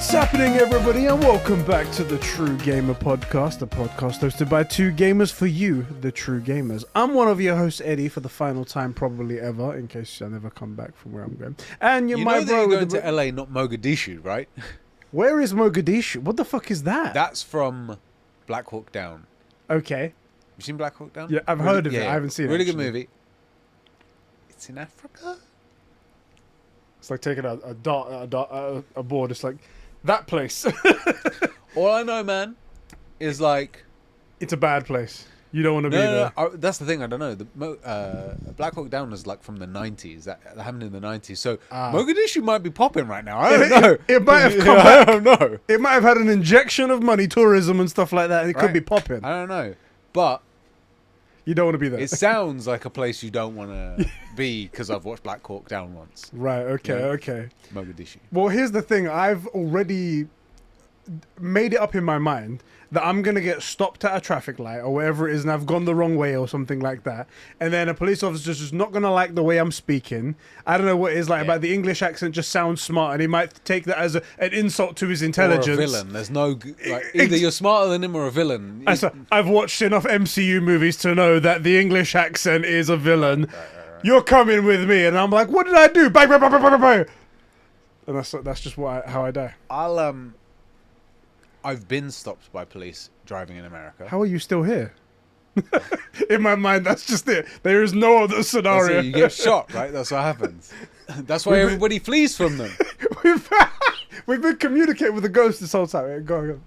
What's happening, everybody, and welcome back to the True Gamer Podcast, a podcast hosted by two gamers for you, the true gamers. I'm one of your hosts, Eddie, for the final time probably ever, in case I never come back from where I'm going. And you know that you're going to LA, not Mogadishu, right? Where is Mogadishu? What the fuck is that? That's from Black Hawk Down. Okay. You seen Black Hawk Down? Yeah, I've heard of it. I haven't seen it. Really good movie. It's in Africa. It's like taking a board. It's like that place. All I know, man, is like it's a bad place. You don't want to be there. No. That's the thing. I don't know. The Black Hawk Down was like from the 90s. That happened in the 90s. So Mogadishu might be popping right now. I don't know. It might have come back. I don't know. It might have had an injection of money, tourism and stuff like that. It could be popping. I don't know. But you don't want to be there. It sounds like a place you don't want to be because I've watched Black Hawk Down once. Right, okay. Mogadishu. Well, here's the thing. I've already made it up in my mind that I'm going to get stopped at a traffic light or wherever it is and I've gone the wrong way or something like that. And then a police officer's just not going to like the way I'm speaking. I don't know what it is about the English accent just sounds smart and he might take that as an insult to his intelligence. Or a villain. There's no... either you're smarter than him or a villain. I've watched enough MCU movies to know that the English accent is a villain. Right. You're coming with me. And I'm like, what did I do? Bang, bang, bang, bang, bang, bang. And that's just how I die. I've been stopped by police driving in America. How are you still here? In my mind, that's just it. There is no other scenario. You get shot, right? That's what happens. That's why everybody flees from them. We've been communicating with the ghost this whole time. Go.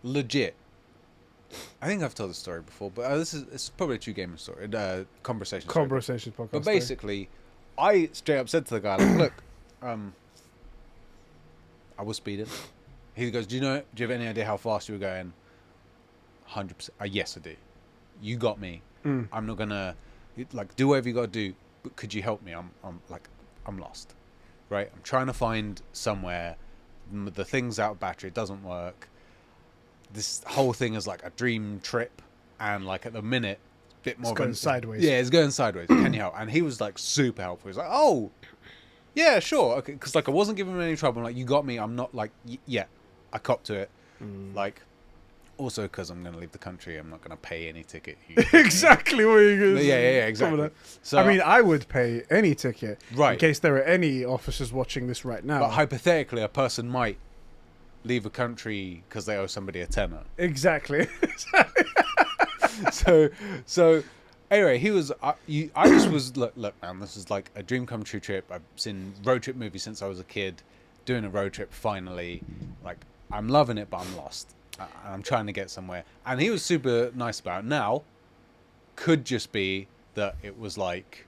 Legit. I think I've told the story before, but it's probably a true gamer story. Conbrosations podcast. But basically, I straight up said to the guy, like, look, I was speeding. He goes, do you have any idea how fast you were going? 100%. Yes, I do. You got me. I'm not gonna do whatever you got to do. But could you help me? I'm lost. Right? I'm trying to find somewhere. The thing's out of battery. It doesn't work. This whole thing is like a dream trip, and like at the minute, a bit more. It's going sideways. Yeah, it's going sideways. Can you help? And he was like super helpful. He's like, oh, yeah, sure. Okay, because like I wasn't giving him any trouble. I'm like, you got me. I'm not like, yeah. I copped to it. Also because I'm going to leave the country, I'm not going to pay any ticket. Exactly what you're going to say. Yeah, exactly. So, I mean, I would pay any ticket, right, in case there are any officers watching this right now. But hypothetically, a person might leave a country because they owe somebody a tenner. Exactly. So anyway, he was. I just was look, man. This is like a dream come true trip. I've seen road trip movies since I was a kid. Doing a road trip finally, like. I'm loving it, but I'm lost. I'm trying to get somewhere. And he was super nice about it. Now, could just be that it was like...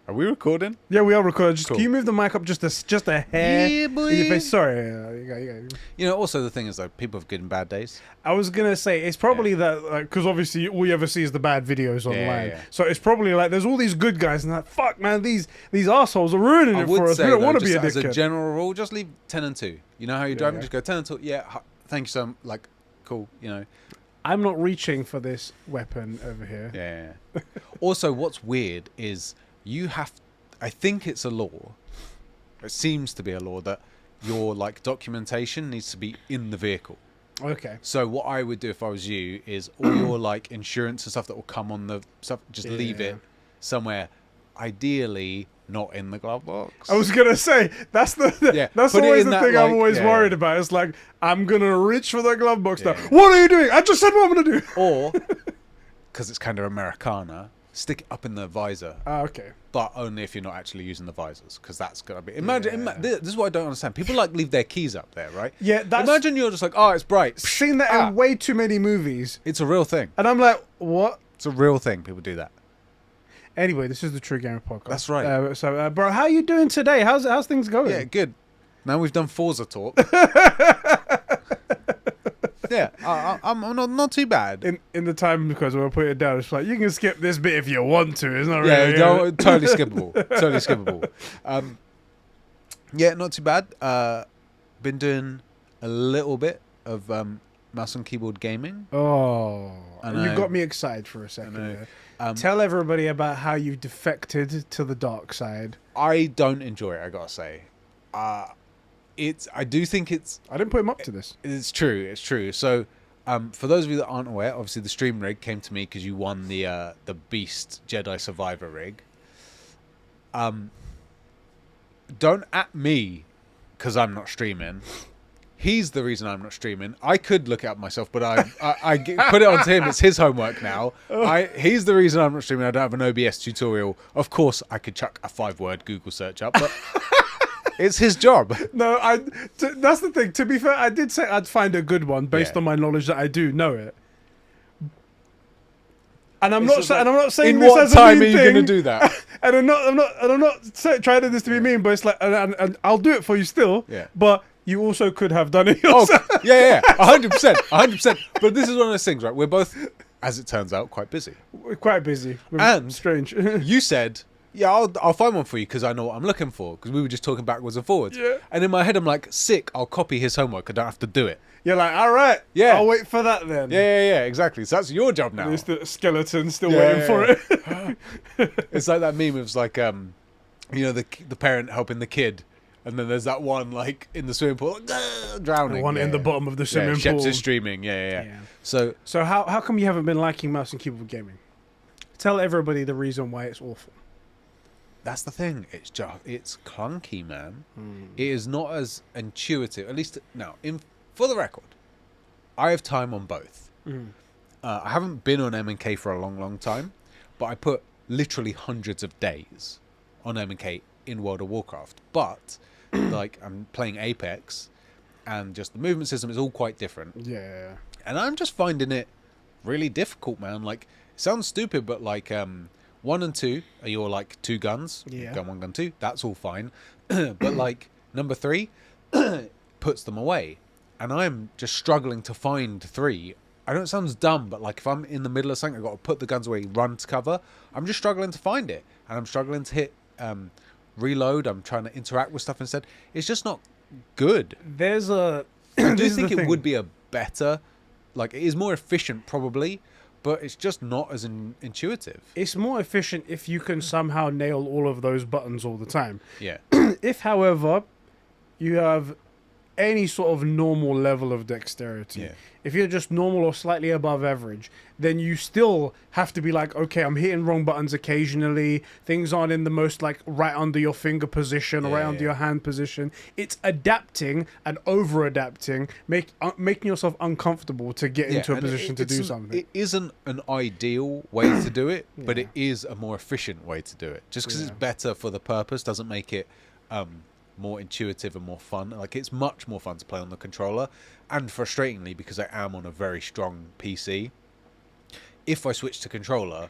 Are we recording? Yeah, we are recording. Cool. Can you move the mic up just a hair? Yeah, boy. In your face? Sorry. You know, also the thing is, though, people have good and bad days. I was going to say, it's probably that... Because obviously, all you ever see is the bad videos online. Yeah. So it's probably like, there's all these good guys, and like, fuck, man, these assholes are ruining it for us. We don't want to be a dickhead. As a general rule, just leave 10 and 2. You know how you're driving? Just go 10 and 2. Yeah, thank you so much. Cool, you know. I'm not reaching for this weapon over here. Yeah. Also, what's weird is you have... I think it's a law. It seems to be a law that your documentation needs to be in the vehicle. Okay. So what I would do if I was you is all your insurance and stuff that will come on the stuff, just leave it somewhere. Ideally, not in the glove box. I was gonna say that's always the thing I'm always worried about. It's like I'm gonna reach for the glove box now. What are you doing? I just said what I'm gonna do. Or because it's kind of Americana, stick it up in the visor. Okay. But only if you're not actually using the visors, because that's gonna be. Imagine this is what I don't understand. People leave their keys up there, right? Yeah. Imagine you're just like, oh, it's bright. Seen that in way too many movies. It's a real thing. And I'm like, what? It's a real thing. People do that. Anyway, this is the True Gamer Podcast. That's right. Bro, how are you doing today? How's things going? Yeah, good. Now we've done Forza talk. Yeah, I'm not too bad. In the time, because we'll put it down, it's like, you can skip this bit if you want to. It's not really... Yeah, totally skippable. Totally skippable. Yeah, not too bad. Been doing a little bit of mouse and keyboard gaming. Oh, you got me excited for a second there. Tell everybody about how you defected to the dark side. I don't enjoy it, I gotta say. I do think I didn't put him up to this. it's true. So, for those of you that aren't aware, obviously the stream rig came to me because you won the Beast Jedi Survivor rig. Don't at me because I'm not streaming. He's the reason I'm not streaming. I could look it up myself, but I put it onto him. It's his homework now. He's the reason I'm not streaming. I don't have an OBS tutorial. Of course, I could chuck a 5-word Google search up, but it's his job. No, that's the thing. To be fair, I did say I'd find a good one based on my knowledge that I do know it. And I'm not saying this as a mean thing. In what time are you going to do that? And I'm not trying to this to be mean, but it's like, and I'll do it for you still. Yeah. But you also could have done it yourself. Oh, yeah, 100%. But this is one of those things, right? We're both, as it turns out, quite busy. We're quite busy. And strange. You said, yeah, I'll find one for you because I know what I'm looking for. Because we were just talking backwards and forwards. Yeah. And in my head, I'm like, sick. I'll copy his homework. I don't have to do it. You're like, all right. Yeah. I'll wait for that then. Yeah, exactly. So that's your job now. There's the skeleton still waiting for it. It's like that meme. It was like, the parent helping the kid. And then there's that one, like, in the swimming pool, drowning. The one in the bottom of the swimming pool. Sheps is streaming. Yeah. So how come you haven't been liking mouse and keyboard gaming? Tell everybody the reason why it's awful. That's the thing. It's clunky, man. It is not as intuitive. At least now, for the record, I have time on both. I haven't been on M&K for a long time, but I put literally hundreds of days on M&K in World of Warcraft. But like I'm playing Apex, and just the movement system is all quite different. Yeah. And I'm just finding it really difficult, man. Like, it sounds stupid, but like 1 and 2 are your like 2 guns. Yeah. Gun 1, gun 2. That's all fine. But like number 3 puts them away, and I'm just struggling to find 3. I know it sounds dumb, but like if I'm in the middle of something, I've got to put the guns away, run to cover. I'm just struggling to find it, and I'm struggling to hit reload. I'm trying to interact with stuff instead. It's just not good. There's a. I do think it would be a better, like it is more efficient probably, but it's just not as intuitive. It's more efficient if you can somehow nail all of those buttons all the time. Yeah. If, however, you have any sort of normal level of dexterity, if you're just normal or slightly above average, then you still have to be like, okay, I'm hitting wrong buttons occasionally. Things aren't in the most like right under your finger position or right under your hand position. It's adapting and over adapting, making yourself uncomfortable to get into a position to do something. It isn't an ideal way to do it, but it is a more efficient way to do it. Just because it's better for the purpose doesn't make it more intuitive and more fun. Like, it's much more fun to play on the controller, and frustratingly, because I am on a very strong PC, if I switch to controller,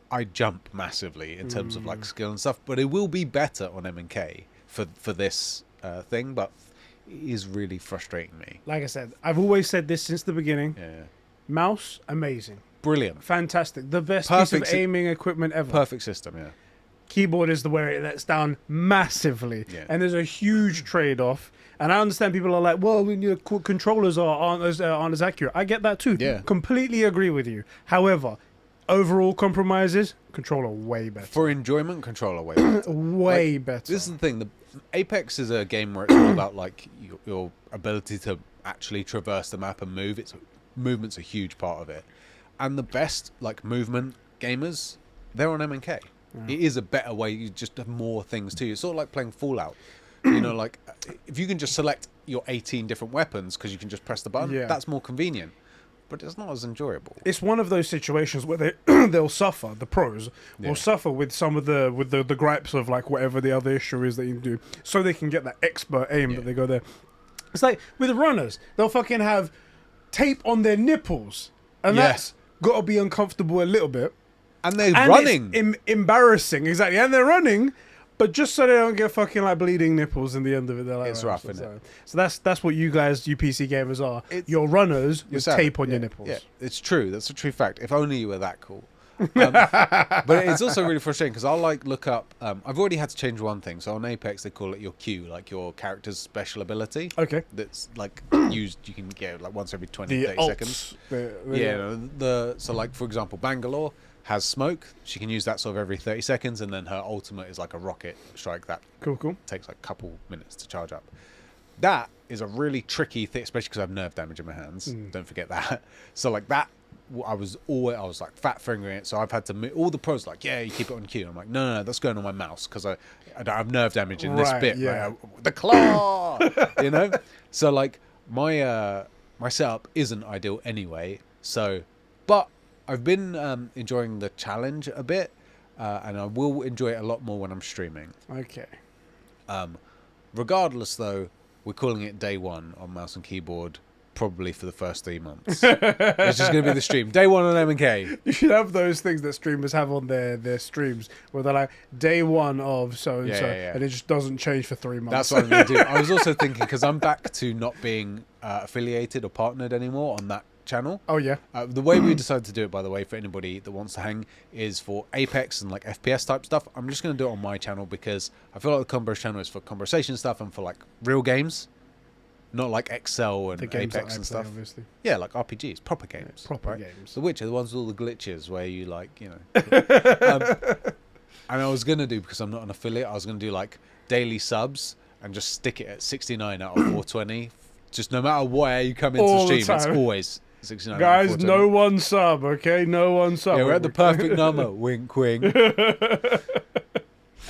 I jump massively in terms of like skill and stuff. But it will be better on M&K for this thing, but it is really frustrating me. Like I said, I've always said this since the beginning. Mouse, amazing, brilliant, fantastic, the best piece of aiming equipment ever. Perfect system. Keyboard is the where it lets down massively, and there's a huge trade-off. And I understand people are like, well, your controllers aren't as accurate. I get that too. Completely agree with you. However, overall compromises, controller way better. For enjoyment, controller way better. Way better. This is the thing. The Apex is a game where it's all about like your ability to actually traverse the map and move. Movement's a huge part of it. And the best like movement gamers, they're on M&K. It is a better way. You just have more things too. It's sort of like playing Fallout. Like if you can just select your 18 different weapons because you can just press the button, that's more convenient. But it's not as enjoyable. It's one of those situations where they'll suffer. The pros will suffer with some of the gripes of like whatever the other issue is that you do, so they can get that expert aim that they go there. It's like with the runners, they'll fucking have tape on their nipples, and that's got to be uncomfortable a little bit. And they're running. It's embarrassing, exactly. And they're running, but just so they don't get fucking like bleeding nipples in the end of it. They're like, it's rough, isn't it? So that's what you guys, you PC gamers are. Your runners with tape on your nipples. Yeah, it's true. That's a true fact. If only you were that cool. But it's also really frustrating because I'll like look up. I've already had to change one thing. So on Apex, they call it your Q, like your character's special ability. Okay. That's like used. You can get like once every 20, 30 seconds. So like for example, Bangalore has smoke. She can use that sort of every 30 seconds, and then her ultimate is like a rocket strike that cool takes like a couple minutes to charge up. That is a really tricky thing, especially because I have nerve damage in my hands. Don't forget that. So like that, I was like fat fingering it. So I've had to move. All the pros are like, yeah, you keep it on cue. I'm like, no, that's going on my mouse because I have nerve damage in this bit. Yeah. Right? The claw, you know. So like my setup isn't ideal anyway. So, but I've been enjoying the challenge a bit, and I will enjoy it a lot more when I'm streaming. Okay. Regardless, though, we're calling it day one on mouse and keyboard, probably for the first 3 months. It's just going to be the stream. Day one on M&K. You should have those things that streamers have on their streams where they're like, day one of so-and-so, and it just doesn't change for 3 months. That's what I'm going to do. I was also thinking, because I'm back to not being affiliated or partnered anymore on that channel. Oh, yeah. The way we decided to do it, by the way, for anybody that wants to hang, is for Apex and like FPS type stuff. I'm just going to do it on my channel because I feel like the Conbros channel is for conversation stuff and for like real games, not like Excel and Apex and stuff. Obviously. Yeah, like RPGs, proper games. Yeah, proper games. The Witcher, the ones with all the glitches where you like, you know. And I was going to do, because I'm not an affiliate, I was going to do like daily subs and just stick it at 69 out of 420. Just no matter where you come into All the the stream, it's time. always 69 Guys, out of 420. no one sub, okay? No one sub. Yeah, we're at the perfect number. Wink, wink.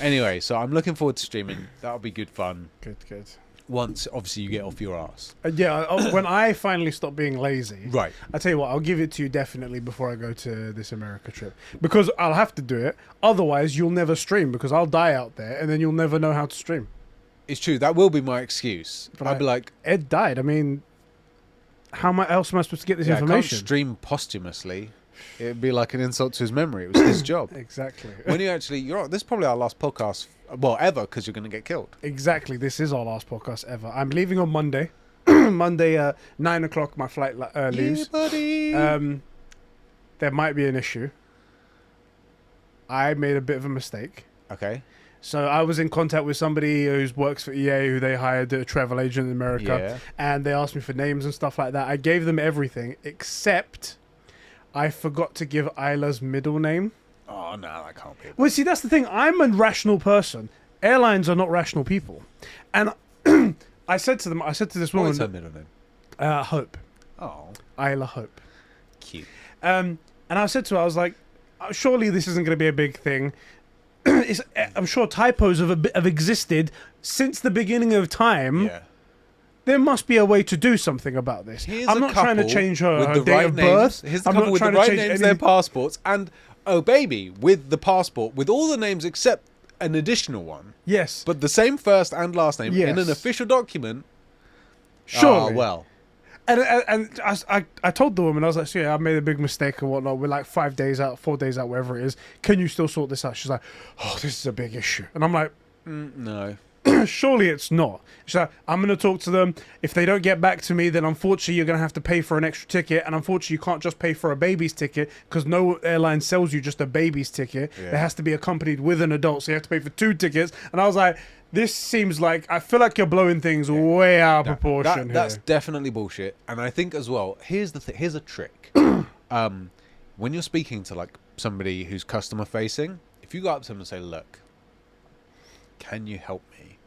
Anyway, so I'm looking forward to streaming. That'll be good fun. Good. Once, obviously, you get off your ass. When I finally stop being lazy, Right. I tell you what, I'll give it to you definitely before I go to this America trip, because I'll have to do it. Otherwise, you'll never stream because I'll die out there, and then you'll never know how to stream. It's true. That will be my excuse. But I'd be like, Ed died. I mean, else am I supposed to get this I can't information? stream posthumously. It'd be like an insult to his memory. It was his job. Exactly. When you actually, this is probably our last podcast, well, ever, because you're going to get killed. Exactly. This is our last podcast ever. I'm leaving on Monday. Monday, 9 o'clock, my flight leaves. Yeah, buddy. There might be an issue. I made a bit of a mistake. Okay. So I was in contact with somebody who works for EA, who they hired a travel agent in America, and they asked me for names and stuff like that. I gave them everything, except I forgot to give Isla's middle name. Oh, no, that can't be. Well, see, that's the thing. I'm a rational person. Airlines are not rational people. And I said to this woman... What's her middle name? Hope. Oh. Isla Hope. Cute. And I said to her, I was like, surely this isn't going to be a big thing. I'm sure typos have existed since the beginning of time. Yeah. There must be a way to do something about this. I'm not trying to change her date of birth. Here's the couple with the right names, their passports, and oh baby, with the passport, with all the names except an additional one. Yes. But the same first and last name in an official document. Surely. Oh, well. And I told the woman, I was like, so yeah, I made a big mistake and whatnot. We're like 5 days out, 4 days out, wherever it is. Can you still sort this out? She's like, oh, this is a big issue. And I'm like, no. Surely it's not. She's like, I'm going to talk to them. If they don't get back to me, then unfortunately you're going to have to pay for an extra ticket. And unfortunately you can't just pay for a baby's ticket because no airline sells you just a baby's ticket. Yeah. It has to be accompanied with an adult. So you have to pay for 2 tickets. And I was like, this seems like, I feel like you're blowing things way out of proportion here. That's definitely bullshit. And I think as well, here's a trick. When you're speaking to like somebody who's customer facing, if you go up to them and say, look, can you help me?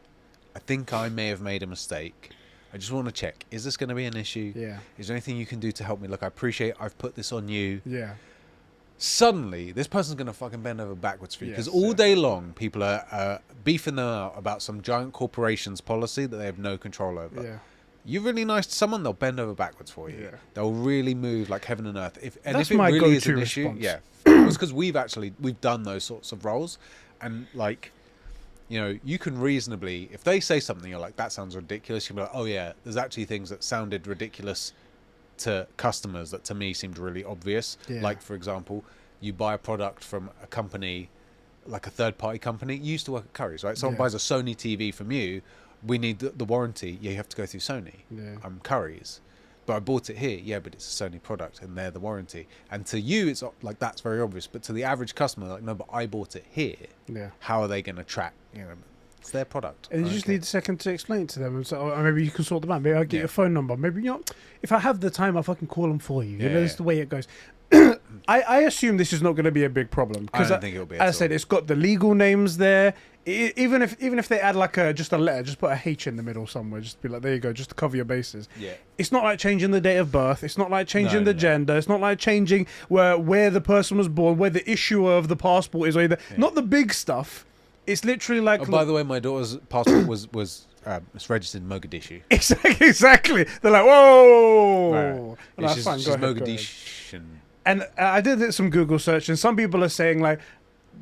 I think I may have made a mistake. I just want to check. Is this going to be an issue? Yeah. Is there anything you can do to help me? Look, I appreciate I've put this on you. Yeah. Suddenly, this person's going to fucking bend over backwards for you. Because Yes, all day long, people are beefing them out about some giant corporation's policy that they have no control over. Yeah. You're really nice to someone, they'll bend over backwards for you. Yeah. They'll really move like heaven and earth. If That's it my really is an go-to issue, response. yeah. It's because we've done those sorts of roles. And like, you know, you can reasonably, if they say something, you're like, that sounds ridiculous. You'll be like, oh yeah, there's actually things that sounded ridiculous to customers that to me seemed really obvious. Yeah. Like, for example, you buy a product from a company, like a third-party company. You used to work at Curry's, right? Someone buys a Sony TV from you. We need the warranty. Yeah, you have to go through Sony. Yeah. I'm Curry's. But I bought it here. Yeah, but it's a Sony product and they're the warranty. And to you, it's like, that's very obvious. But to the average customer, like, no, but I bought it here. Yeah. How are they going to track? You know, it's their product. And you just need a second to explain it to them. And so, or maybe you can sort them out. Maybe I'll get your phone number. Maybe, you know, if I have the time, I'll fucking call them for you. You know, Yeah. that's the way it goes. I assume this is not going to be a big problem I because, don't think it'll be. as I said, it's got the legal names there. Even if they add like just a letter, just put a H in the middle somewhere, just be like, there you go, just to cover your bases. Yeah. It's not like changing the date of birth. It's not like changing No, the gender. It's not like changing where the person was born, where the issuer of the passport is, or either. Not the big stuff. It's literally like. Oh, by the way, my daughter's passport was it's registered in Mogadishu. Exactly. They're like, whoa. Right. No, She's fine, go ahead, go ahead. Mogadishan. And I did some Google search, and some people are saying like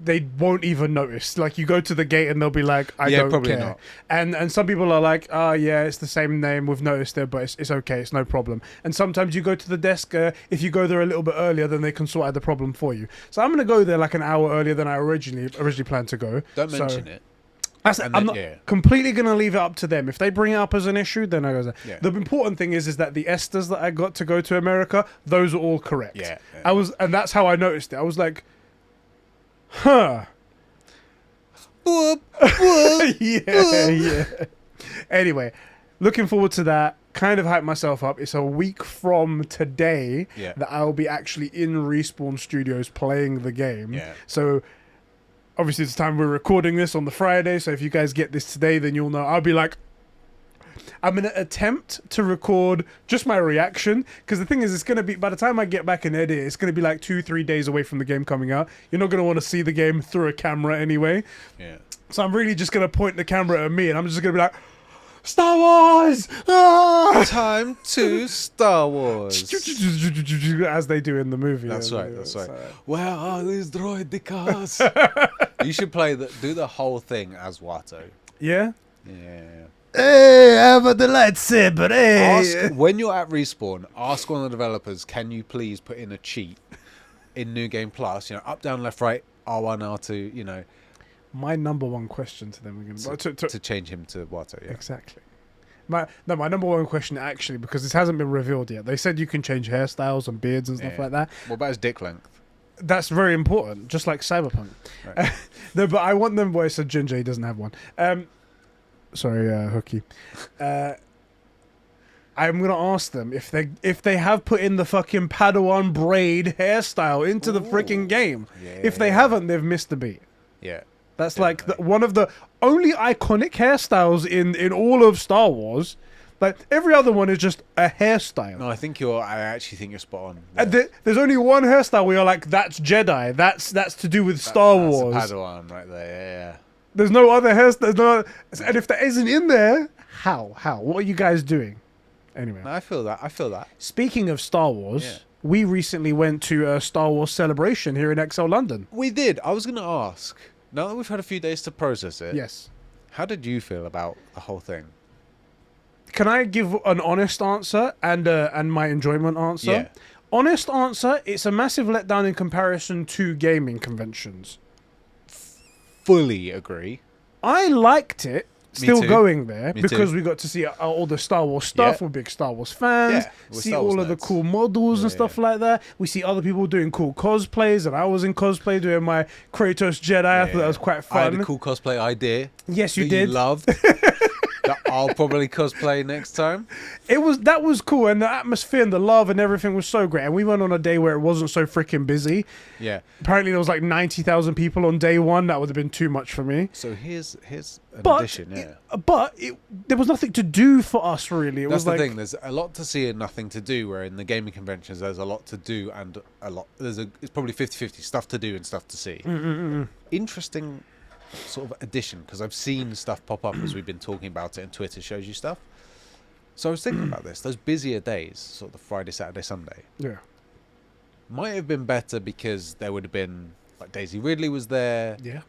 they won't even notice. Like you go to the gate and they'll be like, I don't probably care. not. And some people are like, oh yeah, it's the same name. We've noticed it, but it's okay. It's no problem. And sometimes you go to the desk. If you go there a little bit earlier, then they can sort out the problem for you. So I'm gonna go there like an hour earlier than I originally planned to go. Don't mention it. I'm not completely going to leave it up to them. If they bring it up as an issue, then I go there. Yeah. The important thing is that the esters that I got to go to America, those are all correct. Yeah. And that's how I noticed it. I was like, huh. Whoop, whoop. Yeah. Anyway, looking forward to that. Kind of hyped myself up. It's a week from today that I'll be actually in Respawn Studios playing the game. Yeah. So obviously it's the time we're recording this on the Friday, so if you guys get this today, then you'll know. I'll be like, I'm going to attempt to record just my reaction, because the thing is, it's going to be, by the time I get back and edit, it's going to be like 2-3 days away from the game coming out. You're not going to want to see the game through a camera anyway. Yeah. So I'm really just going to point the camera at me, and I'm just going to be like, Star Wars! Ah! Time to Star Wars. As they do in the movie. That's right. So. Where are these droidicas? You should do the whole thing as Watto. Yeah? Yeah. Hey, how about the lightsaber? Hey! When you're at Respawn, ask one of the developers, can you please put in a cheat in New Game Plus? You know, up, down, left, right, R1, R2, you know. My number one question to them again to change him to Watto, yeah. Exactly. My number one question actually, because this hasn't been revealed yet. They said you can change hairstyles and beards and stuff like that. What about his dick length? That's very important, just like Cyberpunk. Right. No, but I want them. Well, it's a ginger. He doesn't have one. Sorry, Hooky. I'm gonna ask them if they have put in the fucking Padawan braid hairstyle into the freaking game. Yeah, if they haven't, they've missed the beat. Yeah. That's like one of the only iconic hairstyles in all of Star Wars. Like every other one is just a hairstyle. No, I actually think you're spot on. There's only one hairstyle where you're like, that's Jedi. That's to do with Star Wars. That's a Padawan right there. Yeah. There's no other hairstyle. And if that isn't in there, how? What are you guys doing? Anyway, No, I feel that. Speaking of Star Wars, we recently went to a Star Wars celebration here in XL London. We did. I was going to ask. Now that we've had a few days to process it, Yes. how did you feel about the whole thing? Can I give an honest answer and my enjoyment answer? Yeah. Honest answer, it's a massive letdown in comparison to gaming conventions. Fully agree. I liked it. Still too. going there Me because too. we got to see all the Star Wars stuff. Yeah. We're big Star Wars fans. Yeah, we're See Star Wars all of the nerds. cool models and stuff like that. We see other people doing cool cosplays, and I was in cosplay doing my Kratos Jedi. I thought that was quite fun. I had a cool cosplay idea. Yes, you that did. You loved. That I'll probably cosplay next time. That was cool, and the atmosphere and the love and everything was so great. And we went on a day where it wasn't so freaking busy. Yeah. Apparently, there was like 90,000 people on day one. That would have been too much for me. So here's an But addition. Yeah. there was nothing to do for us really. It That's was the like thing. There's a lot to see and nothing to do. Where in the gaming conventions, there's a lot to do and a lot. It's probably 50-50 stuff to do and stuff to see. Interesting sort of addition, because I've seen stuff pop up as we've been talking about it, and Twitter shows you stuff. So I was thinking about this. Those busier days, sort of the Friday, Saturday, Sunday, yeah. might have been better because there would have been like Daisy Ridley was there. Yeah.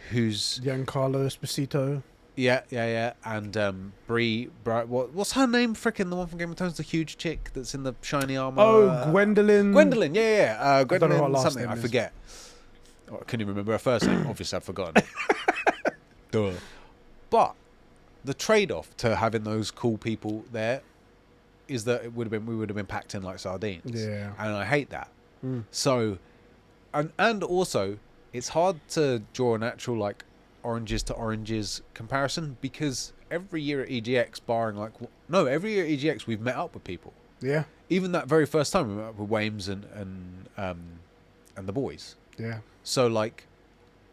Who's Giancarlo Esposito. Yeah, and Brie, what's her name? Frickin' the one from Game of Thrones, the huge chick that's in the shiny armor. Oh, Gwendolyn. Gwendolyn, yeah. don't know Gwendolyn what her last something. name I is. forget. Oh, I couldn't even remember her first name. Obviously, I've forgotten. Duh. But the trade-off to having those cool people there is that we would have been packed in like sardines. Yeah. And I hate that. So, and also, it's hard to draw an actual like oranges to oranges comparison, because every year at EGX, every year at EGX we've met up with people. Yeah. Even that very first time we met up with Wames and the boys. Yeah. So like,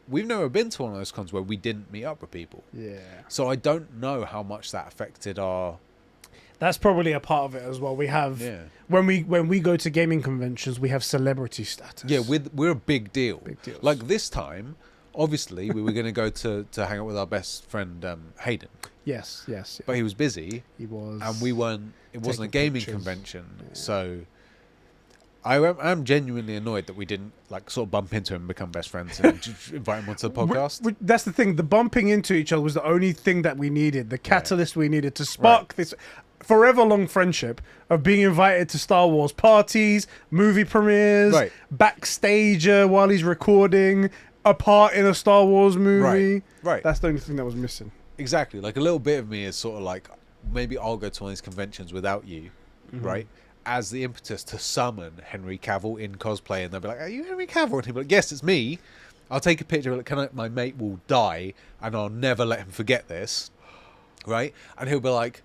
we've never been to one of those cons where we didn't meet up with people. Yeah. So I don't know how much that affected our. That's probably a part of it as well. We have when we go to gaming conventions, we have celebrity status. Yeah, we're a big deal. Big deals. Like this time, obviously we were going to go to hang out with our best friend Hayden. Yes. But he was busy. He was, and we weren't. It wasn't a taking gaming pictures. convention, so. I'm genuinely annoyed that we didn't like sort of bump into him and become best friends and just invite him onto the podcast. That's the thing. The bumping into each other was the only thing that we needed. The catalyst we needed to spark this forever long friendship of being invited to Star Wars parties, movie premieres, backstage while he's recording, a part in a Star Wars movie. Right. That's the only thing that was missing. Exactly. Like a little bit of me is sort of like, maybe I'll go to one of these conventions without you, right? As the impetus to summon Henry Cavill in cosplay, and they'll be like, "Are you Henry Cavill?" And he'll be like, "Yes, it's me." I'll take a picture. Like, my mate will die, and I'll never let him forget this, right? And he'll be like,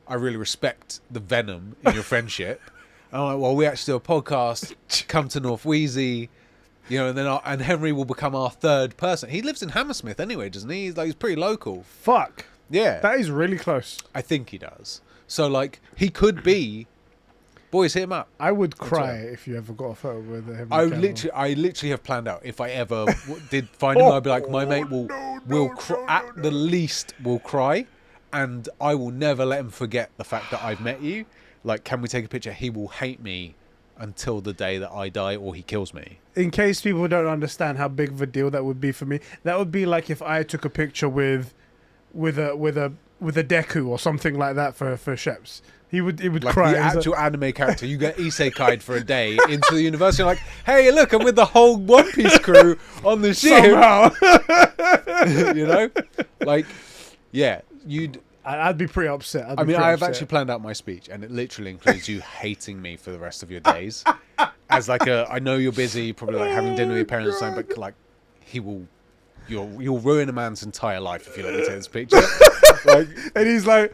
"I really respect the venom in your friendship." And I'm like, "Well, we actually do a podcast. Come to North Wheezy, you know." And then and Henry will become our third person. He lives in Hammersmith anyway, doesn't he? He's pretty local. Fuck. Yeah, that is really close. I think he does. So like, he could be. Boys, hit him up. I would cry if you ever got a photo with him. I literally have planned out if I ever did find him. I'd be like, my mate will at the least will cry, and I will never let him forget the fact that I've met you. Like, can we take a picture? He will hate me until the day that I die or he kills me. In case people don't understand how big of a deal that would be for me, that would be like if I took a picture with a Deku or something like that for Sheps. He would like cry. The actual anime character, you get isekai'd for a day into the universe. You're like, hey, look, I'm with the whole One Piece crew on the ship. Somehow. You know? Like, yeah, I'd be pretty upset. I've actually planned out my speech, and it literally includes you hating me for the rest of your days. As like I know you're busy, probably like having dinner with your parents or something, but like, you'll ruin a man's entire life if you let me take this picture. Like, and he's like,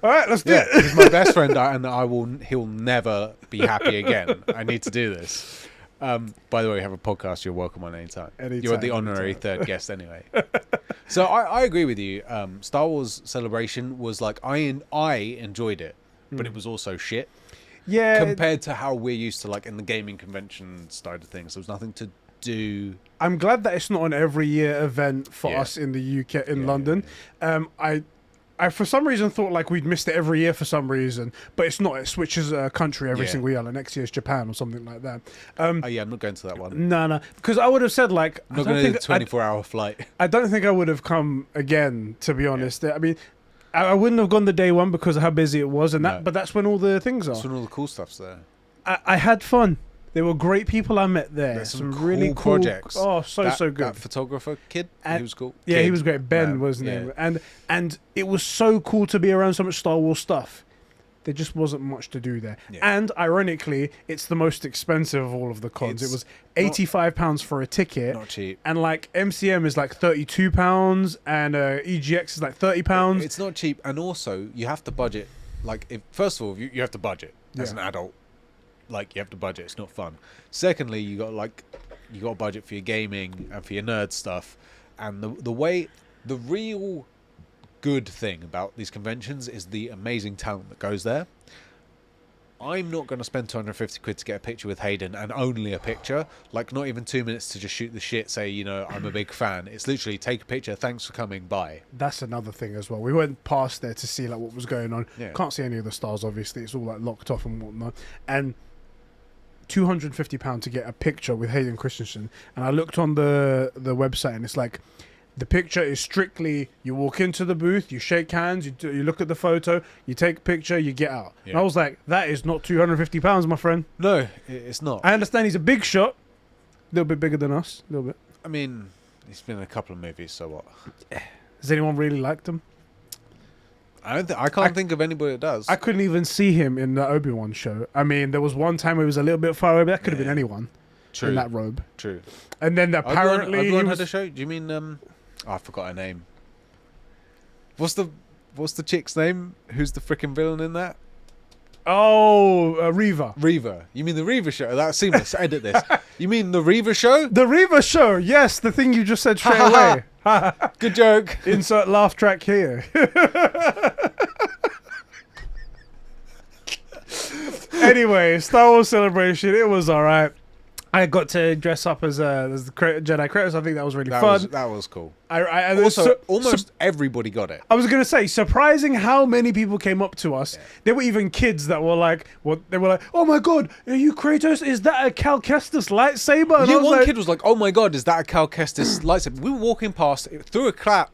all right, let's do it. He's my best friend, and he'll never be happy again. I need to do this. By the way, we have a podcast. You're welcome on anytime. You're the honorary third guest anyway. So I agree with you. Star Wars Celebration was like, I enjoyed it, but it was also shit. Yeah. Compared to how we're used to, like, in the gaming convention side of things. There was nothing to do. I'm glad that it's not an every year event for us in the UK, in London. I for some reason thought like we'd missed it every year for some reason, but it's not. It switches a country every single year. Like next year's Japan or something like that. I'm not going to that one. No, because I would have said like I'm not going to do a 24-hour flight. I don't think I would have come again, to be honest. I mean, I wouldn't have gone the day one because of how busy it was, and but that's when all the things are. That's when all the cool stuff's there. I had fun. There were great people I met there. There's some really cool projects. Oh, so good. That photographer kid, he was cool. Yeah, he was great. Ben wasn't he? And it was so cool to be around so much Star Wars stuff. There just wasn't much to do there. Yeah. And ironically, it's the most expensive of all of the cons. It was £85 for a ticket. Not cheap. And like MCM is like £32 and EGX is like £30. It's not cheap, and also you have to budget. Like, first of all, you have to budget as an adult. Like, you have to budget. It's not fun. Secondly, you got a budget for your gaming and for your nerd stuff. And the real good thing about these conventions is the amazing talent that goes there. I'm not going to spend 250 quid to get a picture with Hayden, and only a picture. Like, not even 2 minutes to just shoot the shit, say, you know, I'm a big fan. It's literally take a picture, thanks for coming, bye. That's another thing as well. We went past there to see like what was going on. Yeah. Can't see any of the stars, obviously. It's all like locked off and whatnot. And £250 to get a picture with Hayden Christensen, and I looked on the website, and it's like the picture is strictly you walk into the booth, you shake hands, you look at the photo, you take a picture, you get out. And I was like, that is not £250, my friend. No, it's not. I understand he's a big shot, a little bit bigger than us, a little bit. I mean, he's been in a couple of movies, so what? Has anyone really liked him? I can't think of anybody that does. I couldn't even see him in the Obi-Wan show. I mean, there was one time where he was a little bit far away, but that could have been anyone. True. In that robe. True. And then apparently Obi-Wan had a show. Do you mean I forgot her name. What's the chick's name? Who's the freaking villain in that? Oh, Reva. Reva. You mean the Reva show? That's seamless. Edit this. You mean the Reva show? The Reva show. Yes, the thing you just said straight away. Good joke. Insert laugh track here. Anyway, Star Wars Celebration. It was all right. I got to dress up as the Jedi Kratos. I think that was really fun. That was cool. I Also, almost everybody got it. I was gonna say, surprising how many people came up to us. Yeah. There were even kids that were like, "Oh my god, are you Kratos? Is that a Cal Kestis lightsaber?" And one kid was like, "Oh my god, is that a Cal Kestis lightsaber?" We were walking past through a crowd,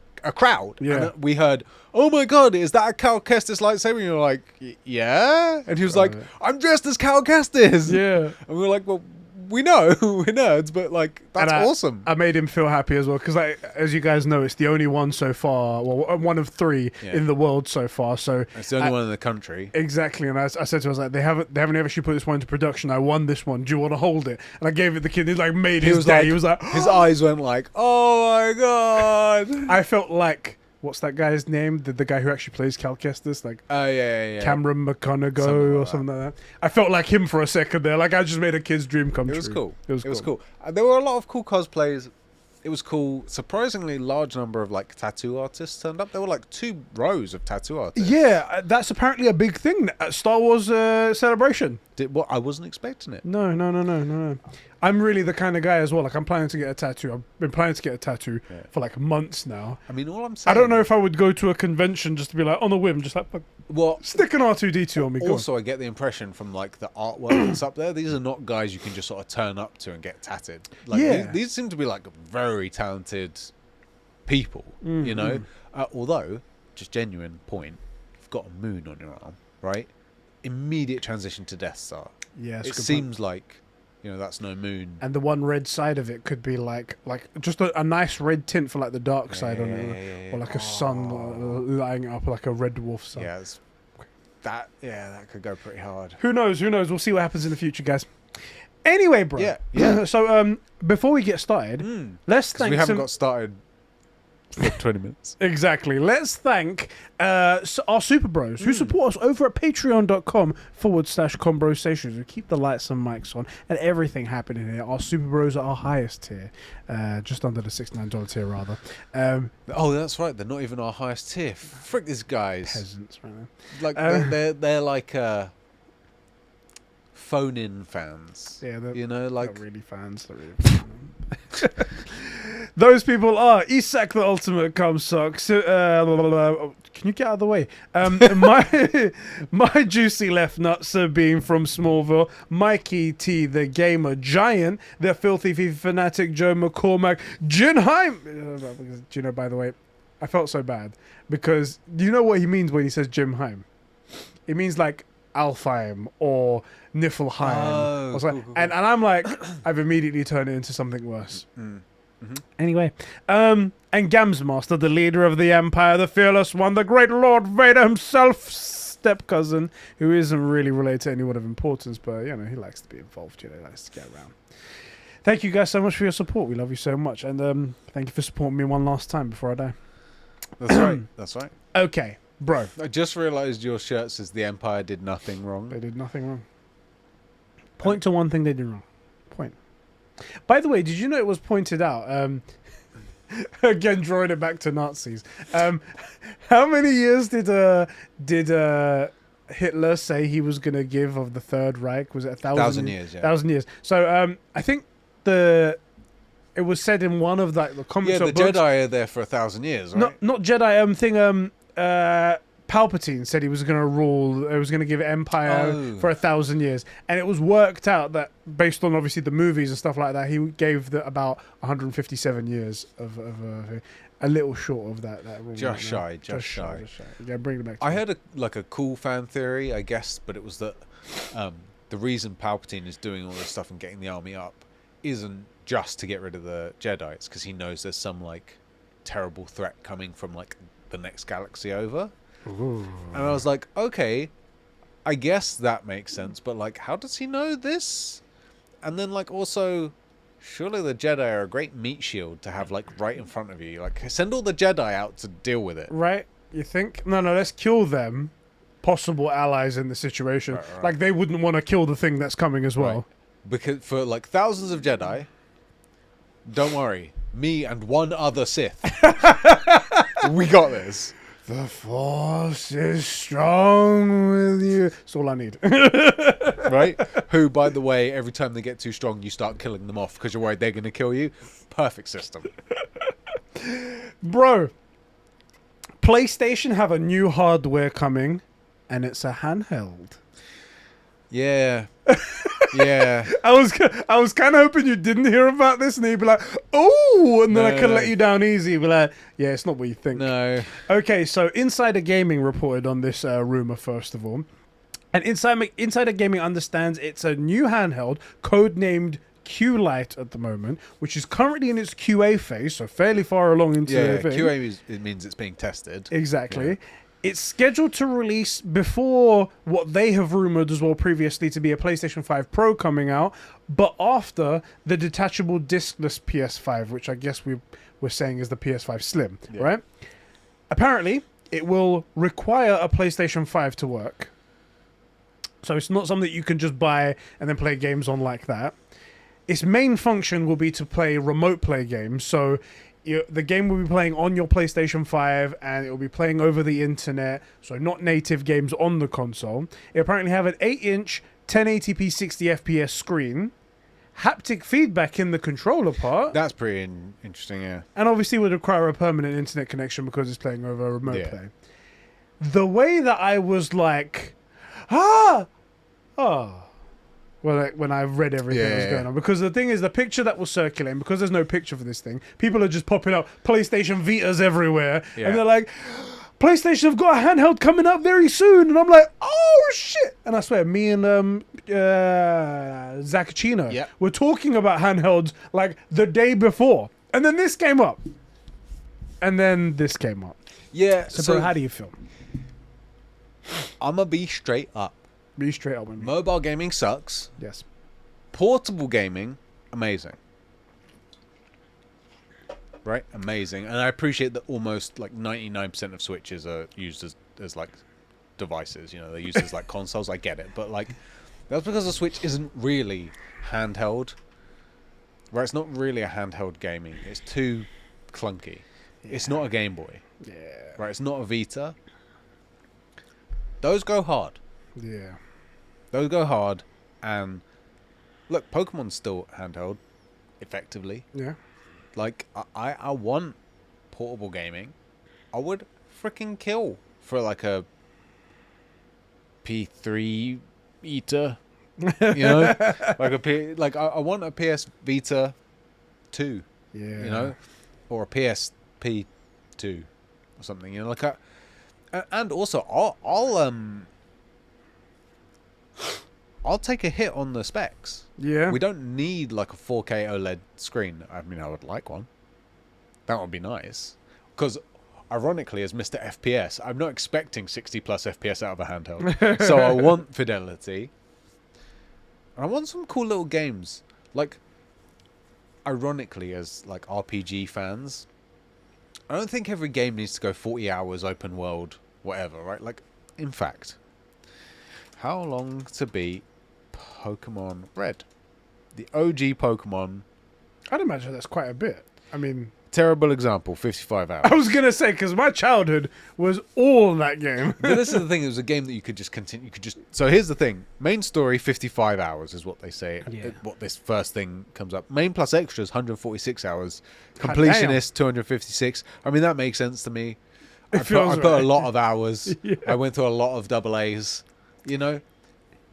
and we heard, "Oh my god, is that a Cal Kestis lightsaber?" And you're like, "Yeah," and he was like, "I'm dressed as Cal Kestis." Yeah, and we were like, "Well, we know we're nerds, but like that's awesome." I made him feel happy as well because, like, as you guys know, it's the only one so far. Well, one of three in the world so far. So it's the only one in the country. Exactly, and I said to him, I was like, they haven't actually put this one into production. I won this one. Do you want to hold it? And I gave it the kid. He like made his day. He was like, his eyes went like, "Oh my god!" I felt like. What's that guy's name? The guy who actually plays Cal Kestis, like Cameron McConaughey or something like that. I felt like him for a second there. Like I just made a kid's dream come true. It was cool. There were a lot of cool cosplays. It was cool. Surprisingly large number of like tattoo artists turned up. There were like 2 rows of tattoo artists. Yeah, that's apparently a big thing at Star Wars Celebration. I wasn't expecting it. No. I'm really the kind of guy as well. Like I'm planning to get a tattoo. I've been planning to get a tattoo for like months now. I mean, all I'm saying, I don't know if I would go to a convention just to be like on a whim, just like stick an R2D2 on me. Also, I get the impression from like the artwork that's up there. These are not guys you can just sort of turn up to and get tatted. Like these seem to be like very talented people. You know, although just genuine point, you've got a moon on your arm, right? Immediate transition to Death Star. Yeah, it seems like. That's no moon. And the one red side of it could be like just a nice red tint for like the dark side on it, or like a sun lighting up like a red dwarf sun. Yeah, that could go pretty hard. Who knows? We'll see what happens in the future, guys. Anyway, bro. Yeah. So before we get started, let's thank. We haven't got started for 20 minutes. Exactly. Let's thank our super bros who support us over at patreon.com/Conbrosations. We keep the lights and mics on and everything happening here. Our super bros are our highest tier, just under the $69 tier rather. That's right. They're not even our highest tier. Frick these guys. Peasants, man. Like they're like phone-in fans. Yeah, they're like not really fans. They're really fans. Those people are Isak the Ultimate Cumsock. Can you get out of the way? My juicy left nut Sabine from Smallville, Mikey T the Gamer Giant, the Filthy FIFA Fanatic Joe McCormack, Jinheim. Do you know, by the way, I felt so bad because do you know what he means when he says Jimheim? It means like Alfheim or Niflheim or something. Cool. And I'm like, I've immediately turned it into something worse. Anyway, and Gamsmaster, the leader of the Empire, the fearless one, the great Lord Vader himself, step cousin, who isn't really related to anyone of importance, but he likes to be involved. He likes to get around. Thank you guys so much for your support. We love you so much, and thank you for supporting me one last time before I die. That's right. That's right. Okay, bro. I just realised your shirt says the Empire did nothing wrong. They did nothing wrong. Point to one thing they did wrong. Point. By the way, did you know it was pointed out? Again, drawing it back to Nazis. How many years did Hitler say he was going to give of the Third Reich? Was it 1,000 years? Yeah. 1,000 years. So I think it was said in one of the comics. Yeah, the books, Jedi are there for 1,000 years, right? Not Jedi. Palpatine said he was going to rule. It was going to give Empire for 1,000 years, and it was worked out that based on obviously the movies and stuff like that, he gave about 157 years of a little short of that. Just shy. Yeah, bring it back. I heard a cool fan theory, I guess, but it was that the reason Palpatine is doing all this stuff and getting the army up isn't just to get rid of the Jedi. It's because he knows there's some like terrible threat coming from like the next galaxy over. Ooh. And I was like, okay, I guess that makes sense, but like, how does he know this? And then like, also, surely the Jedi are a great meat shield to have like right in front of you. Like, send all the Jedi out to deal with it. Right? You think? No, let's kill them. possible allies in the situation. Right. Like, they wouldn't want to kill the thing that's coming as well. Right. Because for like thousands of Jedi, don't worry, me and one other Sith, we got this. The Force is strong with you. That's all I need. Right? Who, by the way, every time they get too strong, you start killing them off because you're worried they're going to kill you. Perfect system. Bro, PlayStation have a new hardware coming, and it's a handheld. Yeah. Yeah. I was kind of hoping you didn't hear about this, and you'd be like, "Oh," and then I could let you down easy. Be like, "Yeah, it's not what you think." No. Okay, so Insider Gaming reported on this rumor first of all, and Insider Gaming understands it's a new handheld codenamed Q-Lite at the moment, which is currently in its QA phase, so fairly far along into the thing. QA it means it's being tested. Exactly. Yeah. It's scheduled to release before what they have rumored as well previously to be a PlayStation 5 Pro coming out, but after the detachable discless PS5, which I guess we're saying is the PS5 Slim, right? Apparently, it will require a PlayStation 5 to work. So it's not something that you can just buy and then play games on like that. Its main function will be to play remote play games. So the game will be playing on your PlayStation 5 and it will be playing over the internet, so not native games on the console. It apparently have an 8-inch 1080p 60 FPS screen, haptic feedback in the controller part. That's pretty interesting, yeah. And obviously would require a permanent internet connection because it's playing over a remote play. The way that I was like, well, when I read everything that was going on. Because the thing is, the picture that was circulating, because there's no picture for this thing, people are just popping up PlayStation Vitas everywhere. Yeah. And they're like, PlayStation have got a handheld coming up very soon. And I'm like, oh, shit. And I swear, me and Zacchino were talking about handhelds like the day before. And then this came up. Yeah. So bro, how do you feel? I'm going to be straight up. Be straight up with me. Mobile gaming sucks. Yes. Portable gaming, amazing. Right? Amazing. And I appreciate that almost like 99% of Switches are used as like devices. You know, they're used as like consoles. I get it. But like, that's because the Switch isn't really handheld. Right? It's not really a handheld gaming. It's too clunky. Yeah. It's not a Game Boy. Yeah. Right? It's not a Vita. Those go hard. Yeah. Those go hard, and look, Pokemon's still handheld, effectively. Yeah. Like, I want portable gaming. I would freaking kill for like a P3 Vita, you know, I want a PS Vita 2, yeah, you know, or a PSP 2 or something, you know, like and also I'll take a hit on the specs. Yeah. We don't need like a 4K OLED screen. I mean, I would like one. That would be nice. Because, ironically, as Mr. FPS, I'm not expecting 60 plus FPS out of a handheld. So I want fidelity. And I want some cool little games. Like, ironically, as like RPG fans, I don't think every game needs to go 40 hours open world, whatever, right? Like, in fact, how long to beat Pokemon Red? The OG Pokemon. I'd imagine that's quite a bit. I mean, terrible example, 55 hours. I was going to say, because my childhood was all that game. But this is the thing, it was a game that you could just continue. So here's the thing. Main story, 55 hours is what they say. Yeah. What this first thing comes up. Main plus extras, 146 hours. Completionist, 256. I mean, that makes sense to me. I put a lot of hours. Yeah. I went through a lot of AAs. You know,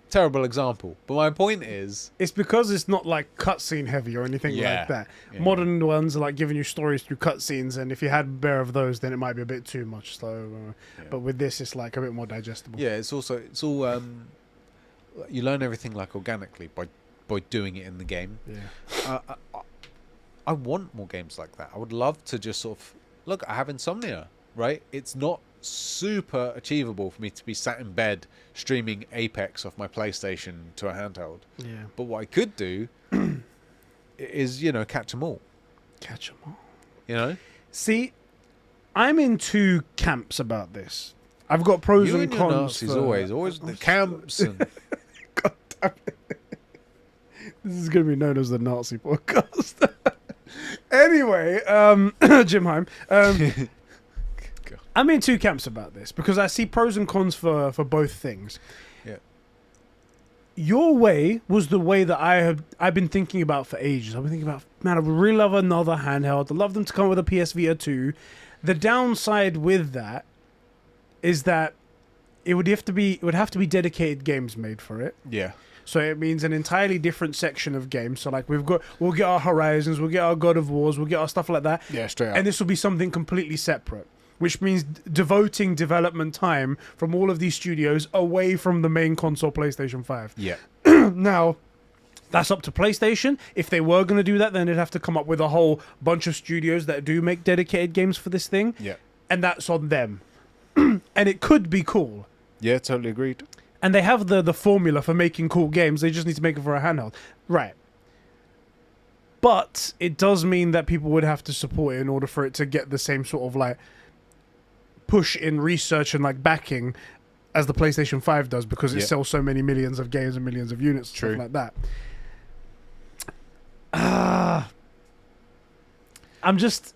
terrible example. But my point is, it's because it's not like cutscene heavy or anything like that. Yeah. Modern ones are like giving you stories through cutscenes, and if you had a bear of those, then it might be a bit too much slow. But with this, it's like a bit more digestible. Yeah, it's all you learn everything like organically by doing it in the game. Yeah. I want more games like that. I would love to just sort of look. I have Insomnia, right? It's not super achievable for me to be sat in bed streaming Apex off my PlayStation to a handheld. Yeah. But what I could do is, you know, catch them all. Catch them all. You know? See, I'm in two camps about this. I've got pros You and and your cons. Nazis for- always the camps and God damn it. This is going to be known as the Nazi podcast. Anyway, Jim Heim. I'm in two camps about this because I see pros and cons for both things. yeah, Your way was the way that I've been thinking about for ages. I've been thinking about, man, I would really love another handheld. I'd love them to come with a PS Vita 2. The downside with that is that it would have to be dedicated games made for it. yeah, So it means an entirely different section of games. So like we'll get our Horizons, we'll get our God of Wars, we'll get our stuff like that. yeah, straight up. And this will be something completely separate, which means devoting development time from all of these studios away from the main console PlayStation 5. yeah, Now, that's up to PlayStation. If they were going to do that, then they'd have to come up with a whole bunch of studios that do make dedicated games for this thing. yeah, And that's on them. And it could be cool. yeah. Totally agreed. And they have the formula for making cool games. They just need to make it for a handheld. Right. But it does mean that people would have to support it in order for it to get the same sort of like push in research and like backing as the PlayStation 5 does, because it Yeah. sells so many millions of games and millions of units and True. stuff like that. I'm just,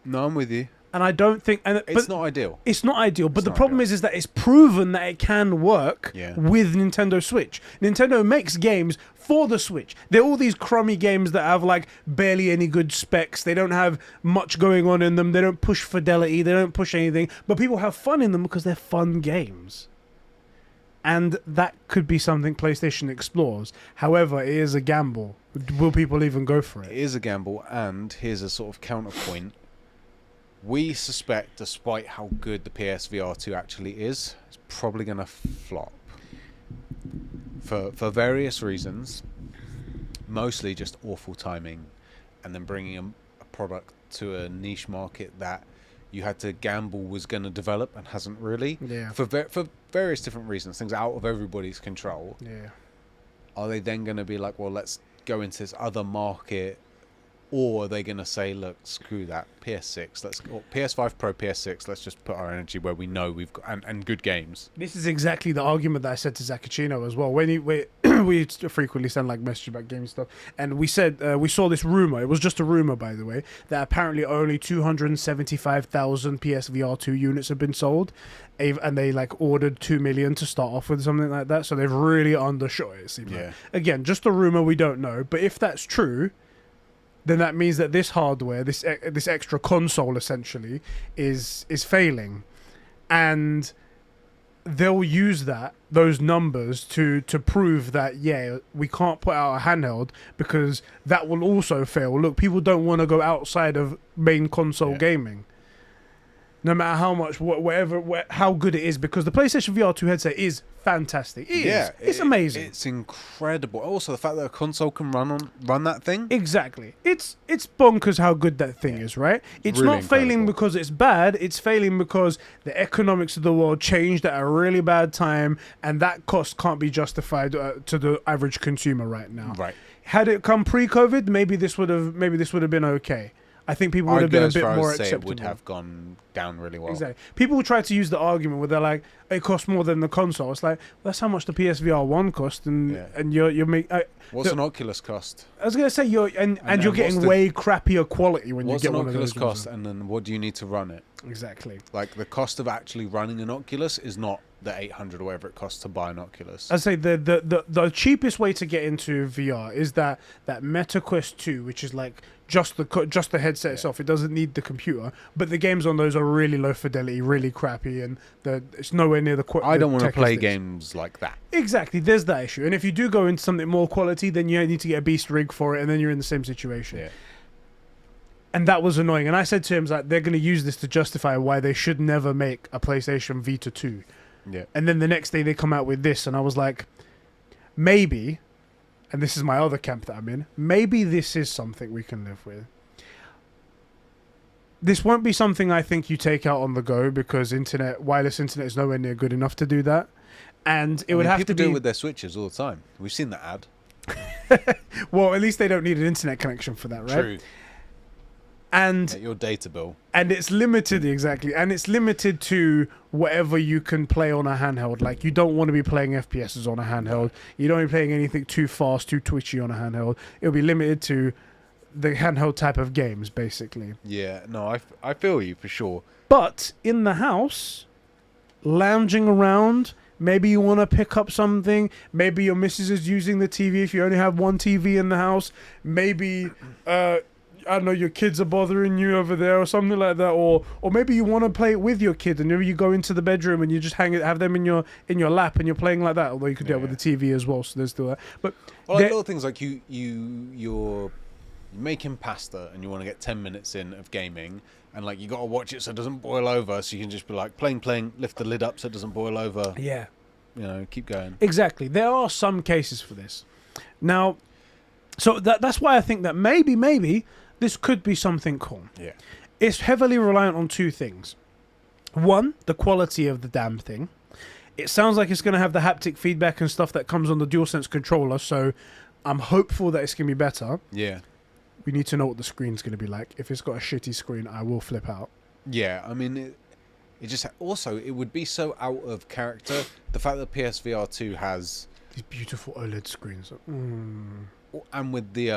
No, I'm with you. and I don't think, and It's but not ideal. it's not ideal. But It's the not problem ideal. is that it's proven that it can work Yeah. with Nintendo Switch. Nintendo makes games for the Switch. They're all these crummy games that have like barely any good specs. They don't have much going on in them. They don't push fidelity. They don't push anything. But people have fun in them because they're fun games. And that could be something PlayStation explores. However, it is a gamble. Will people even go for It it? is a gamble, and here's a sort of counterpoint. We suspect, despite how good the PSVR 2 actually is, it's probably going to flop. For various reasons. Mostly just awful timing, and then bringing a product to a niche market that you had to gamble was going to develop and hasn't really. Yeah. For various different reasons, things out of everybody's control. Yeah. Are they then going to be like, well, let's go into this other market? Or are they going to say, look, screw that, PS6, or PS5 Pro, PS6, let's just put our energy where we know we've got, and good games. This is exactly the argument that I said to Zacchino as well. When we frequently send like messages about game stuff, and we said we saw this rumor. It was just a rumor, by the way, that apparently only 275,000 PSVR 2 units have been sold, and they like ordered 2 million to start off with, something like that. So they've really undershot it. It seems like. Again, just a rumor. We don't know, but if that's true, then that means that this hardware, this extra console, essentially, is failing, and they'll use those numbers to prove that we can't put out a handheld because that will also fail. Look, people don't want to go outside of main console gaming, no matter how much, how good it is, because the PlayStation VR 2 headset is fantastic. It's amazing. It's incredible. Also, the fact that a console can run that thing. Exactly. It's bonkers how good that thing is, right? It's Really not failing incredible. because it's bad. It's failing because the economics of the world changed at a really bad time, and that cost can't be justified to the average consumer right now. Right. Had it come pre-COVID, maybe this would have been okay. I think people would have been a bit more acceptable. It would have gone down really well. Exactly. People try to use the argument where they're like, it costs more than the console. It's like, that's how much the PSVR 1 cost, and you're making. What's an Oculus cost? I was gonna say you're then you're getting what's the- way crappier quality when you What's get an one of Oculus those. cost, and then what do you need to run it? Exactly. Like, the cost of actually running an Oculus is not the 800 or whatever it costs to buy an Oculus. I'd say the cheapest way to get into VR is that Meta Quest 2, which is like just the headset itself. It doesn't need the computer, but the games on those are really low fidelity, really crappy, and it's nowhere near the I don't want to tech play as this. games like that. Exactly, there's that issue. And if you do go into something more quality, then you need to get a beast rig for it, and then you're in the same situation. Yeah. And that was annoying. And I said to him, like, they're going to use this to justify why they should never make a PlayStation Vita 2. Yeah. And then the next day they come out with this, and I was like, maybe, and this is my other camp that I'm in, maybe this is something we can live with. This won't be something I think you take out on the go, because wireless internet is nowhere near good enough to do that. And it would have to people be... do it with their Switches all the time. We've seen that ad. Well, at least they don't need an internet connection for that, right? True. And Your data bill. and it's limited, exactly, and it's limited to whatever you can play on a handheld. Like, you don't want to be playing FPSs on a handheld. You don't want to be playing anything too fast, too twitchy on a handheld. It'll be limited to the handheld type of games, basically. Yeah, no, I feel you for sure. But in the house, lounging around, maybe you want to pick up something. Maybe your missus is using the TV if you only have one TV in the house. Maybe I don't know, your kids are bothering you over there or something like that, or maybe you want to play it with your kid, and maybe you go into the bedroom and you just have them in your lap and you're playing like that. Although you could do it with the TV as well, so there's still that. But like little things like you're making pasta and you want to get 10 minutes in of gaming, and like you got to watch it so it doesn't boil over, so you can just be like playing, lift the lid up so it doesn't boil over. Yeah, keep going. Exactly. There are some cases for this. Now, so that's why I think that maybe this could be something cool. Yeah. It's heavily reliant on two things. One, the quality of the damn thing. It sounds like it's going to have the haptic feedback and stuff that comes on the DualSense controller, so I'm hopeful that it's going to be better. Yeah. We need to know what the screen's going to be like. If it's got a shitty screen, I will flip out. Yeah, I mean, it just... Also, it would be so out of character. The fact that PSVR 2 has... These beautiful OLED screens. And with the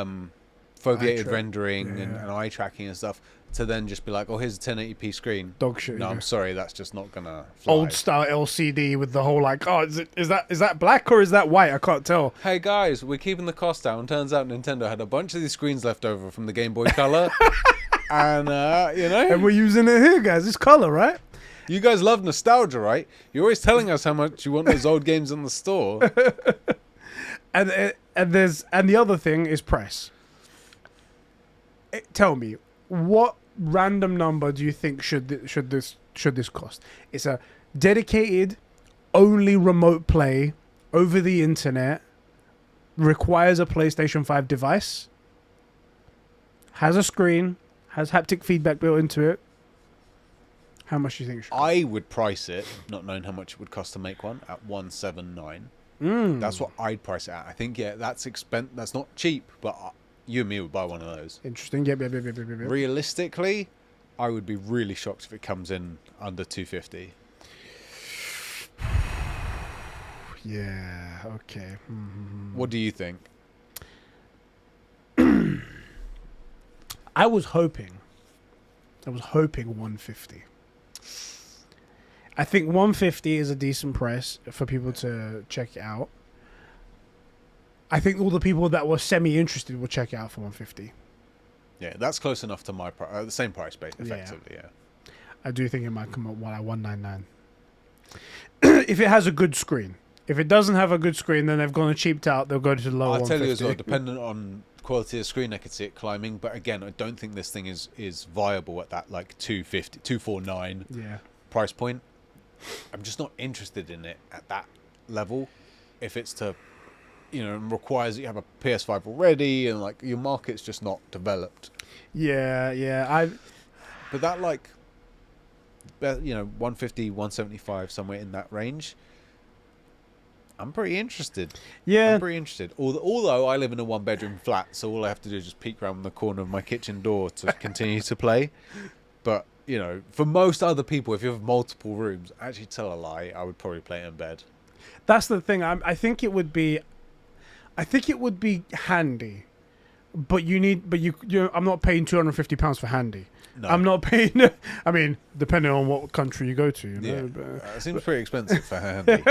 foveated rendering yeah. and eye tracking and stuff, to then just be like, oh, here's a 1080p screen. Dog shit. No, I'm sorry, that's just not gonna fly. Old style LCD with the whole like, oh, is that black or is that white? I can't tell. Hey guys, we're keeping the cost down. Turns out Nintendo had a bunch of these screens left over from the Game Boy Color, and and we're using it here, guys. It's color, right? You guys love nostalgia, right? You're always telling us how much you want those old games in the store. And the other thing is price. Tell me, what random number do you think should this cost? It's a dedicated, only remote play over the internet, requires a PlayStation 5 device, has a screen, has haptic feedback built into it. How much do you think it should cost? I would price it, not knowing how much it would cost to make one, at 179. That's what I'd price it at. I think, yeah, that's that's not cheap, but you and me would buy one of those. Interesting. Yep. Realistically, I would be really shocked if it comes in under 250. Yeah. Okay. What do you think? I was hoping 150. I think 150 is a decent price for people to check it out. I think all the people that were semi-interested will check it out for 150. Yeah, that's close enough to my the same price, effectively. Yeah. I do think it might come up at 199. If it has a good screen. If it doesn't have a good screen, then they've gone cheaped out. They'll go to the lower. I'll tell you as 150. well, dependent on quality of the screen, I could see it climbing. But again, I don't think this thing is viable at that like 250, 249 price point. I'm just not interested in it at that level. If it's to, requires that you have a PS5 already, and like your market's just not developed. Yeah. But that 150, 175, somewhere in that range. I'm pretty interested. Yeah. I'm pretty interested. Although I live in a one-bedroom flat, so all I have to do is just peek around the corner of my kitchen door to continue to play. But, for most other people, if you have multiple rooms, actually tell a lie, I would probably play it in bed. That's the thing. I think it would be handy. But I'm not paying £250 for handy. No. I'm not paying. I mean, depending on what country you go to, it seems pretty expensive for handy.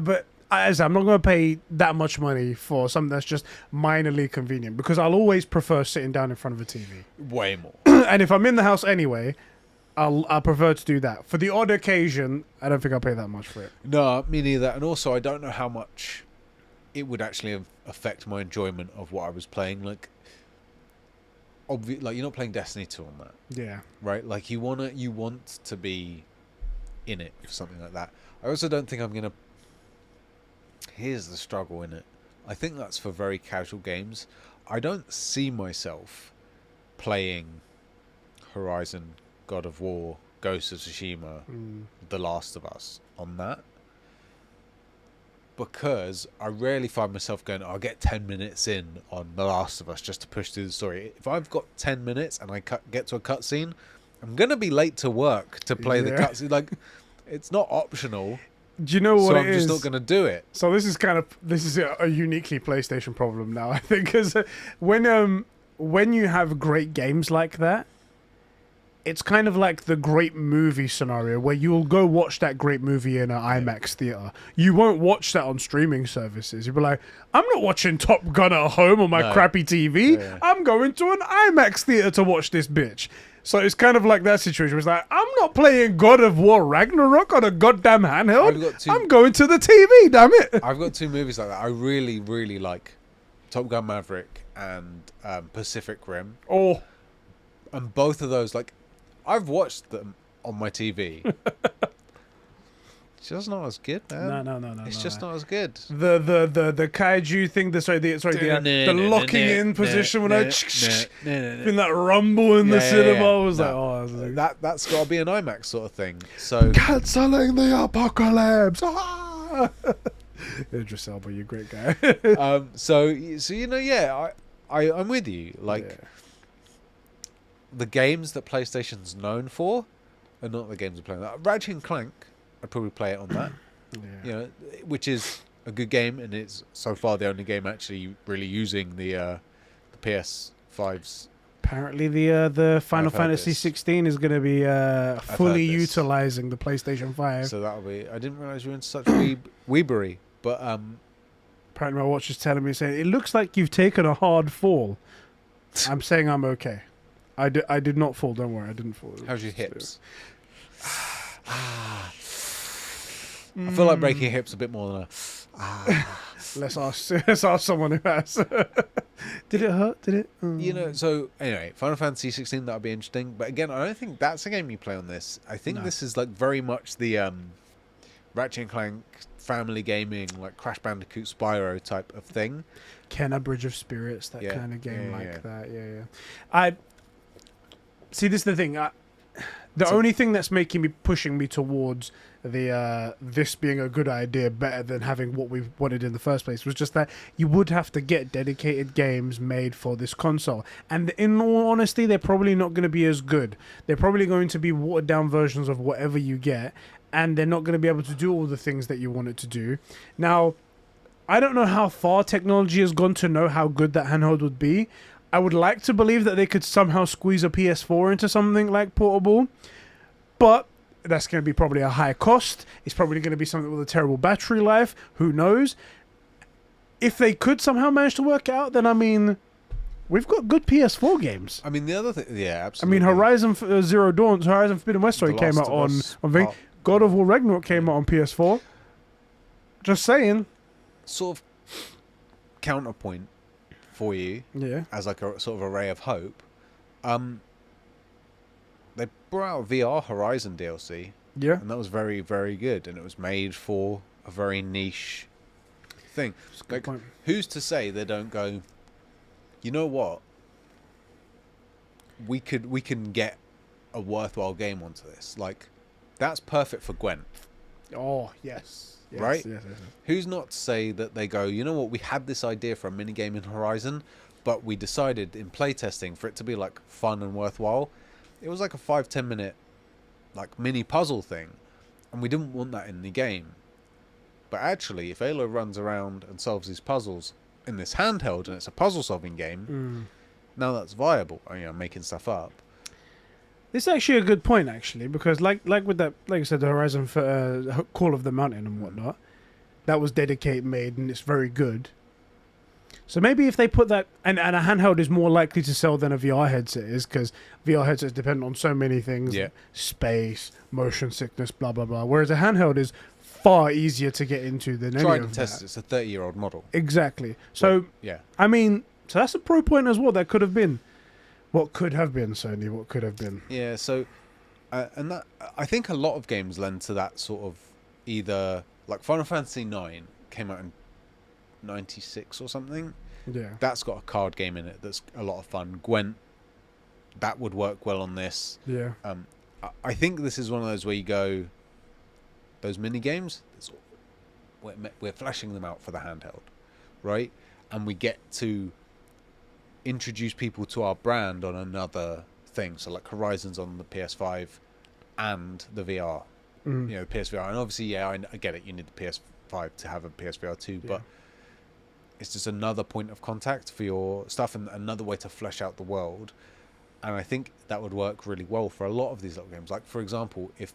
But as I'm not going to pay that much money for something that's just minorly convenient, because I'll always prefer sitting down in front of a TV. Way more. And if I'm in the house anyway, I'll prefer to do that. For the odd occasion, I don't think I'll pay that much for it. No, me neither. And also, I don't know how much it would actually affect my enjoyment of what I was playing. Like you're not playing Destiny 2 on that. Yeah. Right? Like you want to be in it for something like that. I also don't think I'm gonna. Here's the struggle in it. I think that's for very casual games. I don't see myself playing Horizon, God of War, Ghost of Tsushima, The Last of Us on that. because I rarely find myself going, I'll get 10 minutes in on The Last of Us just to push through the story. If I've got 10 minutes and I get to a cutscene, I'm going to be late to work to play the cutscene. Like, it's not optional. Do you know what so it I'm just is? not going to do it. So this is a uniquely PlayStation problem now, I think, because when you have great games like that, it's kind of like the great movie scenario where you'll go watch that great movie in an IMAX theater. You won't watch that on streaming services. You'll be like, I'm not watching Top Gun at home on my crappy TV. Yeah. I'm going to an IMAX theater to watch this bitch. So it's kind of like that situation. It's like, I'm not playing God of War Ragnarok on a goddamn handheld. I'm going to the TV, damn it. I've got 2 movies like that. I really, really like Top Gun Maverick and Pacific Rim. Oh. And both of those, like, I've watched them on my TV. It's just not as good, man. No. It's just not as good. The kaiju thing. The locking in position when in that rumble in the cinema. I was like, oh, that's got to be an IMAX sort of thing. So canceling the apocalypse. Idris Elba, you great guy. so you know, yeah, I'm with you. Like, the games that PlayStation's known for are not the games we're playing. Ratchet and Clank, I'd probably play it on that. You know, which is a good game, and it's so far the only game actually really using the PS5's. Apparently, the Final Fantasy 16 is going to be fully utilizing the PlayStation 5. So that'll be. I didn't realize you were into such weebery, but apparently my watch is telling me, saying it looks like you've taken a hard fall. I'm saying I'm okay. I did not fall. Don't worry, I didn't fall. How's your hips? I feel like breaking hips a bit more than a. Let's ask someone who has. Did it hurt? Did it? You know. So anyway, Final Fantasy 16. That'll be interesting. But again, I don't think that's a game you play on this. I think this is like very much the Ratchet and Clank family gaming, like Crash Bandicoot, Spyro type of thing. Kenna Bridge of Spirits, that kind of game that. Yeah. I see. This is the thing. The only thing that's pushing me towards the this being a good idea better than having what we wanted in the first place was just that you would have to get dedicated games made for this console, and in all honesty, they're probably not going to be as good. They're probably going to be watered down versions of whatever you get, and they're not going to be able to do all the things that you want it to do. Now, I don't know how far technology has gone to know how good that handheld would be. I would like to believe that they could somehow squeeze a PS4 into something like portable, but that's going to be probably a high cost. It's probably going to be something with a terrible battery life. Who knows? If they could somehow manage to work out, then I mean, we've got good PS4 games. I mean, the other thing, absolutely. I mean, Horizon Zero Dawn, Horizon Forbidden West Story came out on God of War Ragnarok came out on PS4. Just saying. Sort of counterpoint for you, as like a sort of a ray of hope. They brought out VR Horizon DLC, and that was very, very good, and it was made for a very niche thing. Like, who's to say they don't go, you know what? We can get a worthwhile game onto this. Like, that's perfect for Gwent. Oh yes. Right? Yes. Who's not to say that they go, you know what, we had this idea for a minigame in Horizon, but we decided in playtesting for it to be like fun and worthwhile. It was like a 5-10 minute like mini puzzle thing, and we didn't want that in the game. But actually, if Aloy runs around and solves these puzzles in this handheld and it's a puzzle solving game, now that's viable. I mean, I'm making stuff up. This is actually a good point, actually, because like with that, like I said, the Horizon Call of the Mountain and whatnot, that was dedicated made, and it's very good. So maybe if they put that, and a handheld is more likely to sell than a VR headset is, because VR headsets depend on so many things, space, motion sickness, blah blah blah. Whereas a handheld is far easier to get into than any Tried of and tested. It's a 30-year-old model. Exactly. So I mean, so that's a pro point as well. That could have been. What could have been, Sony? What could have been? Yeah, so, and that I think a lot of games lend to that sort of either like Final Fantasy 9 came out in '96 or something. Yeah, that's got a card game in it that's a lot of fun. Gwent, that would work well on this. Yeah. I think this is one of those where you go, those mini games. we're fleshing them out for the handheld, right? And we get to introduce people to our brand on another thing. So like Horizon's on the PS5 and the VR, Mm. you know, PSVR. And obviously, yeah, I get it. You need the PS5 to have a PSVR too, but it's just another point of contact for your stuff and another way to flesh out the world. And I think that would work really well for a lot of these little games. Like, for example, if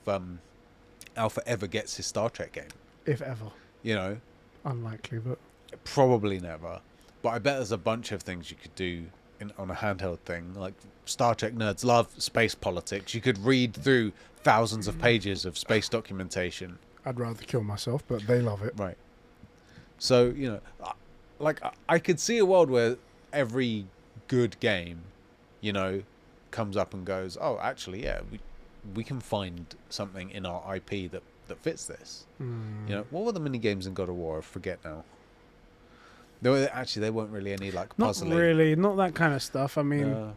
Alpha ever gets his Star Trek game, If ever. you know, Unlikely, but probably never. But I bet there's a bunch of things you could do on a handheld thing. Like, Star Trek nerds love space politics. You could read through thousands of pages of space documentation. I'd rather kill myself, but they love it. Right. So, you know, like, I could see a world where every good game, you know, comes up and goes, oh, actually, yeah, we can find something in our IP that fits this. Mm. You know, what were the mini games in God of War? I forget now. They weren't really any like Not puzzling. really, not that kind of stuff. I mean,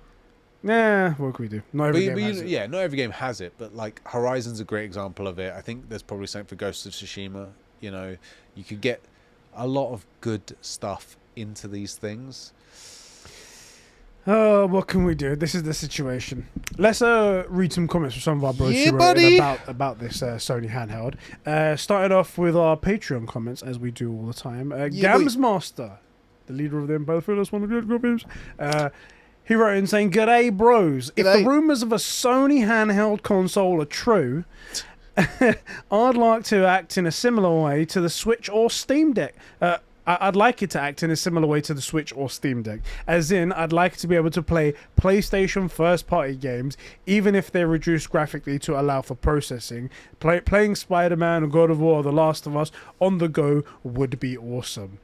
what can we do? Not every game has it. Yeah, not every game has it, but like Horizon's a great example of it. I think there's probably something for Ghost of Tsushima. You know, you could get a lot of good stuff into these things. Oh, what can we do? This is the situation. Let's read some comments from some of our bros Yeah, who wrote in about this Sony handheld. Started off with our Patreon comments, as we do all the time. Gams Master, the leader of the Empire Fearless, one of the good games. He wrote in saying, "G'day, bros. If G'day. the rumours of a Sony handheld console are true, I'd like to act in a similar way to the Switch or Steam Deck. I'd like it to act in a similar way to the Switch or Steam Deck. As in, I'd like to be able to play PlayStation first-party games, even if they're reduced graphically to allow for processing. Playing Spider-Man or God of War or The Last of Us on the go would be awesome."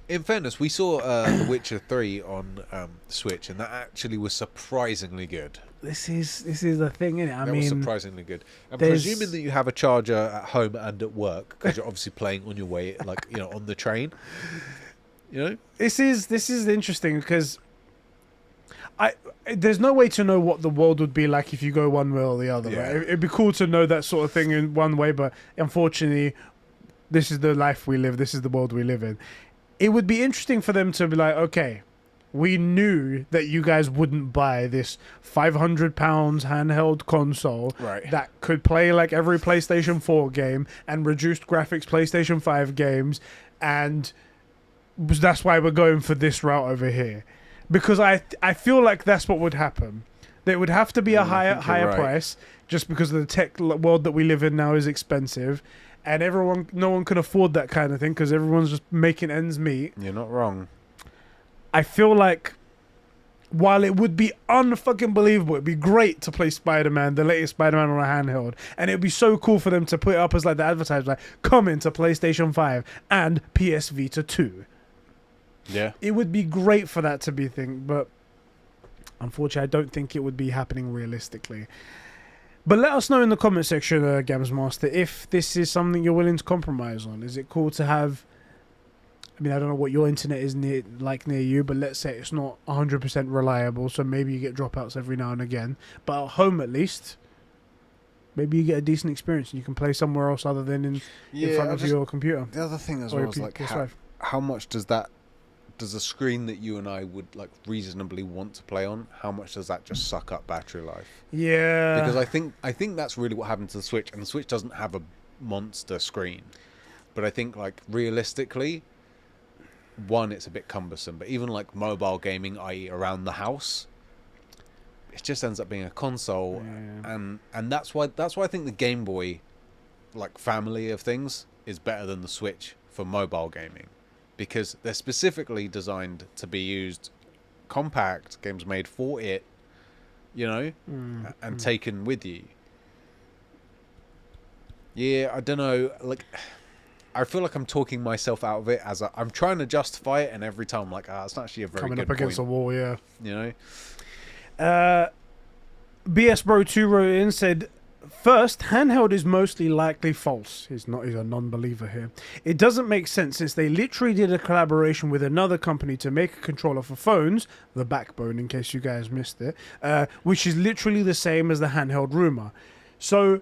In fairness, we saw The Witcher 3 on Switch, and that actually was surprisingly good. This is the thing, innit? I That mean, was surprisingly good. And there's- presuming that you have a charger at home and at work, because you're obviously playing on your way, like, you know, on the train, you know? this is interesting because there's no way to know what the world would be like if you go one way or the other. Yeah. Right? It'd be cool to know that sort of thing in one way, but unfortunately, this is the life we live. This is the world we live in. It would be interesting for them to be like, okay, we knew that you guys wouldn't buy this £500 handheld console Right. that could play like every PlayStation 4 game and reduced graphics PlayStation 5 games, and that's why we're going for this route over here. Because I feel like that's what would happen. There would have to be a I higher think you're right. price, just because of the tech world that we live in now is expensive, and no one can afford that kind of thing because everyone's just making ends meet. You're not wrong. I feel like while it would be unfucking believable, it'd be great to play Spider-Man, the latest Spider-Man on a handheld, and it'd be so cool for them to put it up as like the advertisement, like coming to PlayStation 5 and PS Vita 2. Yeah. It would be great for that to be a thing, but unfortunately, I don't think it would be happening realistically. But let us know in the comment section, Gams Master, if this is something you're willing to compromise on. Is it cool to have... I mean, I don't know what your internet is near you, but let's say it's not 100% reliable, so maybe you get dropouts every now and again. But at home, at least, maybe you get a decent experience and you can play somewhere else other than in front of your computer. The other thing as Or well your is like PS5. how much does a screen that you and I would like reasonably want to play on, how much does that just suck up battery life? Yeah. Because I think that's really what happened to the Switch, and the Switch doesn't have a monster screen. But I think like realistically, one, it's a bit cumbersome, but even like mobile gaming, i.e. around the house, it just ends up being a console. Yeah. And that's why I think the Game Boy like family of things is better than the Switch for mobile gaming, because they're specifically designed to be used compact, games made for it, you know, and taken with you. Yeah, I don't know, like I feel like I'm talking myself out of it as I'm trying to justify it, and every time I'm like, it's not actually a very Coming good up against point, a wall, yeah. you know. BS Bro 2 wrote in, said, "First, handheld is mostly likely false." He's a non-believer here. "It doesn't make sense since they literally did a collaboration with another company to make a controller for phones, the Backbone, in case you guys missed it, which is literally the same as the handheld rumor. So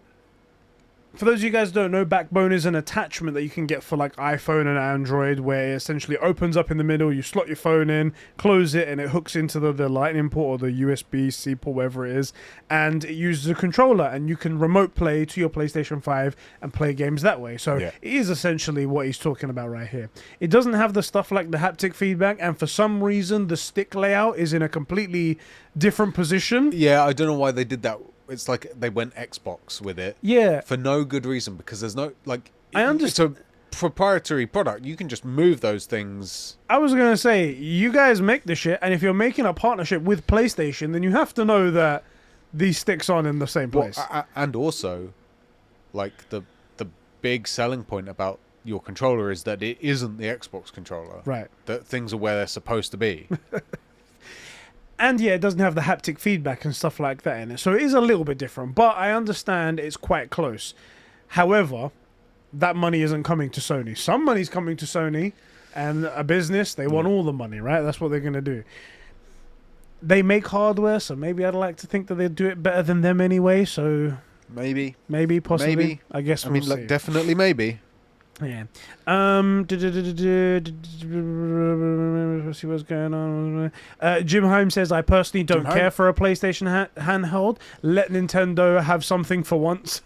For those of you guys who don't know, Backbone is an attachment that you can get for like iPhone and Android, where it essentially opens up in the middle, you slot your phone in, close it, and it hooks into the Lightning port or the USB-C port, whatever it is, and it uses a controller, and you can remote play to your PlayStation 5 and play games that way. So it is essentially what he's talking about right here. It doesn't have the stuff like the haptic feedback, and for some reason the stick layout is in a completely different position. Yeah, I don't know why they did that. It's like they went Xbox with it. Yeah. For no good reason, because there's no, like... I understand. It's a proprietary product. You can just move those things. I was going to say, you guys make the shit, and if you're making a partnership with PlayStation, then you have to know that these sticks aren't in the same place. And also, like, the big selling point about your controller is that it isn't the Xbox controller. Right. That things are where they're supposed to be. And yeah, it doesn't have the haptic feedback and stuff like that in it. So it is a little bit different, but I understand it's quite close. However, that money isn't coming to Sony. Some money's coming to Sony, and a business, they want all the money, right? That's what they're going to do. They make hardware, so maybe I'd like to think that they'd do it better than them anyway. So Maybe, possibly. maybe. I guess we'll I mean, see. like, definitely maybe. Yeah. Let's see what's going on. Jim Holmes says, I personally don't care for a PlayStation handheld. Let Nintendo have something for once.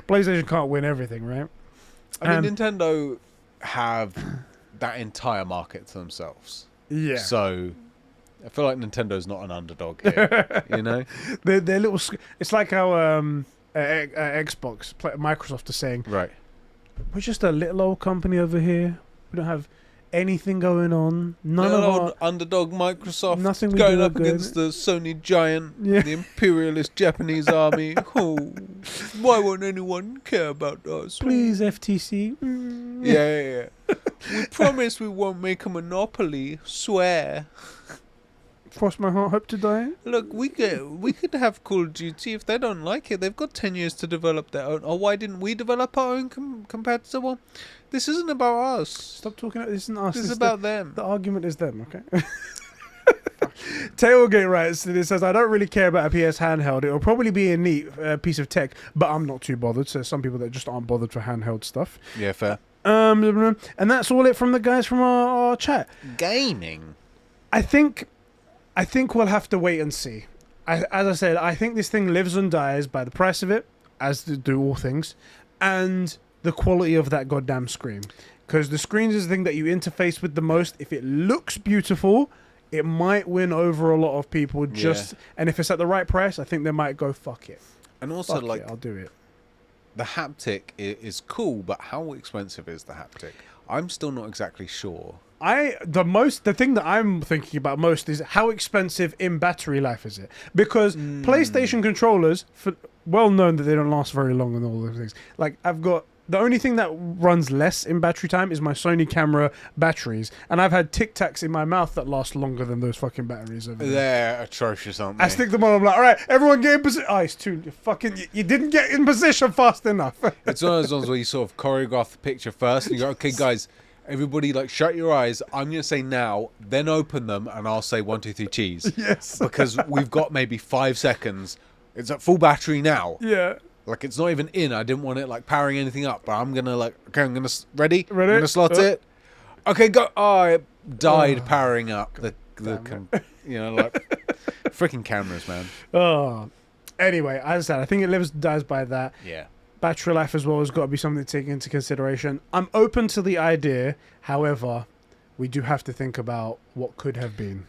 PlayStation can't win everything, right? I mean, Nintendo have that entire market to themselves. Yeah. So I feel like Nintendo's not an underdog here, you know? They're little... It's like how Xbox, Microsoft are saying, Right. we're just a little old company over here. We don't have anything going on. None of our underdog Microsoft nothing we going do up good. against the Sony giant, Yeah. the imperialist Japanese army. Oh, why won't anyone care about us? Please, FTC. Yeah. We promise we won't make a monopoly. Swear. Cross my heart, hope to die. Look, we could have Call of Duty. If they don't like it, they've got 10 years to develop their own. Or why didn't we develop our own competitor? Well, this isn't about us. Stop talking. This isn't us. This is about them. The argument is them, okay? Tailgate writes, it says, I don't really care about a PS handheld. It'll probably be a neat piece of tech, but I'm not too bothered. So some people that just aren't bothered for handheld stuff. Yeah, fair. And that's all it from the guys from our chat. Gaming. I think we'll have to wait and see. As I said, I think this thing lives and dies by the price of it, as do all things, and the quality of that goddamn screen. Because the screen is the thing that you interface with the most. If it looks beautiful, it might win over a lot of people. And if it's at the right price, I think they might go, fuck it. And also, I'll do it. The haptic is cool, but how expensive is the haptic? I'm still not exactly sure. The thing that I'm thinking about most is how expensive in battery life is it? Because PlayStation controllers, well known that they don't last very long and all those things. Like the only thing that runs less in battery time is my Sony camera batteries, and I've had Tic Tacs in my mouth that last longer than those fucking batteries over there. They're atrocious, aren't they? I stick them on. I'm like, all right, everyone get in position. Oh, it's too fucking. You didn't get in position fast enough. It's one of those ones where you sort of choreograph the picture first, and you go, okay, guys. Everybody, like, shut your eyes. I'm going to say now, then open them, and I'll say 1, 2, 3, cheese. Yes. Because we've got maybe 5 seconds. It's at full battery now. Yeah. Like, it's not even in. I didn't want it, like, powering anything up. But I'm going to, like, okay, I'm going to... Ready? I'm going to slot it. Okay, go. Oh, it died powering up. Freaking cameras, man. Oh. Anyway, as I said, I think it dies by that. Yeah. Battery life as well has got to be something to take into consideration. I'm open to the idea. However, we do have to think about what could have been.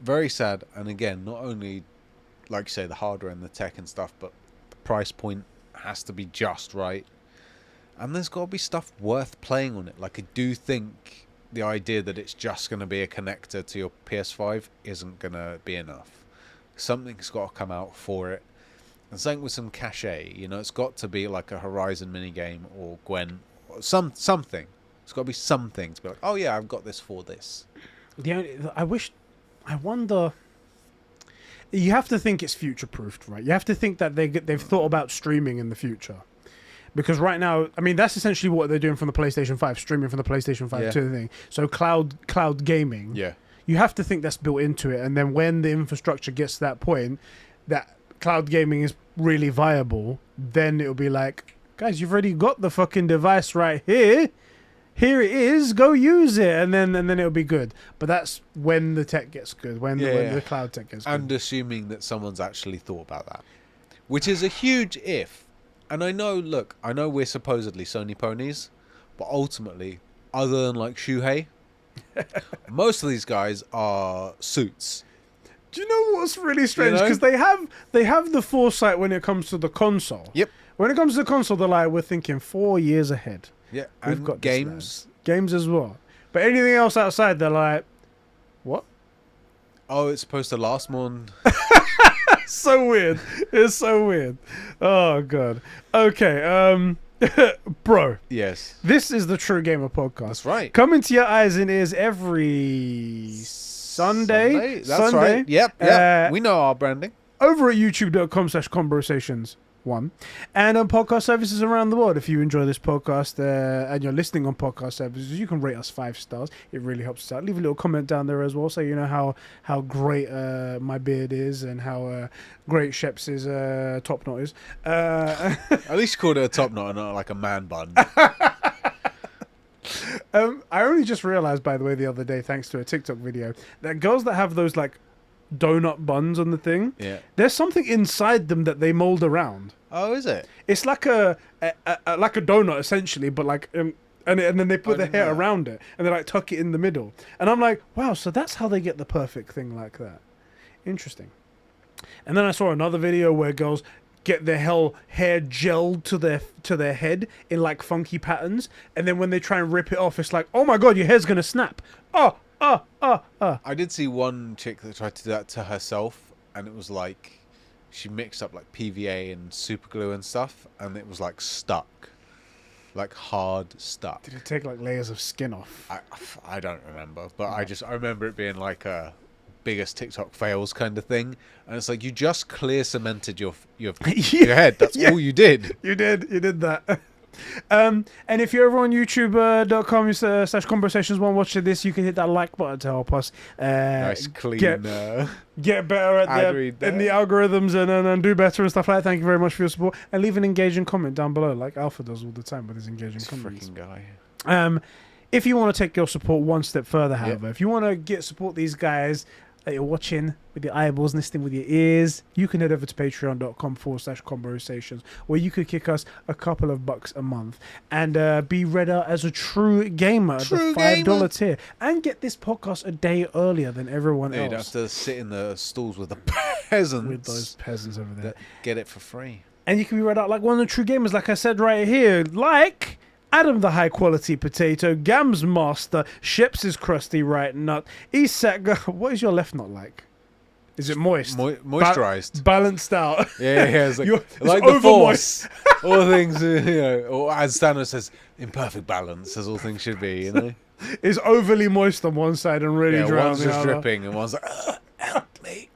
Very sad. And again, not only, like you say, the hardware and the tech and stuff, but the price point has to be just right. And there's got to be stuff worth playing on it. Like, I do think the idea that it's just going to be a connector to your PS5 isn't going to be enough. Something's got to come out for it. And something with some cachet, it's got to be like a Horizon minigame or Gwen, or something. It's got to be something to be like, oh yeah, I've got this for this. I wonder. You have to think it's future-proofed, right? You have to think that they've thought about streaming in the future, because right now, I mean, that's essentially what they're doing from the PlayStation 5, streaming from the PlayStation 5 to the thing. So cloud gaming. Yeah. You have to think that's built into it, and then when the infrastructure gets to that point, that cloud gaming is really viable, then it'll be like, guys, you've already got the fucking device right here. Here it is. Go use it, and then it'll be good. But that's when the tech gets good. When the cloud tech gets good. And assuming that someone's actually thought about that, which is a huge if. And I know we're supposedly Sony ponies, but ultimately, other than like Shuhei, most of these guys are suits. Do you know what's really strange? Because they have the foresight when it comes to the console. Yep. When it comes to the console, they're like, we're thinking 4 years ahead. Yeah, We've and got games. Games as well. But anything else outside, they're like, what? Oh, it's supposed to last more than... So weird. It's so weird. Oh, God. Okay, bro. Yes. This is the True Gamer Podcast. That's right. Coming to your eyes and ears every Sunday. That's right. Yep. We know our branding. Over at youtube.com/conbrosations1 and on podcast services around the world. If you enjoy this podcast and you're listening on podcast services, you can rate us 5 stars. It really helps us out. Leave a little comment down there as well, so you know how great my beard is and how great Sheps' top knot is. At least you called it a top knot and not like a man bun. I only just realized, by the way, the other day, thanks to a TikTok video, that girls that have those like donut buns on the thing, there's something inside them that they mold around. Oh, is it? It's like a donut essentially, but like and then they put the hair around it and they like tuck it in the middle. And I'm like, wow, so that's how they get the perfect thing like that. Interesting. And then I saw another video where girls get their hair gelled to their head in like funky patterns, and then when they try and rip it off, it's like, oh my god, your hair's gonna snap. I did see one chick that tried to do that to herself, and it was like she mixed up like PVA and super glue and stuff, and it was like stuck, like hard stuck. Did it take like layers of skin off? I don't remember, but I remember it being like a biggest TikTok fails kind of thing, and it's like you just clear cemented your head. That's all you did. You did that. And if you're over on youtube.com/conversations1 watching this, you can hit that like button to help us nice clean get better at in the algorithms and do better and stuff like that. Thank you very much for your support, and leave an engaging comment down below like Alpha does all the time with his engaging comments. Freaking guy. If you want to take your support one step further, however, if you want to support these guys that you're watching with your eyeballs, listening with your ears, you can head over to patreon.com/conversations, where you could kick us a couple of bucks a month and be read out as a true gamer at the $5 tier, and get this podcast a day earlier than everyone else. You'd have to sit in the stalls with the peasants. With those peasants over there. Get it for free. And you can be read out like one of the true gamers, like I said right here, like Adam the High Quality Potato, Gams Master, Sheps' Crusty Right Nut, Isak. What is your left nut like? Is it moist? Moisturized. Balanced out. Yeah. It's like the Force. All things, or as Thanos says, in perfect balance, as all things should be, It's overly moist on one side and really dry on the other. One's just dripping and one's like, help me.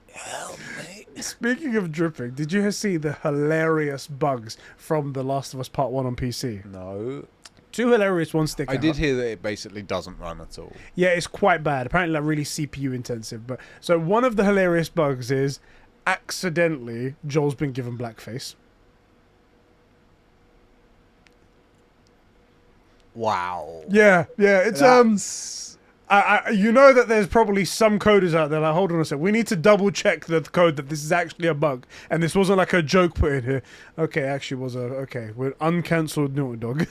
Speaking of dripping, did you see the hilarious bugs from The Last of Us Part 1 on PC? No. 2 hilarious ones stick out. I did hear that it basically doesn't run at all. Yeah, it's quite bad. Apparently, like really CPU intensive. But so one of the hilarious bugs is accidentally Joel's been given blackface. Wow. Yeah. It's you know that there's probably some coders out there like, hold on a sec, we need to double check the code that this is actually a bug and this wasn't like a joke put in here. Okay, actually was we're uncancelled Naughty Dog.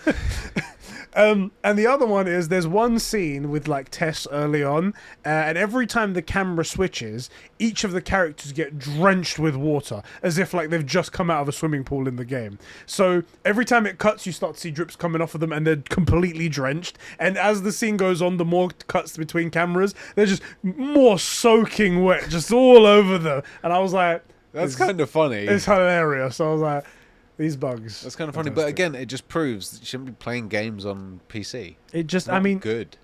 And the other one is there's one scene with like Tess early on, and every time the camera switches, each of the characters get drenched with water as if like they've just come out of a swimming pool in the game. So every time it cuts, you start to see drips coming off of them and they're completely drenched. And as the scene goes on, the more cuts between cameras, they're just more soaking wet just all over them. And I was like, that's kind of funny. It's hilarious. I was like, these bugs. That's kind of funny, but again, it just proves that you shouldn't be playing games on PC. It just, good.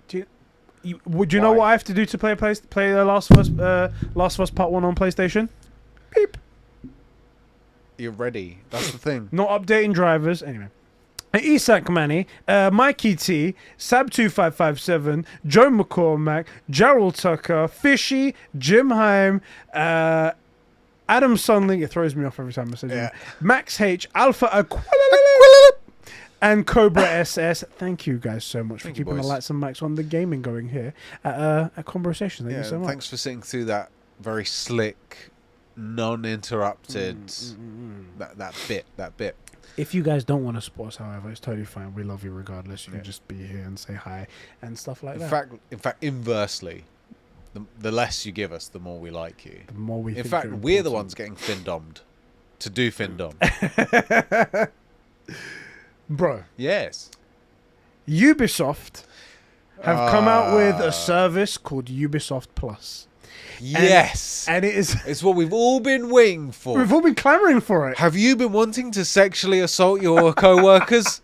Would you know what I have to do to play Last of Us Part 1 on PlayStation? Beep. You're ready. That's the thing. Not updating drivers. Anyway. Isak Manny, Mikey T, Sab2557, Joe McCormack, Gerald Tucker, Fishy, Jim Heim, Adam Sunling, it throws me off every time I say Yeah. Max H, Alpha and Cobra SS. Thank you guys so much for Thank you, keeping the boys. lights and mics on the gaming going here at Conbrosations. Thank you so much. Thanks for sitting through that very slick, non-interrupted that bit. If you guys don't want to support us, however, it's totally fine. We love you regardless. You Yeah. can just be here and say hi and stuff like In that. fact, inversely, the less you give us, the more we like you. The more we In think fact, you're we're the important. ones getting fin-dommed to do fin-dom. Bro, Yes. Ubisoft have come out with a service called Ubisoft Plus. Yes. And it is... It's what we've all been waiting for. We've all been clamoring for it. Have you been wanting to sexually assault your co-workers?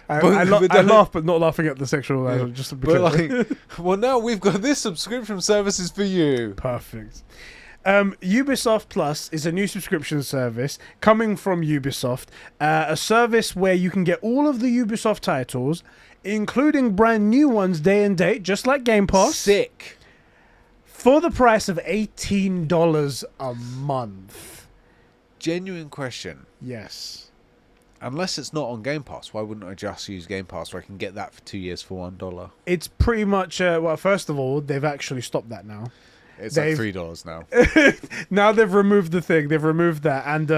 I laugh, but not laughing at the sexual... Yeah. just But because... well, now we've got this subscription services for you. Perfect. Ubisoft Plus is a new subscription service coming from Ubisoft, a service where you can get all of the Ubisoft titles, including brand new ones day and date, just like Game Pass, Sick. for the price of $18 a month. Genuine question. Yes. Unless it's not on Game Pass, why wouldn't I just use Game Pass where I can get that for 2 years for $1? It's pretty much, well, first of all, they've actually stopped that now. It's like $3 now. Now they've removed the thing. They've removed that, and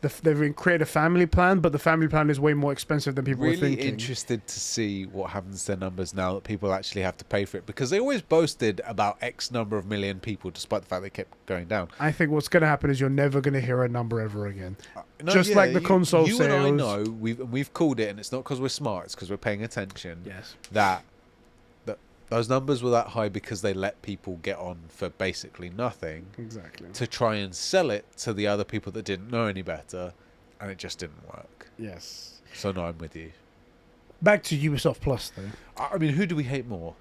they've created a family plan, but the family plan is way more expensive than people were Really thinking. interested to see what happens to their numbers now that people actually have to pay for it, because they always boasted about X number of million people, despite the fact they kept going down. I think what's going to happen is you're never going to hear a number ever again. No, Just like the console you sales. and I know we've called it, and it's not because we're smart; it's because we're paying attention. Yes. That those numbers were that high because they let people get on for basically nothing Exactly. to try and sell it to the other people that didn't know any better, and it just didn't work. Yes. So no, I'm with you. Back to Ubisoft Plus, though. I mean, who do we hate more?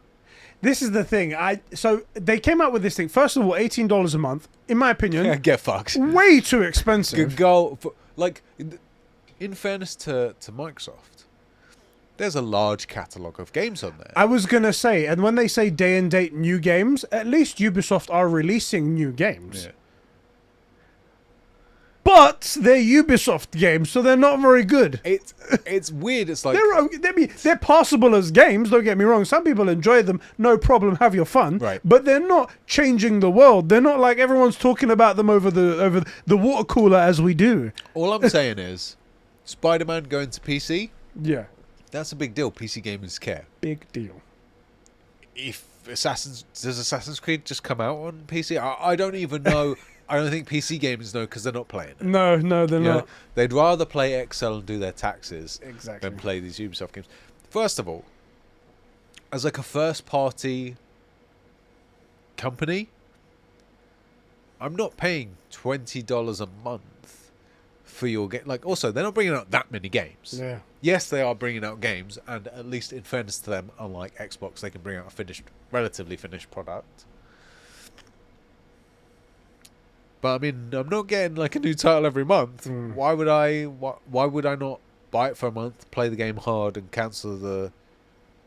This is the thing. So they came out with this thing. First of all, $18 a month. In my opinion, Get fucked. way too expensive. Good goal. Like, in fairness to Microsoft, there's a large catalogue of games on there. I was going to say, and when they say day and date new games, at least Ubisoft are releasing new games. Yeah. But they're Ubisoft games, so they're not very good. It's weird. It's like They're passable as games, don't get me wrong. Some people enjoy them, no problem, have your fun. Right. But they're not changing the world. They're not like everyone's talking about them over the water cooler as we do. all I'm saying is, Spider-Man going to PC. Yeah. That's a big deal. PC gamers care. Big deal. If does Assassin's Creed just come out on PC? I don't even know. I don't think PC gamers know because they're not playing it. No, they're You know, not. they'd rather play Excel and do their taxes Exactly. than play these Ubisoft games. First of all, as like a first-party company, I'm not paying $20 a month for your game. Like, also, they're not bringing out that many games. Yeah. Yes, they are bringing out games, and at least in fairness to them, unlike Xbox, they can bring out a relatively finished product. But I mean, I'm not getting like a new title every month. Mm. Why would I not buy it for a month, play the game hard, and cancel the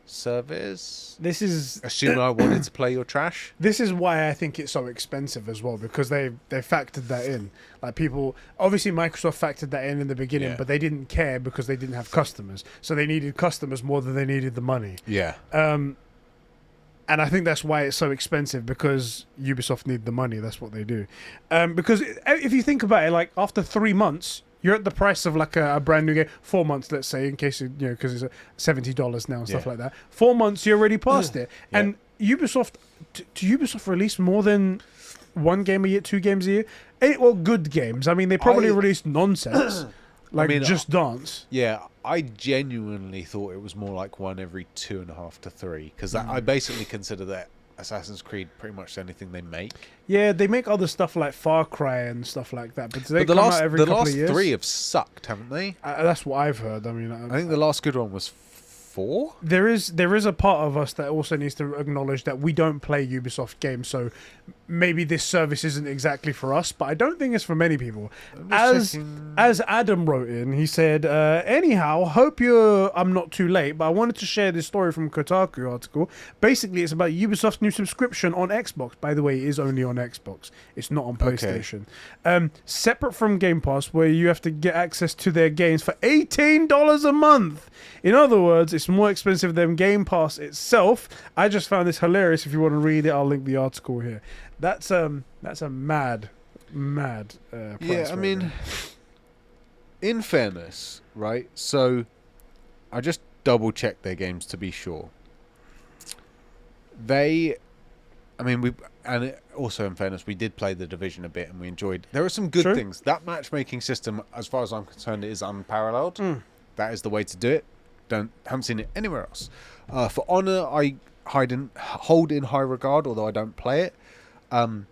service? This is Assume I wanted to play your trash. This is why I think it's so expensive as well, because they factored that in. Like, people, obviously Microsoft factored that in the beginning, Yeah. but they didn't care because they didn't have customers. So they needed customers more than they needed the money. Yeah. And I think that's why it's so expensive, because Ubisoft need the money. That's what they do. Because if you think about it, like, after 3 months, you're at the price of like a brand new game. 4 months, let's say, in case because it's $70 now and stuff Yeah. like that. 4 months, you're already past it. Yeah. And Ubisoft, do Ubisoft release more than one game a year, 2 games a year? Well, good games. I mean, they probably release nonsense, like Just Dance. Yeah, I genuinely thought it was more like one every 2.5 to 3, because I basically consider that Assassin's Creed pretty much anything they make. Yeah, they make other stuff like Far Cry and stuff like that, but they But come out every couple of years. the last 3 have sucked, haven't they? That's what I've heard. I mean, I think the last good one was 4. There is a part of us that also needs to acknowledge that we don't play Ubisoft games, so maybe this service isn't exactly for us, but I don't think it's for many people. As Adam wrote in, he said, anyhow, I'm not too late, but I wanted to share this story from Kotaku article. Basically, it's about Ubisoft's new subscription on Xbox. By the way, it is only on Xbox. It's not on PlayStation. Separate from Game Pass, where you have to get access to their games for $18 a month. In other words, it's more expensive than Game Pass itself. I just found this hilarious. If you want to read it, I'll link the article here. That's a mad price. Yeah, I mean, in fairness, right? So I just double checked their games to be sure. Also in fairness, we did play The Division a bit and we enjoyed. There are some good things. That matchmaking system, as far as I'm concerned, is unparalleled. That is the way to do it. Haven't seen it anywhere else. For Honor, I hold in high regard, although I don't play it. I'm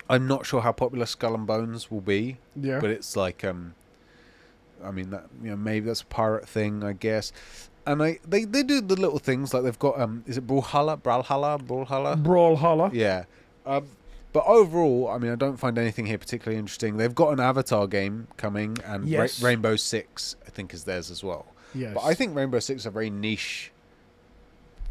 not sure how popular Skull and Bones will be. Yeah. But it's like, maybe that's a pirate thing, I guess. And they do the little things, like they've got is it Brawlhalla? Yeah. But overall, I mean, I don't find anything here particularly interesting. They've got an Avatar game coming, and yes. Rainbow Six, I think, is theirs as well. Yes. But I think Rainbow Six is a very niche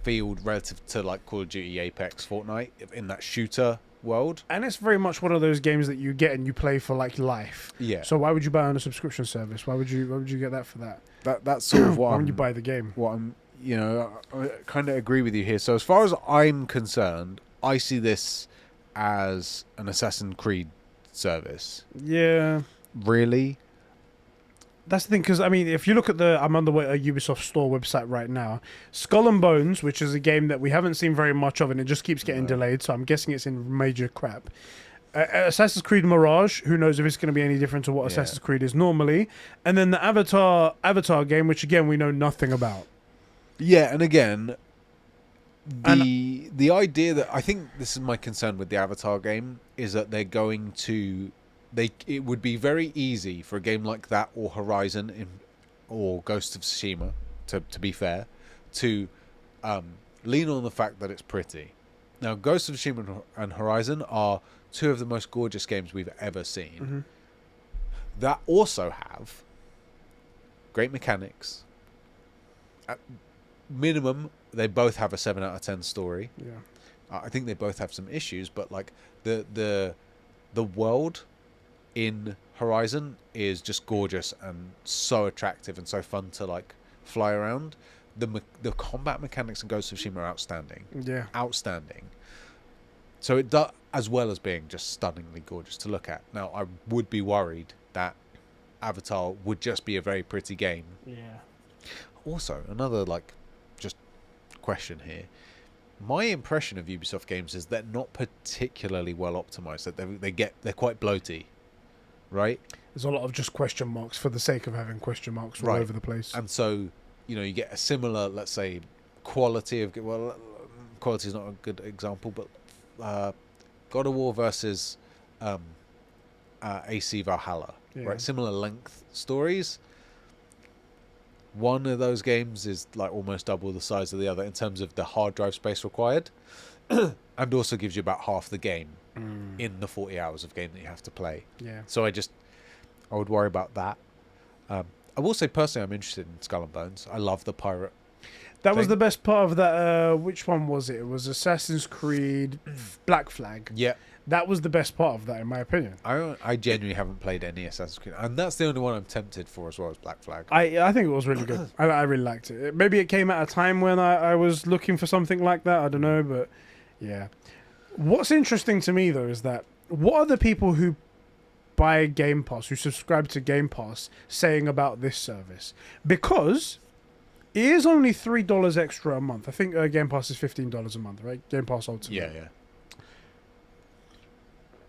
field relative to like Call of Duty, Apex, Fortnite, in that shooter world. And it's very much one of those games that you get and you play for like life. Yeah. So why would you buy on a subscription service? Why would you get that for that? That's sort of what why would you buy the game? What I'm, I kind of agree with you here. So as far as I'm concerned, I see this as an Assassin's Creed service. Yeah. Really? That's the thing, because I mean, if you look at I'm on the Ubisoft store website right now. Skull and Bones, which is a game that we haven't seen very much of, and it just keeps getting delayed. So I'm guessing it's in major crap. Assassin's Creed Mirage. Who knows if it's going to be any different to what Assassin's Creed is normally? And then the Avatar game, which again we know nothing about. Yeah, and again, the idea that I think this is my concern with the Avatar game is that they're going to. It would be very easy for a game like that or Horizon or Ghost of Tsushima, to be fair, to lean on the fact that it's pretty. Now, Ghost of Tsushima and Horizon are two of the most gorgeous games we've ever seen. Mm-hmm. That also have great mechanics. At minimum, they both have a 7 out of 10 story. Yeah, I think they both have some issues, but like the world in Horizon is just gorgeous and so attractive and so fun to like fly around. The combat mechanics in Ghost of Tsushima are outstanding. Yeah, outstanding. So it does, as well as being just stunningly gorgeous to look at. Now, I would be worried that Avatar would just be a very pretty game. Yeah. Also, another like just question here. My impression of Ubisoft games is they're not particularly well optimized. That they're quite bloaty. Right? There's a lot of just question marks for the sake of having question marks all over the place. And so, you get a similar, let's say, quality of... Well, quality is not a good example, but God of War versus AC Valhalla. Yeah. Right? Similar length stories. One of those games is like almost double the size of the other in terms of the hard drive space required. And also gives you about half the game in the 40 hours of game that you have to play. Yeah. So I would worry about that. I will say personally I'm interested in Skull and Bones. I love the pirate. That was the best part of that. Which one was it? It was Assassin's Creed Black Flag. Yeah. That was the best part of that, in my opinion. I genuinely haven't played any Assassin's Creed. And that's the only one I'm tempted for as well as Black Flag. I think it was really good. I really liked it. Maybe it came at a time when I was looking for something like that. I don't know, but yeah. What's interesting to me, though, is that what are the people who buy Game Pass, who subscribe to Game Pass, saying about this service? Because it is only $3 extra a month. I think Game Pass is $15 a month, right? Game Pass Ultimate. Yeah.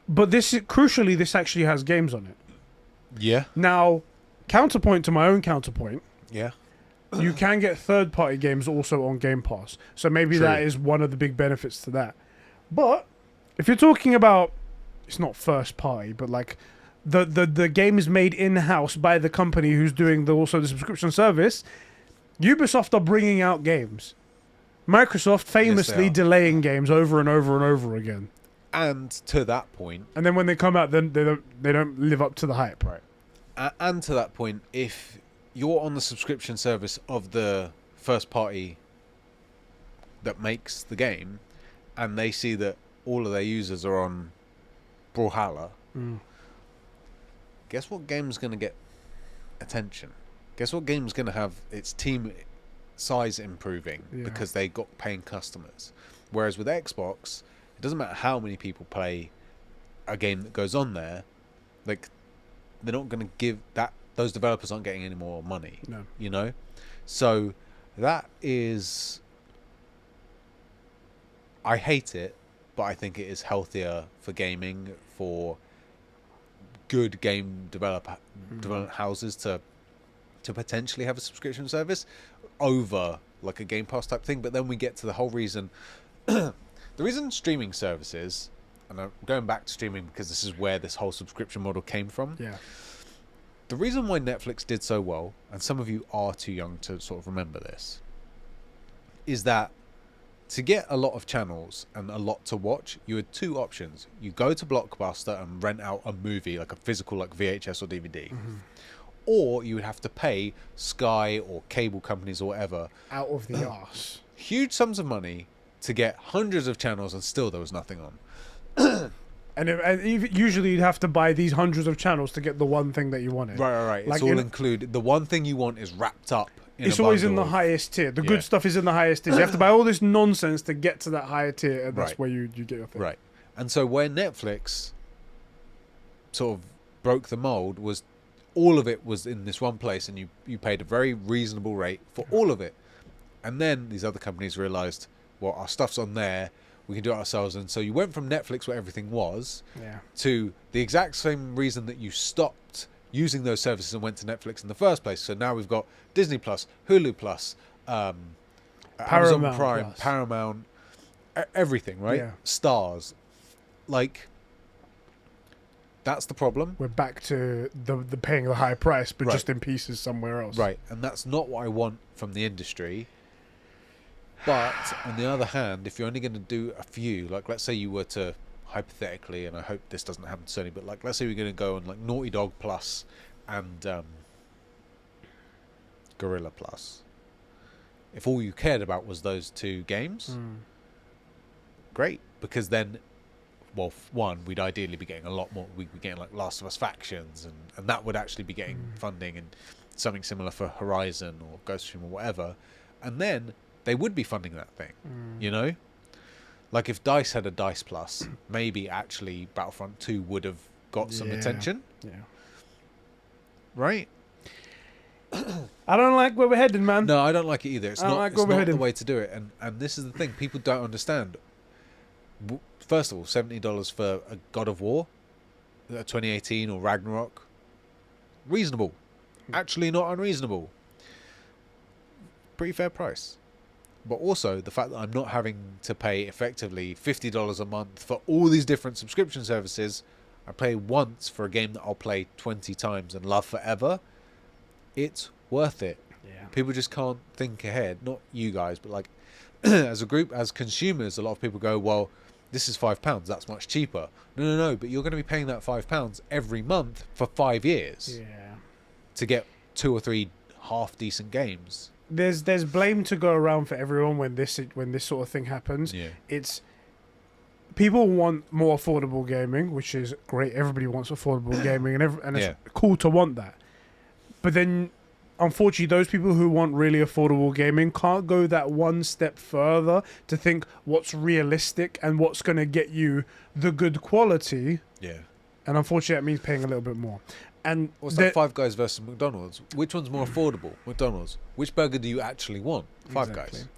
But crucially, this actually has games on it. Yeah. Now, counterpoint to my own counterpoint. Yeah. You can get third-party games also on Game Pass. So maybe that is one of the big benefits to that. But if you're talking about, it's not first party, but like the game is made in-house by the company who's doing also the subscription service, Ubisoft are bringing out games. Microsoft famously are. delaying games over and over and over again. And to that point, And then when they come out, then they don't live up to the hype. right. And to that point, if you're on the subscription service of the first party that makes the game, and they see that all of their users are on Brawlhalla, guess what game's going to get attention? Guess what game's going to have its team size improving because they got paying customers? Whereas with Xbox, it doesn't matter how many people play a game that goes on there, like they're not going to give that. Those developers aren't getting any more money. No. You know, so that is. I hate it, but I think it is healthier for gaming, for good game development houses to potentially have a subscription service over like a Game Pass type thing. But then we get to the whole reason. The reason streaming services, and I'm going back to streaming because this is where this whole subscription model came from. Yeah. The reason why Netflix did so well, and some of you are too young to sort of remember this, is that to get a lot of channels and a lot to watch, you had two options. You go to Blockbuster and rent out a movie, like a physical like VHS or DVD. Or you would have to pay Sky or cable companies or whatever Out of the arse. huge sums of money to get hundreds of channels, and still there was nothing on. And usually you'd have to buy these hundreds of channels to get the one thing that you wanted. Right. Like It's all included. The one thing you want is wrapped up in It's a always in the bundle of- highest tier. The Yeah. good stuff is in the highest tier. So you have to buy all this nonsense to get to that higher tier, and that's Right. where you get your thing. Right. And so where Netflix sort of broke the mold was all of it was in this one place, and you paid a very reasonable rate for all of it. And then these other companies realized, well, our stuff's on there, we can do it ourselves. And so you went from Netflix, where everything was, Yeah. to the exact same reason that you stopped using those services and went to Netflix in the first place. So now we've got Disney Plus, Hulu Plus, Amazon Paramount Prime, Plus. Paramount, everything, right? Yeah. Stars. Like, that's the problem. We're back to the paying the high price, but Right. just in pieces somewhere else. Right. And that's not what I want from the industry. But on the other hand, if you're only going to do a few, like let's say you were to, hypothetically, and I hope this doesn't happen to Sony, but like let's say we're going to go on like Naughty Dog Plus and Gorilla Plus. If all you cared about was those two games, great, because then, well, one, we'd ideally be getting a lot more. We'd be getting like Last of Us Factions, and that would actually be getting funding, and something similar for Horizon or Ghoststream or whatever, and then they would be funding that thing, you know? Like if DICE had a DICE Plus, maybe actually Battlefront 2 would have got some attention, Yeah. right? I don't like where we're heading, man. No, I don't like it either. It's I don't not, like it's where we're not the heading. way to do it. And this is the thing. People don't understand. First of all, $70 for a God of War, 2018 or Ragnarok, reasonable. Actually not unreasonable. Pretty fair price. But also the fact that I'm not having to pay effectively $50 a month for all these different subscription services. I pay once for a game that I'll play 20 times and love forever. It's worth it. Yeah. People just can't think ahead. Not you guys, but like as a group, as consumers, a lot of people go, well, this is £5. That's much cheaper. No. But you're going to be paying that £5 every month for 5 years Yeah. to get 2 or 3 half decent games. There's blame to go around for everyone when this sort of thing happens. Yeah. It's people want more affordable gaming, which is great. Everybody wants affordable gaming, and it's cool to want that. But then, unfortunately, those people who want really affordable gaming can't go that one step further to think what's realistic and what's going to get you the good quality. Yeah. And unfortunately, that means paying a little bit more. And What's that Five Guys versus McDonald's? Which one's more affordable? McDonald's. Which burger do you actually want? Five Guys.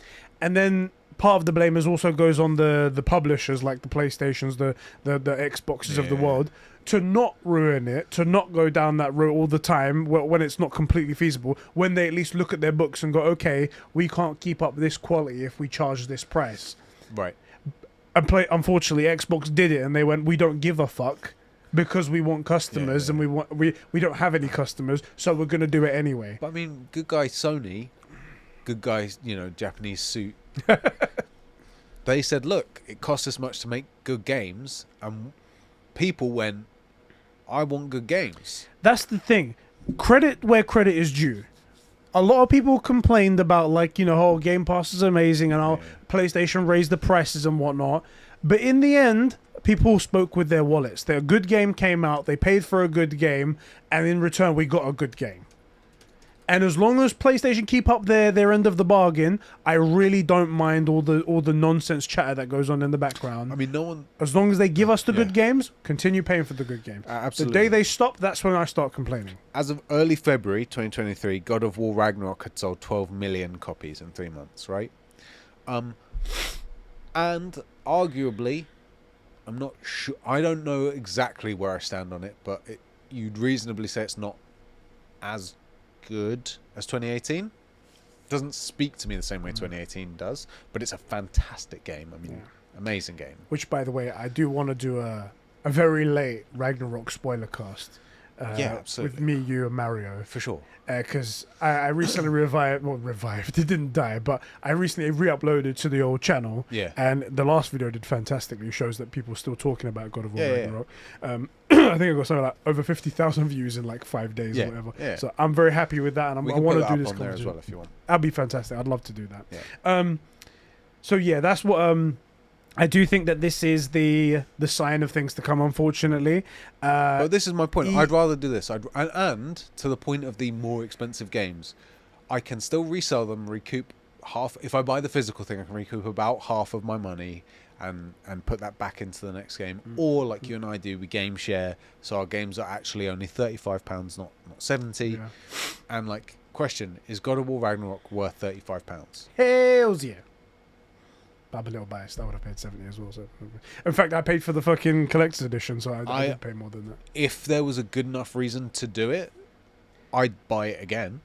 And then part of the blame is also goes on the publishers like the PlayStations, the Xboxes of the world, to not ruin it, to not go down that route all the time when it's not completely feasible, when they at least look at their books and go, okay, we can't keep up this quality if we charge this price. Right. And unfortunately, Xbox did it, and they went, we don't give a fuck because we want customers, and we don't have any customers, so we're going to do it anyway. But I mean, good guy Sony good guy, Japanese suit. They said, look, it costs this much to make good games, and people went, I want good games. That's the thing. Credit where credit is due. A lot of people complained about, like, oh, Game Pass is amazing and PlayStation raised the prices and whatnot. But in the end, people spoke with their wallets. Their good game came out, they paid for a good game, and in return, we got a good game. And as long as PlayStation keep up their end of the bargain, I really don't mind all the nonsense chatter that goes on in the background. I mean, no one... As long as they give us the good games, continue paying for the good games. Absolutely. The day they stop, that's when I start complaining. As of early February 2023, God of War Ragnarok had sold 12 million copies in 3 months, right? And arguably, I'm not sure... I don't know exactly where I stand on it, but you'd reasonably say it's not as good as 2018. Doesn't speak to me the same way 2018 does, but it's a fantastic game. I mean, amazing game. Which, by the way, I do want to do a very late Ragnarok spoiler cast. Absolutely. With me, you, and Mario. For sure. Because I recently revived. It didn't die, but I recently re-uploaded to the old channel. Yeah. And the last video did fantastically. It shows that people are still talking about God of War Ragnarok. Yeah. I think I got something like over 50,000 views in like 5 days or whatever. Yeah. So I'm very happy with that, and I want to do this on there as well if you want. That'd be fantastic. I'd love to do that. Yeah. So yeah, that's what I do think that this is the sign of things to come, unfortunately. But this is my point. I'd rather do this. And to the point of the more expensive games, I can still resell them, recoup half. If I buy the physical thing, I can recoup about half of my money and put that back into the next game. Or like you and I do, we game share, so our games are actually only £35, not 70. Yeah. And like, question, is God of War Ragnarok worth £35? Hells yeah. But I'm a little biased. I would have paid 70 as well. So, in fact, I paid for the fucking collector's edition, so I didn't pay more than that. If there was a good enough reason to do it, I'd buy it again.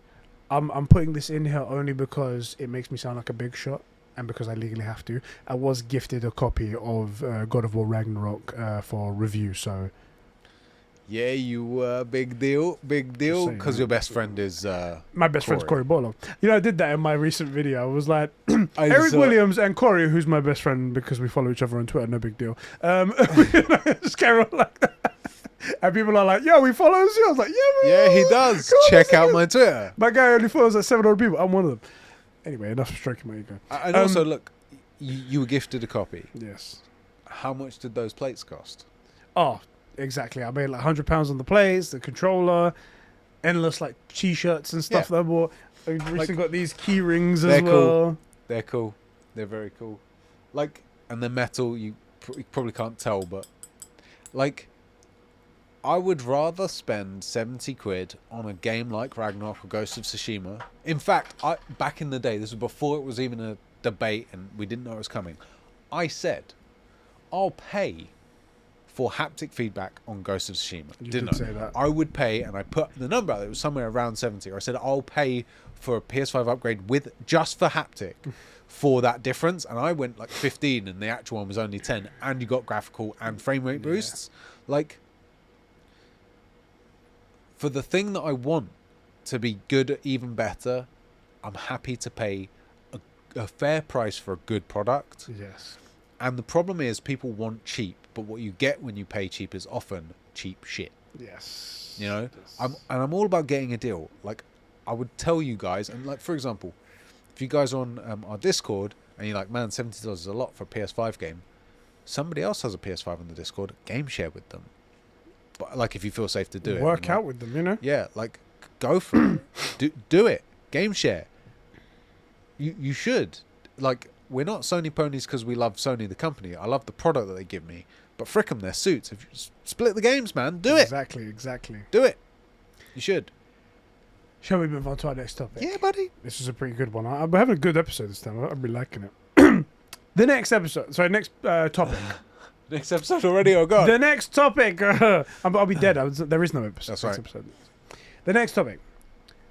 I'm putting this in here only because it makes me sound like a big shot, and because I legally have to. I was gifted a copy of God of War Ragnarok for review, so... Yeah, you were big deal, because your best friend is my best friend's Corey Bolo. I did that in my recent video. I was like, I Eric Williams and Corey, who's my best friend because we follow each other on Twitter, no big deal. Just carry on like that. And people are like, yo, we follow you. I was like, yeah, man. Yeah, he does. Check out my Twitter. My guy only follows like 700 people. I'm one of them. Anyway, enough stroking my ego. And also, look, you were gifted a copy. Yes. How much did those plates cost? Oh, exactly. I made like £100 on the plates, the controller, endless like t-shirts and stuff that I bought. I recently got these key rings as well. Cool. They're cool. They're very cool. Like, and they're metal. You probably can't tell, but like, I would rather spend 70 quid on a game like Ragnarok or Ghost of Tsushima. In fact, back in the day, this was before it was even a debate and we didn't know it was coming. I said, I'll pay for haptic feedback on Ghost of Tsushima. You Didn't did say that. I would pay, and I put the number out. It was somewhere around 70. I said I'll pay for a PS5 upgrade with just for haptic for that difference. And I went like 15, and the actual one was only 10. And you got graphical and frame rate boosts. Like, for the thing that I want to be good, even better, I'm happy to pay a fair price for a good product. Yes. And the problem is people want cheap, but what you get when you pay cheap is often cheap shit. Yes. I'm all about getting a deal. Like, I would tell you guys, and like, for example, if you guys are on our Discord and you're like, man, $70 is a lot for a PS5 game, somebody else has a PS5 on the Discord, game share with them. But like, if you feel safe to do it. Work out with them, Yeah, like, go for it. Do it. Game share. You should. Like, we're not Sony ponies because we love Sony the company. I love the product that they give me. But frick them, they're suits. If you split the games, man, do it. Exactly. Do it. You should. Shall we move on to our next topic? Yeah, buddy. This is a pretty good one. I'm having a good episode this time. I've been liking it. The next episode. Sorry, next topic. Next episode already? Oh, God. The next topic. I'll be dead. There is no episode. That's right. Episode. The next topic.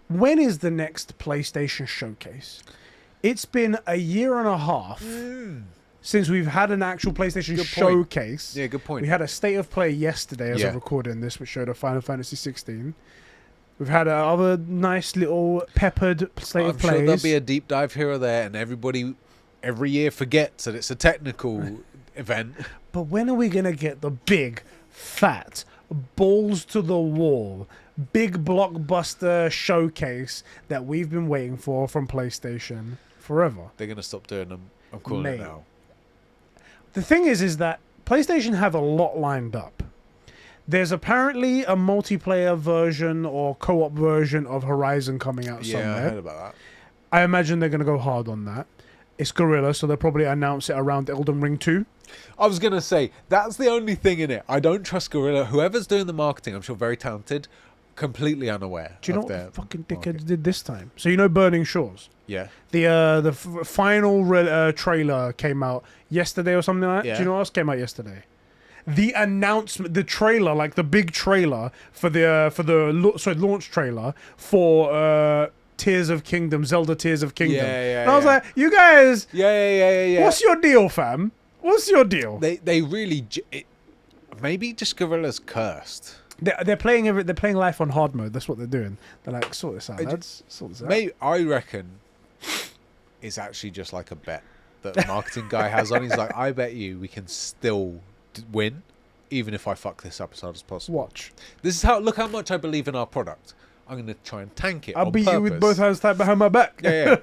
When is the next PlayStation showcase? It's been a year and a half since we've had an actual PlayStation showcase. Yeah, good point. We had a state of play yesterday as of recording this, which showed a Final Fantasy 16. We've had other nice little peppered slate of I'm sure plays. there'll be a deep dive here or there, and everybody every year forgets that it's a technical event. But when are we going to get the big, fat, balls to the wall, big blockbuster showcase that we've been waiting for from PlayStation forever? They're going to stop doing them. I'm calling Mate. it now. The thing is that PlayStation have a lot lined up. There's apparently a multiplayer version or co-op version of Horizon coming out Yeah, I somewhere. heard about that. I imagine they're going to go hard on that. It's Guerrilla, so they'll probably announce it around Elden Ring 2. I was going to say, that's the only thing in it. I don't trust Guerrilla. Whoever's doing the marketing, I'm sure very talented, completely unaware. Do you know of what their the fucking market. dickheads did this time? So you know Burning Shores? Yeah. The final trailer came out yesterday or something like that. Yeah. Do you know what else came out yesterday? The announcement, the trailer, like the big trailer for the launch trailer for Tears of Kingdom, Zelda Tears of Kingdom. Yeah, and I was yeah. like, you guys, Yeah. what's your deal, fam? What's your deal? They really... maybe just Guerrilla's cursed. They're playing They're playing life on hard mode. That's what they're doing. They're like, sort this out, lads. Sort this out. Maybe, I reckon it's actually just like a bet that the marketing guy has on. He's like, I bet you we can still win, even if I fuck this up as hard as possible. Watch. This is how... Look how much I believe in our product. I'm going to try and tank it I'll on beat you with purpose. both hands tied behind my back. Yeah.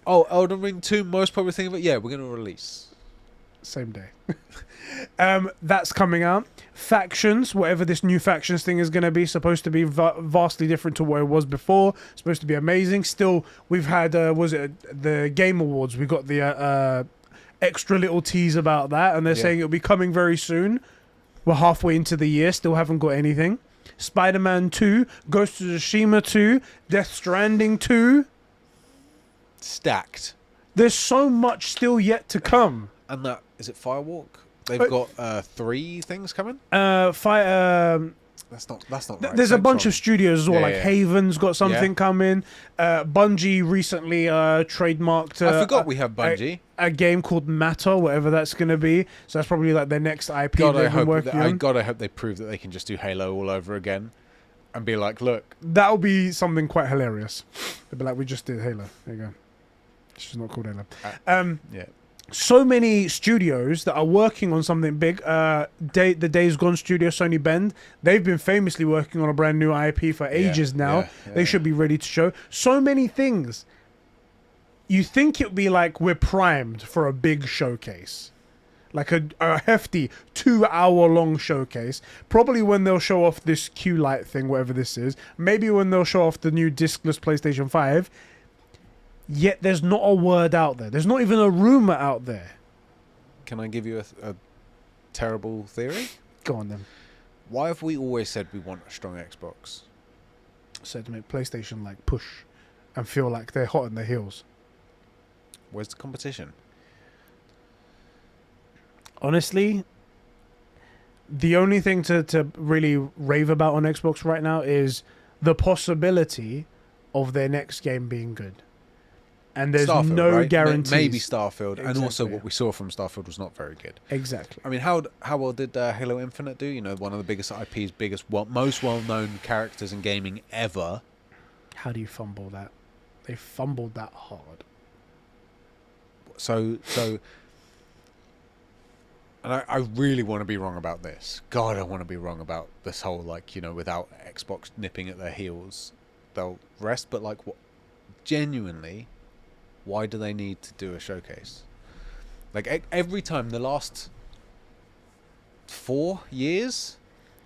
Oh, Elden Ring 2, most popular thing of it? Yeah, we're going to release. Same day. That's coming out. Factions, whatever this new factions thing is going to be, supposed to be vastly different to what it was before. Supposed to be amazing. Still, we've had the Game Awards. We got the extra little tease about that, and they're saying it'll be coming very soon. We're halfway into the year, still haven't got anything. Spider-Man 2, Ghost of Tsushima 2, Death Stranding 2. Stacked. There's so much still yet to come. And that... Is it Firewalk? They've got 3 things coming? That's not right. Thanks, There's a bunch Ron. of studios as well. Yeah, like yeah. Haven's got something coming. Bungie recently trademarked. I forgot we have Bungie. A game called Matter, whatever that's going to be. So that's probably like their next IP God, I they've been hope working on. God, I hope they prove that they can just do Halo all over again, and be like, look, That'll be something quite hilarious. They'll be like, we just did Halo. There you go. It's just not called Halo. yeah. So many studios that are working on something big. The Days Gone studio, Sony Bend, they've been famously working on a brand new IP for ages now. They should be ready to show. So many things. You think it would be like we're primed for a big showcase. Like a hefty 2-hour-long showcase. Probably when they'll show off this Q-Lite thing, whatever this is. Maybe when they'll show off the new discless PlayStation 5. Yet there's not a word out there. There's not even a rumor out there. Can I give you a terrible theory? Go on then. Why have we always said we want a strong Xbox? So to make PlayStation like push and feel like they're hot on their heels. Where's the competition? Honestly, the only thing to really rave about on Xbox right now is the possibility of their next game being good. And there's Starfield, no right? guarantees. Maybe Starfield, and also Exactly. what we saw from Starfield was not very good. Exactly. I mean, how well did Halo Infinite do? You know, one of the biggest IPs, most well-known characters in gaming ever. How do you fumble that? They fumbled that hard. So, and I really want to be wrong about this. God, I want to be wrong about this whole, like, you know, without Xbox nipping at their heels, they'll rest. But like, what? Genuinely, why do they need to do a showcase? Like every time, the last 4 years,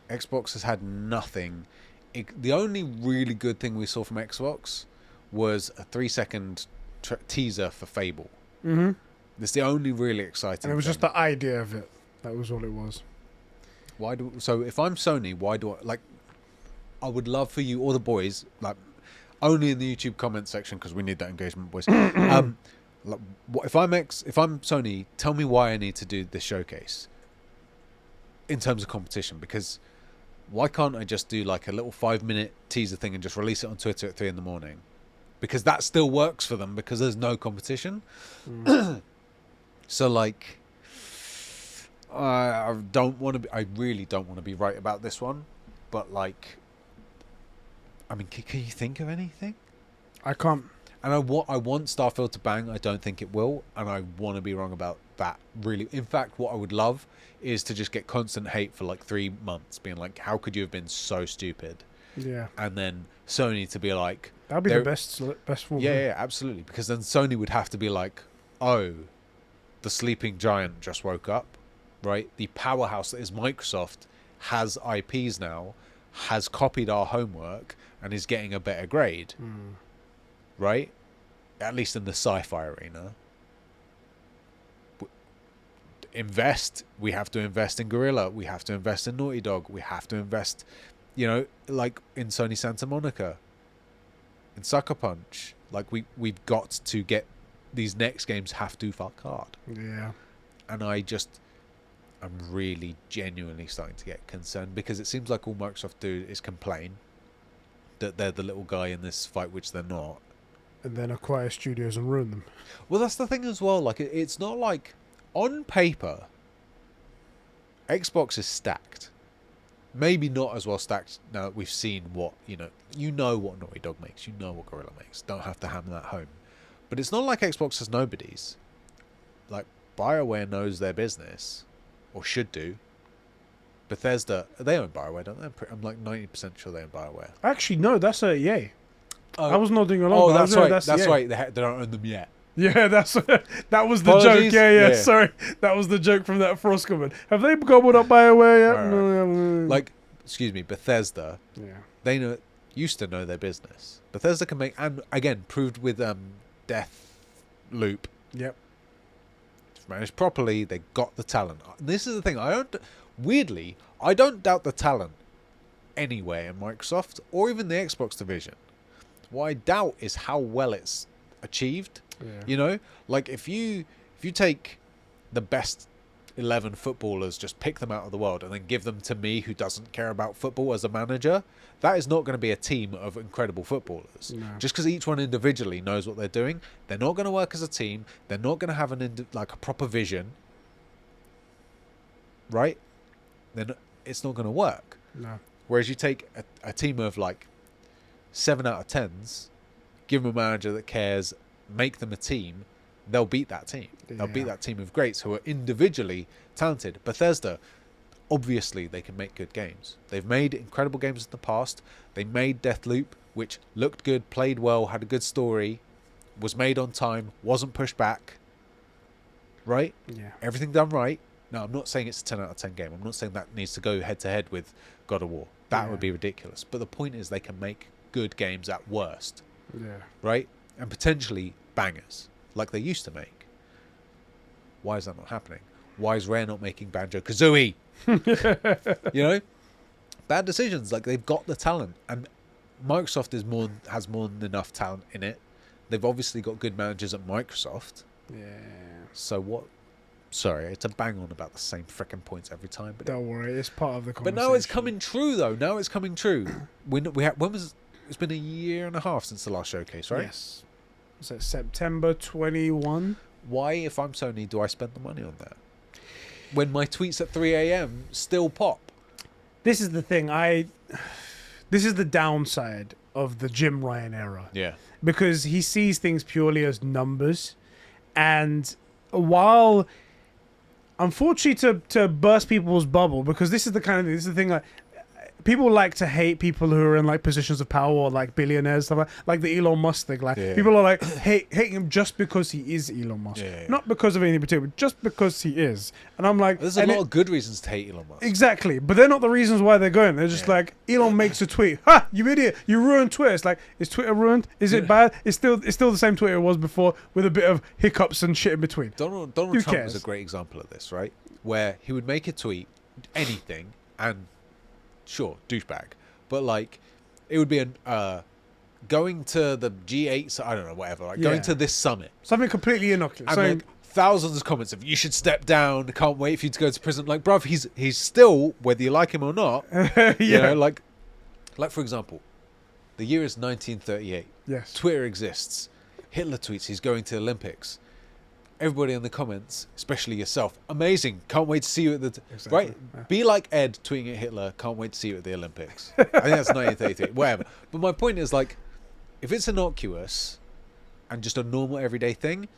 Xbox has had nothing. The only really good thing we saw from Xbox was a 3-second teaser for Fable. Mm-hmm. That's the only really exciting And it was thing. just the idea of it. That was all it was. So if I'm Sony, why do I would love for you, all the boys, like, only in the YouTube comment section, because we need that engagement, boys. If I'm Sony, tell me why I need to do this showcase in terms of competition, because why can't I just do like a little 5-minute teaser thing and just release it on Twitter at 3 a.m? Because that still works for them, because there's no competition. So like, I really don't want to be right about this one, but like, I mean, can you think of anything? I can't. And I want Starfield to bang. I don't think it will, and I want to be wrong about that. Really, in fact, what I would love is to just get constant hate for like 3 months, being like, "How could you have been so stupid?" Yeah. And then Sony to be like, That'd be the best form. yeah, absolutely. Because then Sony would have to be like, "Oh, the sleeping giant just woke up, right? The powerhouse that is Microsoft has IPs now, has copied our homework, and is getting a better grade." Right? At least in the sci-fi arena. We have to invest in Guerrilla. We have to invest in Naughty Dog. We have to invest, like in Sony Santa Monica, in Sucker Punch. Like we've got to get these next games have to fuck hard. Yeah. And I'm really genuinely starting to get concerned because it seems like all Microsoft do is complain that they're the little guy in this fight, which they're not. And then acquire studios and ruin them. Well, that's the thing as well. Like, it's not like on paper, Xbox is stacked. Maybe not as well stacked now that we've seen what what Naughty Dog makes, what Guerrilla makes. Don't have to hammer that home. But it's not like Xbox has nobodies. Like BioWare knows their business, or should do. Bethesda, they own BioWare, don't they? I'm like 90% sure they own BioWare. Actually, no, that's a yay. I was nodding along. Oh, that's right. That's right. They don't own them yet. Yeah, that was the Apologies. joke. Yeah. Sorry, that was the joke from that Frost comment. Have they gobbled up BioWare yet? Right. No. Like, excuse me, Bethesda. Yeah. They used to know their business. Bethesda can make, and again, proved with Death Loop. Yep. If managed properly, they got the talent. This is the thing. I don't doubt the talent anywhere in Microsoft or even the Xbox division. What I doubt is how well it's achieved. Yeah. Like if you take the best 11 footballers, just pick them out of the world and then give them to me who doesn't care about football as a manager, that is not going to be a team of incredible footballers. No. Just because each one individually knows what they're doing, they're not going to work as a team. They're not going to have a proper vision, right? Then it's not going to work. No. Whereas you take a team of like 7 out of 10s, give them a manager that cares, make them a team, they'll beat that team. They'll beat that team of greats who are individually talented. Bethesda, obviously they can make good games. They've made incredible games in the past. They made Deathloop, which looked good, played well, had a good story, was made on time, wasn't pushed back. Right? Yeah. Everything done right. Now, I'm not saying it's a 10 out of 10 game. I'm not saying that needs to go head to head with God of War. That would be ridiculous. But the point is they can make good games at worst. Yeah. Right? And potentially bangers, like they used to make. Why is that not happening? Why is Rare not making Banjo-Kazooie? Bad decisions. Like, they've got the talent. And Microsoft has more than enough talent in it. They've obviously got good managers at Microsoft. Yeah. So what? Sorry, it's a bang on about the same frickin' points every time. But Don't worry, it's part of the conversation. But now it's coming true, though. Now it's coming true. It's been a year and a half since the last showcase, right? Yes. Was it September 21? Why, if I'm Sony, do I spend the money on that? When my tweets at 3 a.m. still pop. This is the thing. This is the downside of the Jim Ryan era. Yeah. Because he sees things purely as numbers. And while, unfortunately, to burst people's bubble, because this is the thing, like, people like to hate people who are in like positions of power or like billionaires, stuff like the Elon Musk thing. Like people are like hate him just because he is Elon Musk, not because of anything particular, but just because he is. And I'm like, there's a lot of good reasons to hate Elon Musk. Exactly, but they're not the reasons why they're going. They're just like, Elon makes a tweet, ha, you idiot, you ruined Twitter. It's like, is Twitter ruined? Is it bad? It's still the same Twitter it was before, with a bit of hiccups and shit in between. Donald Trump was a great example of this, right? Where he would make a tweet, anything, and sure, douchebag, but like it would be going to the G8, I don't know, whatever, like going to this summit, something completely innocuous, and like thousands of comments of you should step down, can't wait for you to go to prison. Like, bruv, he's still, whether you like him or not, like for example, the year is 1938. Yes, Twitter exists. Hitler tweets he's going to the Olympics. everybody in the comments, especially yourself, amazing, can't wait to see you at the Exactly, right. yeah. Be like Ed tweeting at Hitler, can't wait to see you at the Olympics. I think that's 1933, whatever. But my point is, like, if it's innocuous and just a normal everyday thing,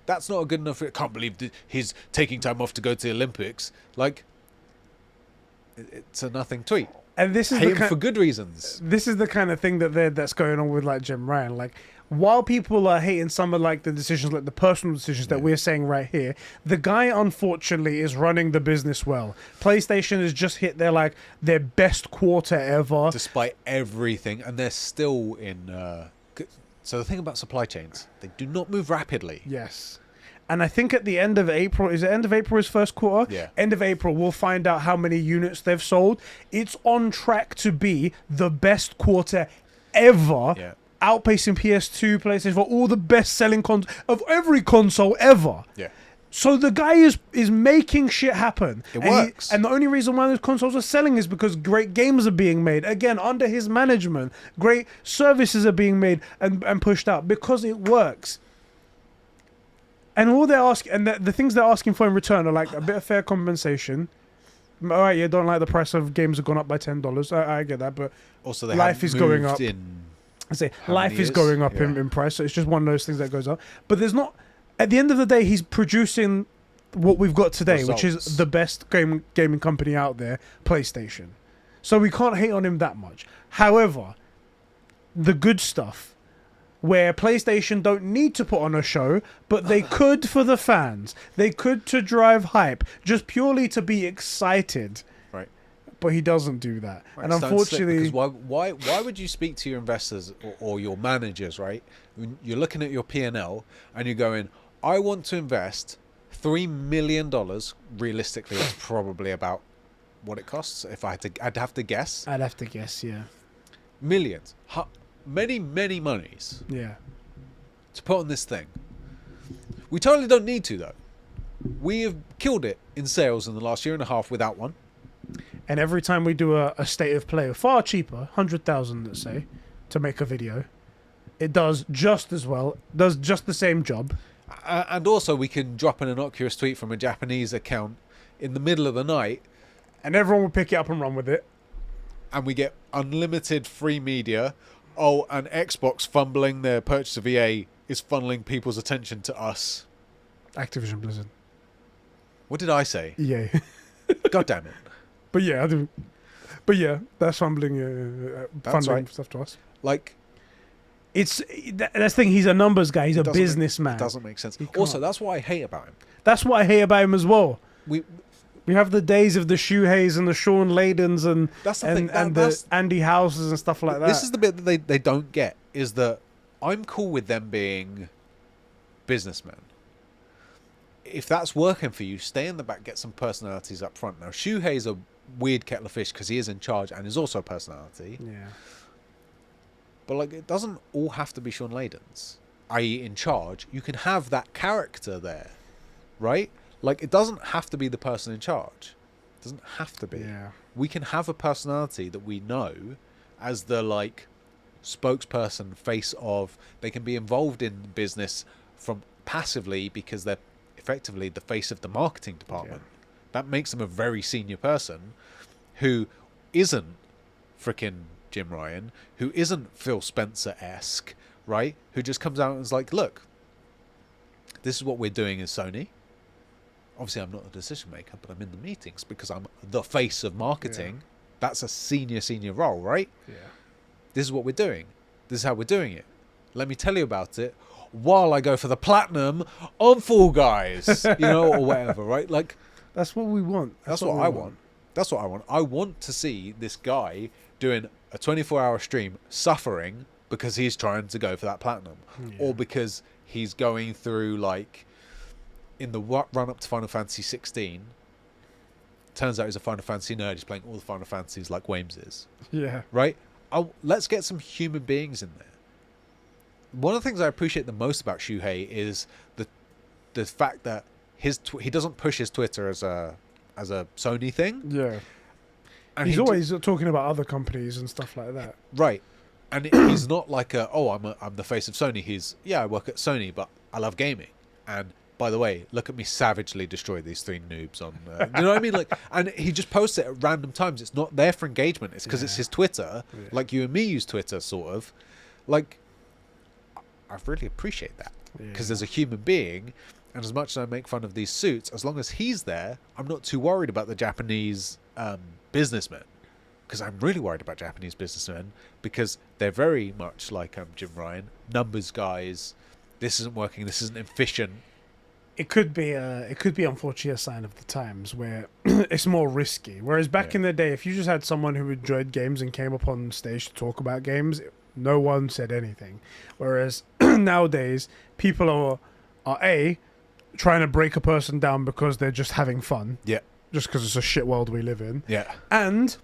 that's not a good enough. I can't believe he's taking time off to go to the Olympics. Like, it's a nothing tweet. And this is Hate the him for good reasons. this is the kind of thing that's going on with like Jim Ryan. Like, while people are hating some of like the decisions, like the personal decisions that we're saying right here, the guy unfortunately is running the business well. PlayStation has just hit their best quarter ever, Despite everything, and they're still in. So the thing about supply chains, they do not move rapidly. Yes. And I think at the end of April, is it end of April his first quarter? Yeah. End of April, we'll find out how many units they've sold. It's on track to be the best quarter ever, Yeah. outpacing PS2, PlayStation 4, all the best selling of every console ever. Yeah. So the guy is making shit happen. It And works. and the only reason why those consoles are selling is because great games are being made. Again, under his management, great services are being made and pushed out because it works. And all they're asking, and the things they're asking for in return are like a bit of fair compensation. All right, you don't like the price of games have gone up by $10. I get that, but Also, they life haven't is going moved up. in. I say How life many is years? going up Yeah. in price, so it's just one of those things that goes up. But there's not. At the end of the day, he's producing what we've got today, which Results. is the best gaming company out there, PlayStation. So we can't hate on him that much. However, the good stuff, where PlayStation don't need to put on a show, but they could for the fans. They could to drive hype, just purely to be excited. Right. But he doesn't do that, Right, and it's starting to slip, unfortunately, because why would you speak to your investors or your managers, right? When you're looking at your P&L and you're going, I want to invest $3 million. Realistically, it's probably about what it costs. If I'd have to guess. I'd have to guess, yeah, Millions. Many monies yeah. to put on this thing. We totally don't need to, though. We have killed it in sales in the last year and a half without one. And every time we do a state of play, far cheaper, 100,000, let's say, to make a video, it does just as well, does just the same job. And also, we can drop an innocuous tweet from a Japanese account in the middle of the night, And everyone will pick it up and run with it. and we get unlimited free media. Oh, and Xbox fumbling their purchase of EA is funneling people's attention to us. Activision Blizzard. What did I say? EA. God damn it. But yeah, I do. But yeah, that's fumbling, That's funding right. stuff to us. Like, That's the thing. He's a numbers guy. He's a doesn't make- businessman. it doesn't make sense. He can't. Also, that's what I hate about him. That's what I hate about him as well. We We have the days of the Shuheis and the Sean Ladens and That's the thing, and that's- the Andy Houses and stuff like that. This is the bit that they don't get, is that I'm cool with them being businessmen. If that's working for you, stay in the back, get some personalities up front. Now, Shuhei's a weird kettle of fish because he is in charge and is also a personality. Yeah. But like, it doesn't all have to be Sean Layden's, i.e. in charge. You can have that character there, right? Like, it doesn't have to be the person in charge. It doesn't have to be. Yeah. We can have a personality that we know as the, like, spokesperson, face of. They can be involved in business from passively because they're effectively the face of the marketing department. That makes them a very senior person who isn't frickin' Jim Ryan, who isn't Phil Spencer-esque, right? Who just comes out and is like, look, this is what we're doing as Sony. Obviously, I'm not a decision maker, but I'm in the meetings because I'm the face of marketing. Yeah. That's a senior role, right? Yeah. This is what we're doing. This is how we're doing it. Let me tell you about it while I go for the platinum on Fall Guys, or whatever, right? Like, That's what we want. that's what I want. That's what I want. I want to see this guy doing a 24-hour stream suffering because he's trying to go for that platinum, or because he's going through, like, in the run up to Final Fantasy 16. Turns out he's a Final Fantasy nerd. He's playing all the Final Fantasies like Wames is. Yeah. Right? Let's get some human beings in there. One of the things I appreciate the most about Shuhei is the fact that he doesn't push his Twitter as a Sony thing. Yeah. And He's always talking about other companies and stuff like that. right, and he's not like I'm the face of Sony. I work at Sony, but I love gaming, and by the way, look at me savagely destroy these 3 noobs on. You know what I mean? Like, and he just posts it at random times. It's not there for engagement. It's because it's his Twitter, like you and me use Twitter, sort of. Like, I really appreciate that because there's a human being, and as much as I make fun of these suits, as long as he's there, I'm not too worried about the Japanese businessmen. Because I'm really worried about Japanese businessmen because they're very much like Jim Ryan, numbers guys. This isn't working. This isn't efficient. It could be unfortunately a sign of the times where it's more risky. Whereas back in the day, if you just had someone who enjoyed games and came up on stage to talk about games, no one said anything. Whereas nowadays, people are trying to break a person down because they're just having fun. Yeah. Just because it's a shit world we live in. Yeah. And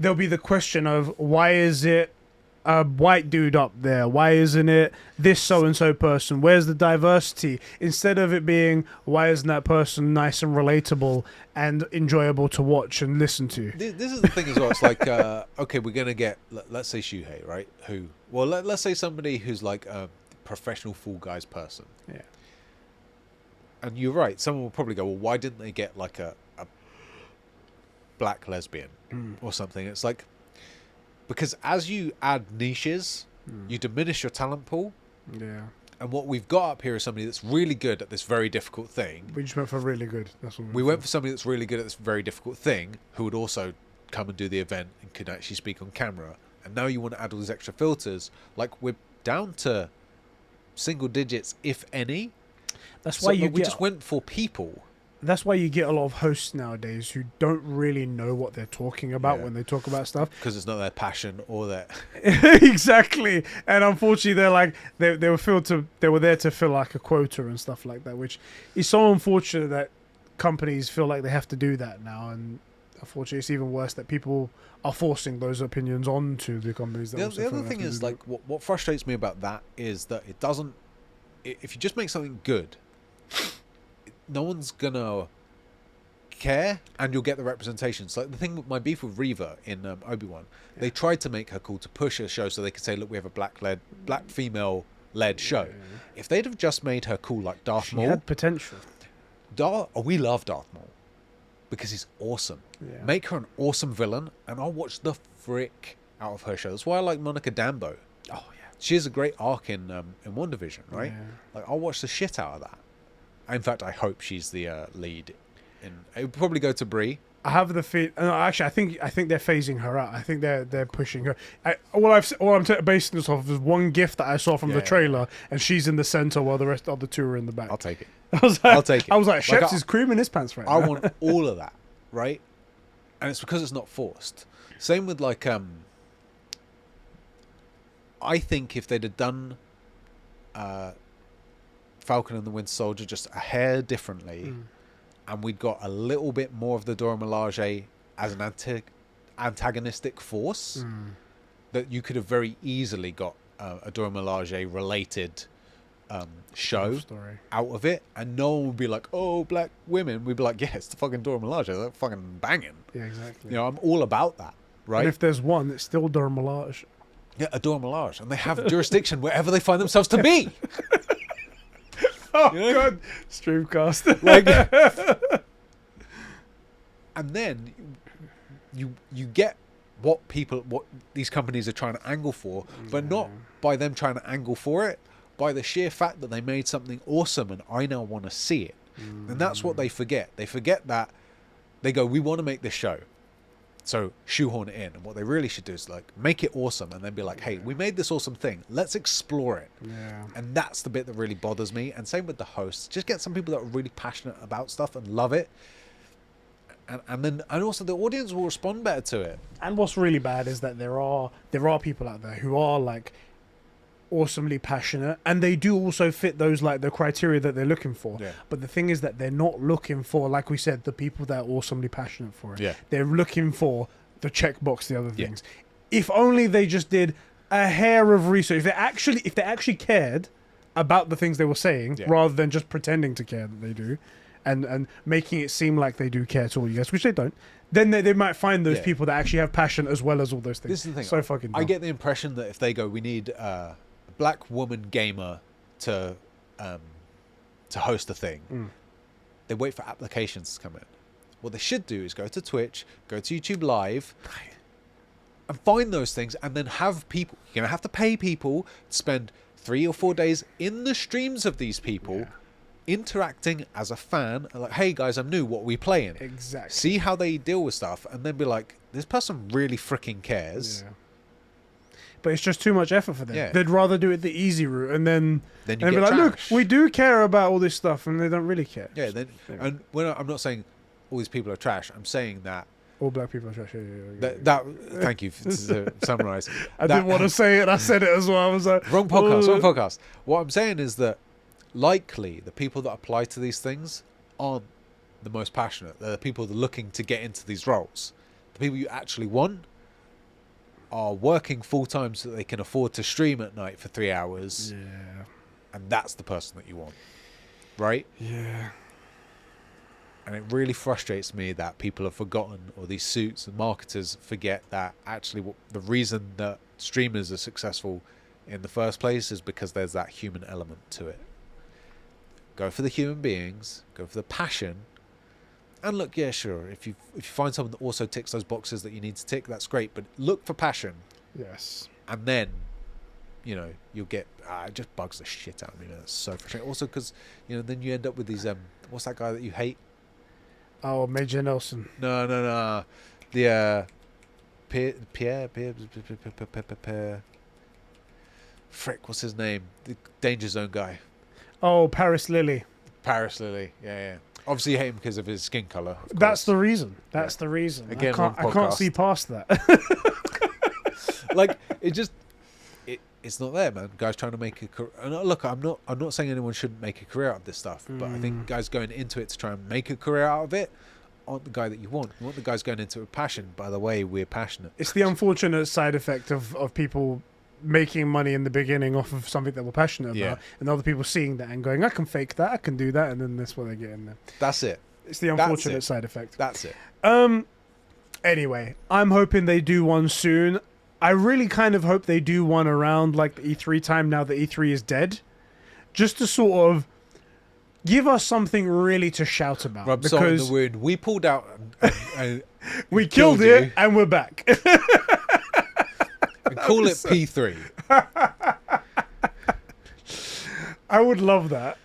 there'll be the question of why is it a white dude up there? Why isn't it this so-and-so person? Where's the diversity? Instead of it being, why isn't that person nice and relatable and enjoyable to watch and listen to? This is the thing as well. It's like, okay, we're going to get, let's say Shuhei, right? Let's say somebody who's like a professional Fall Guys person. Yeah. And you're right. Someone will probably go, well, why didn't they get like a black lesbian or something? It's like, because as you add niches, you diminish your talent pool. Yeah. And what we've got up here is somebody that's really good at this very difficult thing. We just went for really good. That's what we went for somebody that's really good at this very difficult thing, who would also come and do the event and could actually speak on camera. And now you want to add all these extra filters. Like, we're down to single digits, if any. That's why we just went for people. That's why you get a lot of hosts nowadays who don't really know what they're talking about when they talk about stuff. Because it's not their passion or their... Exactly. And unfortunately, they're like, they were there to fill like a quota and stuff like that, which is so unfortunate that companies feel like they have to do that now. And unfortunately, it's even worse that people are forcing those opinions onto the companies. That The other thing is, like, what frustrates me about that is that it doesn't... If you just make something good... no one's gonna care, and you'll get the representations. Like the thing with my beef with Reva in Obi-Wan, they tried to make her cool to push a show so they could say, look, we have a black female led show. If they'd have just made her cool like Darth Maul, had potential. We love Darth Maul because he's awesome. Make her an awesome villain, and I'll watch the frick out of her show. That's why I like Monica Dambo. Oh yeah, she has a great arc in WandaVision, right? Like, I'll watch the shit out of that. In fact, I hope she's the lead. It would probably go to Brie. I have the feel. Actually, I think they're phasing her out. I think they're pushing her. All I'm basing this off is one GIF that I saw from the trailer, and she's in the center while the rest of the two are in the back. I'll take it. I'll take it. I was like, Sheps is creaming his pants right now. I want all of that, right? And it's because it's not forced. Same with like, I think if they'd have done Falcon and the Winter Soldier just a hair differently, and we'd got a little bit more of the Dora Milaje as an antagonistic force, that you could have very easily got a Dora Milaje related show out of it, and no one would be like, oh, black women. We'd be like, yeah, it's the fucking Dora Milaje. They're fucking banging. Yeah, exactly. You know, I'm all about that, right? And if there's one, it's still Dora Milaje. Yeah, a Dora Milaje, and they have jurisdiction wherever they find themselves to be. Oh, you know? God. Streamcast. Like, and then you get what these companies are trying to angle for, but not by them trying to angle for it, by the sheer fact that they made something awesome and I now want to see it. And that's what they forget. They forget that they go, we want to make this show, so shoehorn it in. And what they really should do is like make it awesome and then be like, hey, we made this awesome thing, let's explore it. And that's the bit that really bothers me. And same with the hosts. Just get some people that are really passionate about stuff and love it, and also the audience will respond better to it. And what's really bad is that there are people out there who are like awesomely passionate, and they do also fit those like the criteria that they're looking for. But the thing is that they're not looking for, like we said, the people that are awesomely passionate for it. They're looking for the checkbox, the other things. If only they just did a hair of research. If they actually cared about the things they were saying, rather than just pretending to care that they do, and making it seem like they do care to all you guys, which they don't, then they might find those people that actually have passion as well as all those things. This is the thing. So fucking dumb. I get the impression that if they go, we need a black woman gamer to to host a thing. They wait for applications to come in. What they should do is go to Twitch, go to YouTube Live, and find those things, and then have people. You're gonna have to pay people to spend 3 or 4 days in the streams of these people, interacting as a fan. Like, hey guys, I'm new. What are we playing? Exactly. See how they deal with stuff, and then be like, this person really freaking cares. Yeah. But it's just too much effort for them. Yeah. They'd rather do it the easy route, and then you and get be like, look, trash. we do care about all this stuff, and they don't really care. Yeah. And I'm not saying all these people are trash. I'm saying that All black people are trash. Yeah. that thank you to summarize. I didn't want to say it. I said it as well. I was like, wrong podcast. What I'm saying is that likely the people that apply to these things aren't the most passionate. They're the people that are looking to get into these roles. The people you actually want are working full time so that they can afford to stream at night for 3 hours. Yeah. And that's the person that you want. Right? Yeah. And it really frustrates me that people have forgotten, or these suits and marketers forget, that actually the reason that streamers are successful in the first place is because there's that human element to it. Go for the human beings, go for the passion, and look, yeah, sure, if you find someone that also ticks those boxes that you need to tick, that's great, but look for passion. Yes. And then, you'll get, it just bugs the shit out of me, man. It's so frustrating. Also because, then you end up with these, what's that guy that you hate? Oh, Major Nelson. No. The Pierre. Frick, what's his name? The Danger Zone guy. Oh, Paris Lily. Paris Lily. Yeah. Obviously, you hate him because of his skin color. That's the reason. That's the reason. Again, I can't see past that. Like, it's not there, man. Guys trying to make a career. Look, I'm not saying anyone shouldn't make a career out of this stuff, but I think guys going into it to try and make a career out of it aren't the guy that you want. You want the guys going into it with passion. By the way, we're passionate. It's the unfortunate side effect of people making money in the beginning off of something that we're passionate about, and other people seeing that and going, I can fake that, I can do that, and then that's what they get in there. That's it. It's the unfortunate side effect. That's it. Anyway, I'm hoping they do one soon. I really kind of hope they do one around like the E3 time, now that E3 is dead, just to sort of give us something really to shout about. Rub salt in the wound. We pulled out and we killed it, and we're back. And call it P3. I would love that.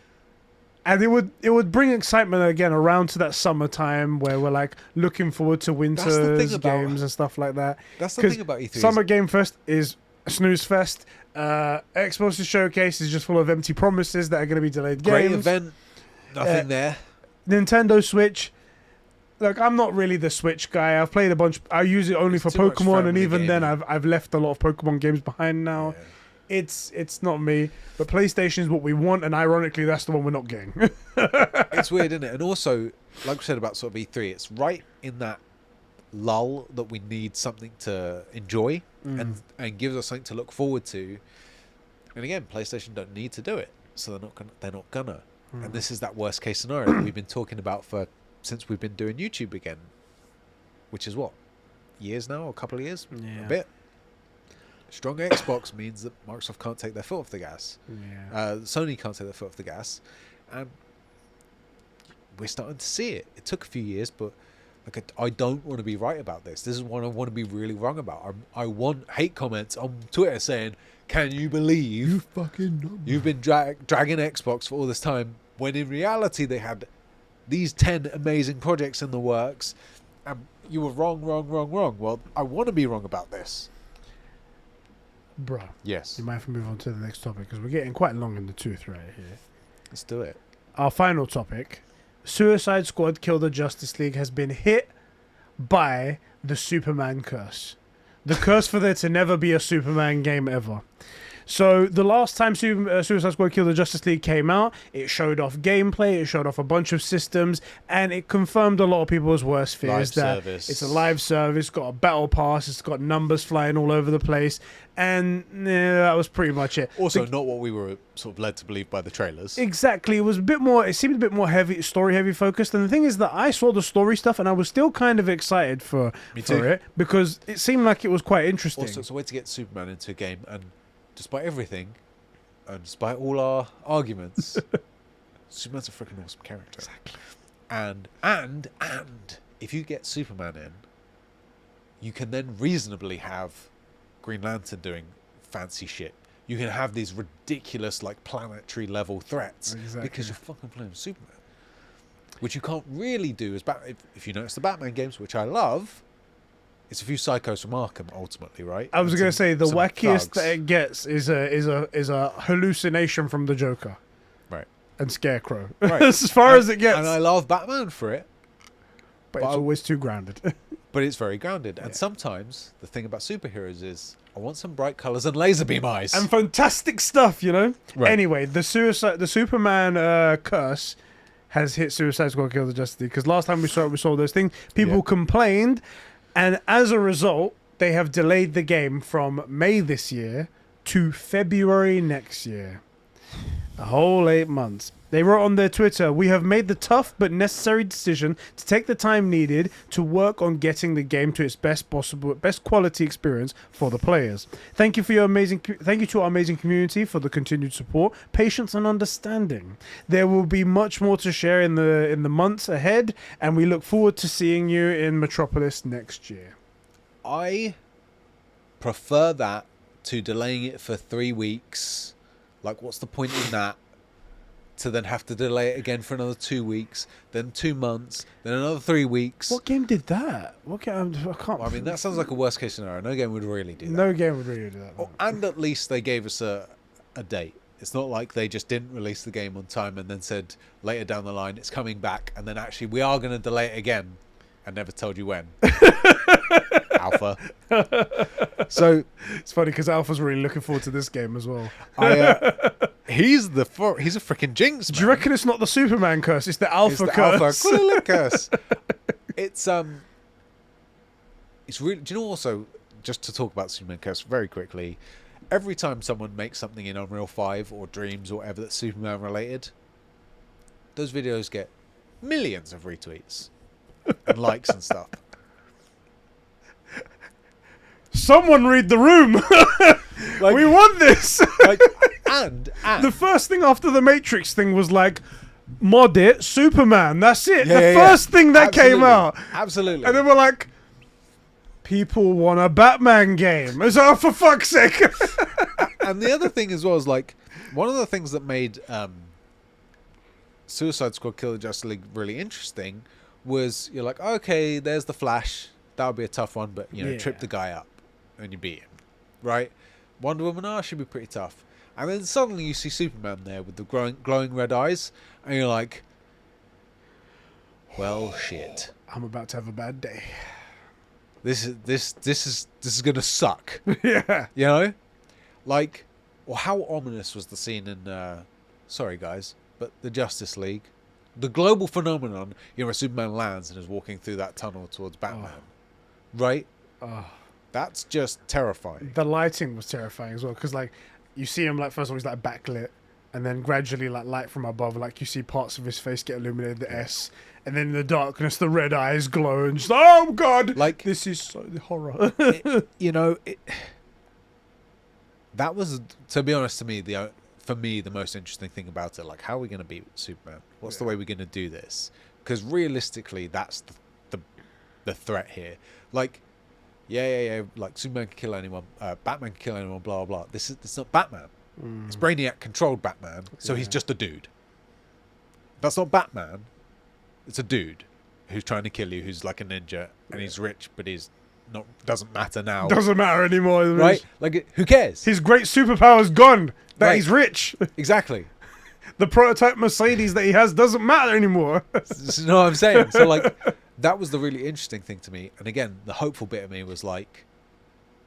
And it would bring excitement again around to that summertime where we're like looking forward to winter's games and stuff like that. That's the thing about E3. Summer Game Fest is a snooze fest. Xbox's showcase is just full of empty promises that are going to be delayed Great games. event. Nothing there. Nintendo Switch. Look, I'm not really the Switch guy. I've played a bunch. I use it only for Pokemon, and even then, I've left a lot of Pokemon games behind now. Yeah. It's not me, but PlayStation is what we want, and ironically, that's the one we're not getting. It's weird, isn't it? And also, like we said about sort of E3, it's right in that lull that we need something to enjoy and gives us something to look forward to. And again, PlayStation don't need to do it, so they're not gonna. And this is that worst case scenario that we've been talking about since we've been doing YouTube again, which is what, years now, a couple of years, a bit. Stronger Xbox means that Microsoft can't take their foot off the gas. Sony can't take their foot off the gas, and we're starting to see it. It took a few years, but I don't want to be right about this. This is what I want to be really wrong about. I want hate comments on Twitter saying, "Can you believe you've been dragging Xbox for all this time?" When in reality they had these 10 amazing projects in the works, and you were wrong. Well, I want to be wrong about this. Bruh. Yes. You might have to move on to the next topic because we're getting quite long in the tooth right here. Let's do it. Our final topic. Suicide Squad Kill the Justice League has been hit by the Superman curse. The curse for there to never be a Superman game ever. So the last time Suicide Squad Kill the Justice League came out, it showed off gameplay, it showed off a bunch of systems, and it confirmed a lot of people's worst fears that it's a live service, got a battle pass, it's got numbers flying all over the place, and that was pretty much it. Also, not what we were sort of led to believe by the trailers. Exactly, it seemed a bit more story heavy focused, and the thing is that I saw the story stuff and I was still kind of excited for it because it seemed like it was quite interesting. Also, it's a way to get Superman into a game, and despite everything, and despite all our arguments, Superman's a freaking awesome character. Exactly. And if you get Superman in, you can then reasonably have Green Lantern doing fancy shit. You can have these ridiculous, like, planetary level threats because you're fucking playing Superman, which you can't really do as if you notice the Batman games, which I love. It's a few psychos from Arkham, ultimately, right? I was going to say the wackiest thugs. that it gets is a hallucination from the Joker, right, and Scarecrow. Right. As far as it gets, and I love Batman for it, but it's always too grounded. But it's very grounded, and sometimes the thing about superheroes is I want some bright colours and laser beam eyes and fantastic stuff, you know. Right. Anyway, the Superman curse has hit Suicide Squad: Kill the Justice League, because last time we saw those things. People complained, and as a result, they have delayed the game from May this year to February next year. A whole 8 months. They wrote on their Twitter, "We have made the tough but necessary decision to take the time needed to work on getting the game to its best quality experience for the players. Thank you to our amazing community for the continued support, patience, and understanding. There will be much more to share in the months ahead, and we look forward to seeing you in Metropolis next year." I prefer that to delaying it for 3 weeks. Like, what's the point in that? To then have to delay it again for another 2 weeks, then 2 months, then another 3 weeks. What game did that? What game? I can't. Well, I mean, that sounds like a worst case scenario. No game would really do that. No game would really do that. No. And at least they gave us a date. It's not like they just didn't release the game on time and then said later down the line it's coming back, and then actually we are going to delay it again and never told you when. Alpha. So it's funny because Alpha's really looking forward to this game as well. He's a freaking jinx, man. Do you reckon it's not the Superman curse? It's the Alpha curse. Alpha curse. It's really. Do you know, also, just to talk about Superman curse very quickly, every time someone makes something in Unreal 5 or Dreams or whatever that's Superman related, those videos get millions of retweets and likes and stuff. Someone read the room. Like, we want this. Like, and the first thing after the Matrix thing was like, mod it, Superman. That's it. Yeah, the first thing that came out. Absolutely. And then we're like, people want a Batman game. It's like, oh, for fuck's sake. And the other thing as well is, like, one of the things that made Suicide Squad Kill the Justice League really interesting was, you're like, okay, there's the Flash. That would be a tough one, but, you know, trip the guy up and you beat him, right? Wonder Woman should be pretty tough. And then suddenly you see Superman there with the glowing red eyes, and you're like, well, shit. I'm about to have a bad day. This is gonna suck. Yeah. You know? Like, well, how ominous was the scene in sorry guys, but the Justice League? The global phenomenon, you know, where Superman lands and is walking through that tunnel towards Batman. Right? That's just terrifying. The lighting was terrifying as well, because, like, you see him, like, first of all, he's, like, backlit, and then gradually, like, light from above, like, you see parts of his face get illuminated, the S, and then in the darkness, the red eyes glow, and just, oh, God! Like, this is so horror. That was, to be honest, to me, for me, the most interesting thing about it. Like, how are we going to beat Superman? What's the way we're going to do this? Because realistically, that's the threat here. Like, like, Superman can kill anyone, Batman can kill anyone, blah, blah, blah. It's not Batman. It's Brainiac controlled Batman, so he's just a dude. That's not Batman. It's a dude who's trying to kill you, who's like a ninja, and he's rich, but he's not. Doesn't matter now. Doesn't matter anymore. Right? Like, who cares? His great superpower's gone. That he's rich. Exactly. The prototype Mercedes that he has doesn't matter anymore. You know what I'm saying? So, like, that was the really interesting thing to me. And again, the hopeful bit of me was like,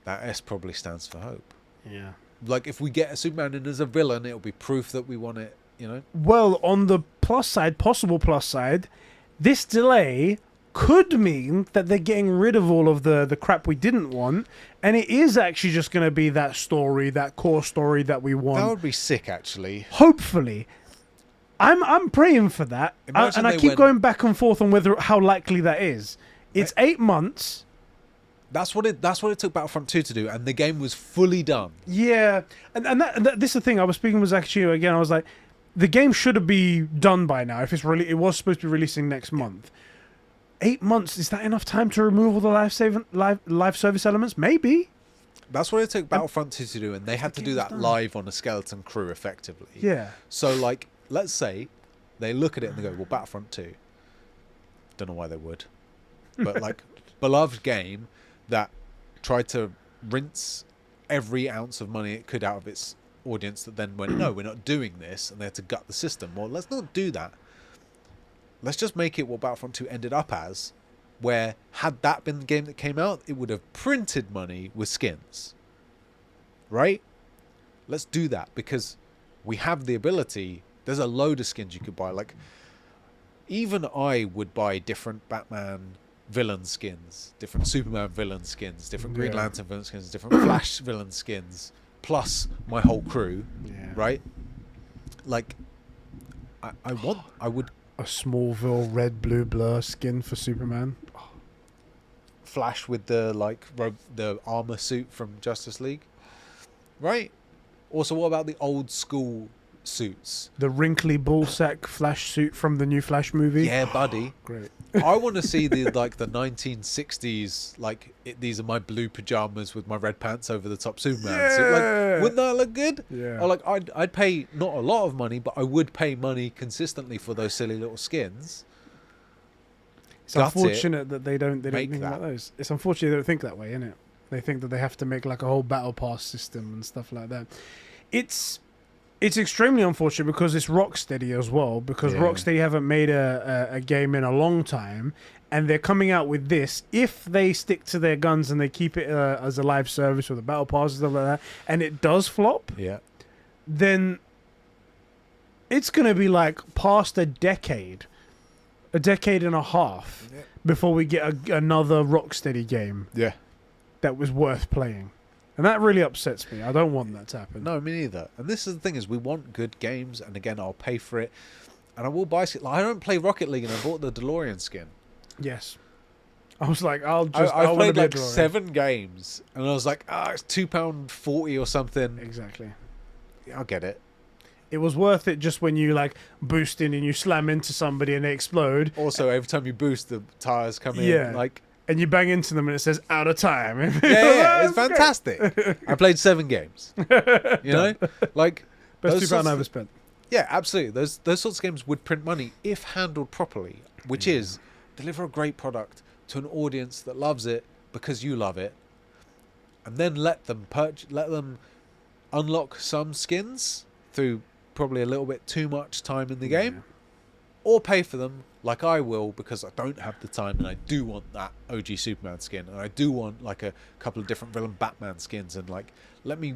that S probably stands for hope. Yeah. Like, if we get a Superman in as a villain, it'll be proof that we want it, you know? Well, on the plus side, possible plus side, this delay could mean that they're getting rid of all of the crap we didn't want, and it is actually just going to be that story, that core story that we want. That would be sick, actually. Hopefully. I'm praying for that, and I keep going back and forth on how likely that is. It's 8 months. That's what it took Battlefront 2 to do, and the game was fully done. Yeah, and this is the thing. I was speaking with Zach Chino again. I was like, the game should be done by now. If it's really, it was supposed to be releasing next month. 8 months, is that enough time to remove all the live service elements? Maybe. That's what it took Battlefront 2 to do, and they had to do that live on a skeleton crew effectively. Yeah. So, like, let's say they look at it and they go, well, Battlefront 2. Don't know why they would. But, like, beloved game that tried to rinse every ounce of money it could out of its audience that then went, no, we're not doing this, and they had to gut the system. Well, let's not do that. Let's just make it what Battlefront 2 ended up as, where had that been the game that came out, it would have printed money with skins. Right? Let's do that, because we have the ability. There's a load of skins you could buy. Like, even I would buy different Batman villain skins, different Superman villain skins, different Green Lantern villain skins, different Flash villain skins, plus my whole crew. Yeah. Right? Like, I would... A Smallville red, blue, blur skin for Superman. Flash with the the armor suit from Justice League, right? Also, what about the old school suits? The wrinkly ballsack Flash suit from the new Flash movie. Yeah, buddy. Great. I want to see the 1960s these are my blue pajamas with my red pants over the top Superman suit. Like, wouldn't that look good? Yeah. Or I'd pay not a lot of money, but I would pay money consistently for those silly little skins. It's unfortunate that they don't think that. about those. It's unfortunate they don't think that way, isn't it? They think that they have to make like a whole battle pass system and stuff like that. It's extremely unfortunate because it's Rocksteady as well, because Rocksteady haven't made a game in a long time, and they're coming out with this. If they stick to their guns and they keep it as a live service with a battle pass and stuff like that, and it does flop, then it's going to be like past a decade and a half before we get another Rocksteady game that was worth playing. And that really upsets me. I don't want that to happen. No, me neither. And this is the thing, is we want good games, and again, I'll pay for it. And I will buy skins. Like, I don't play Rocket League, and I bought the DeLorean skin. Yes. I was like, I played like 7 games, and I was like, it's £2.40 or something. Exactly. Yeah, I'll get it. It was worth it just when you like boost in and you slam into somebody and they explode. Also, every time you boost, the tires come in. Yeah. Like, and you bang into them and it says out of time. yeah, it's fantastic. I played 7 games. You know, like best £2 I ever spent. Yeah, absolutely. Those sorts of games would print money if handled properly, which is deliver a great product to an audience that loves it because you love it, and then let them unlock some skins through probably a little bit too much time in the game, or pay for them like I will, because I don't have the time and I do want that OG Superman skin, and I do want like a couple of different villain Batman skins, and like let me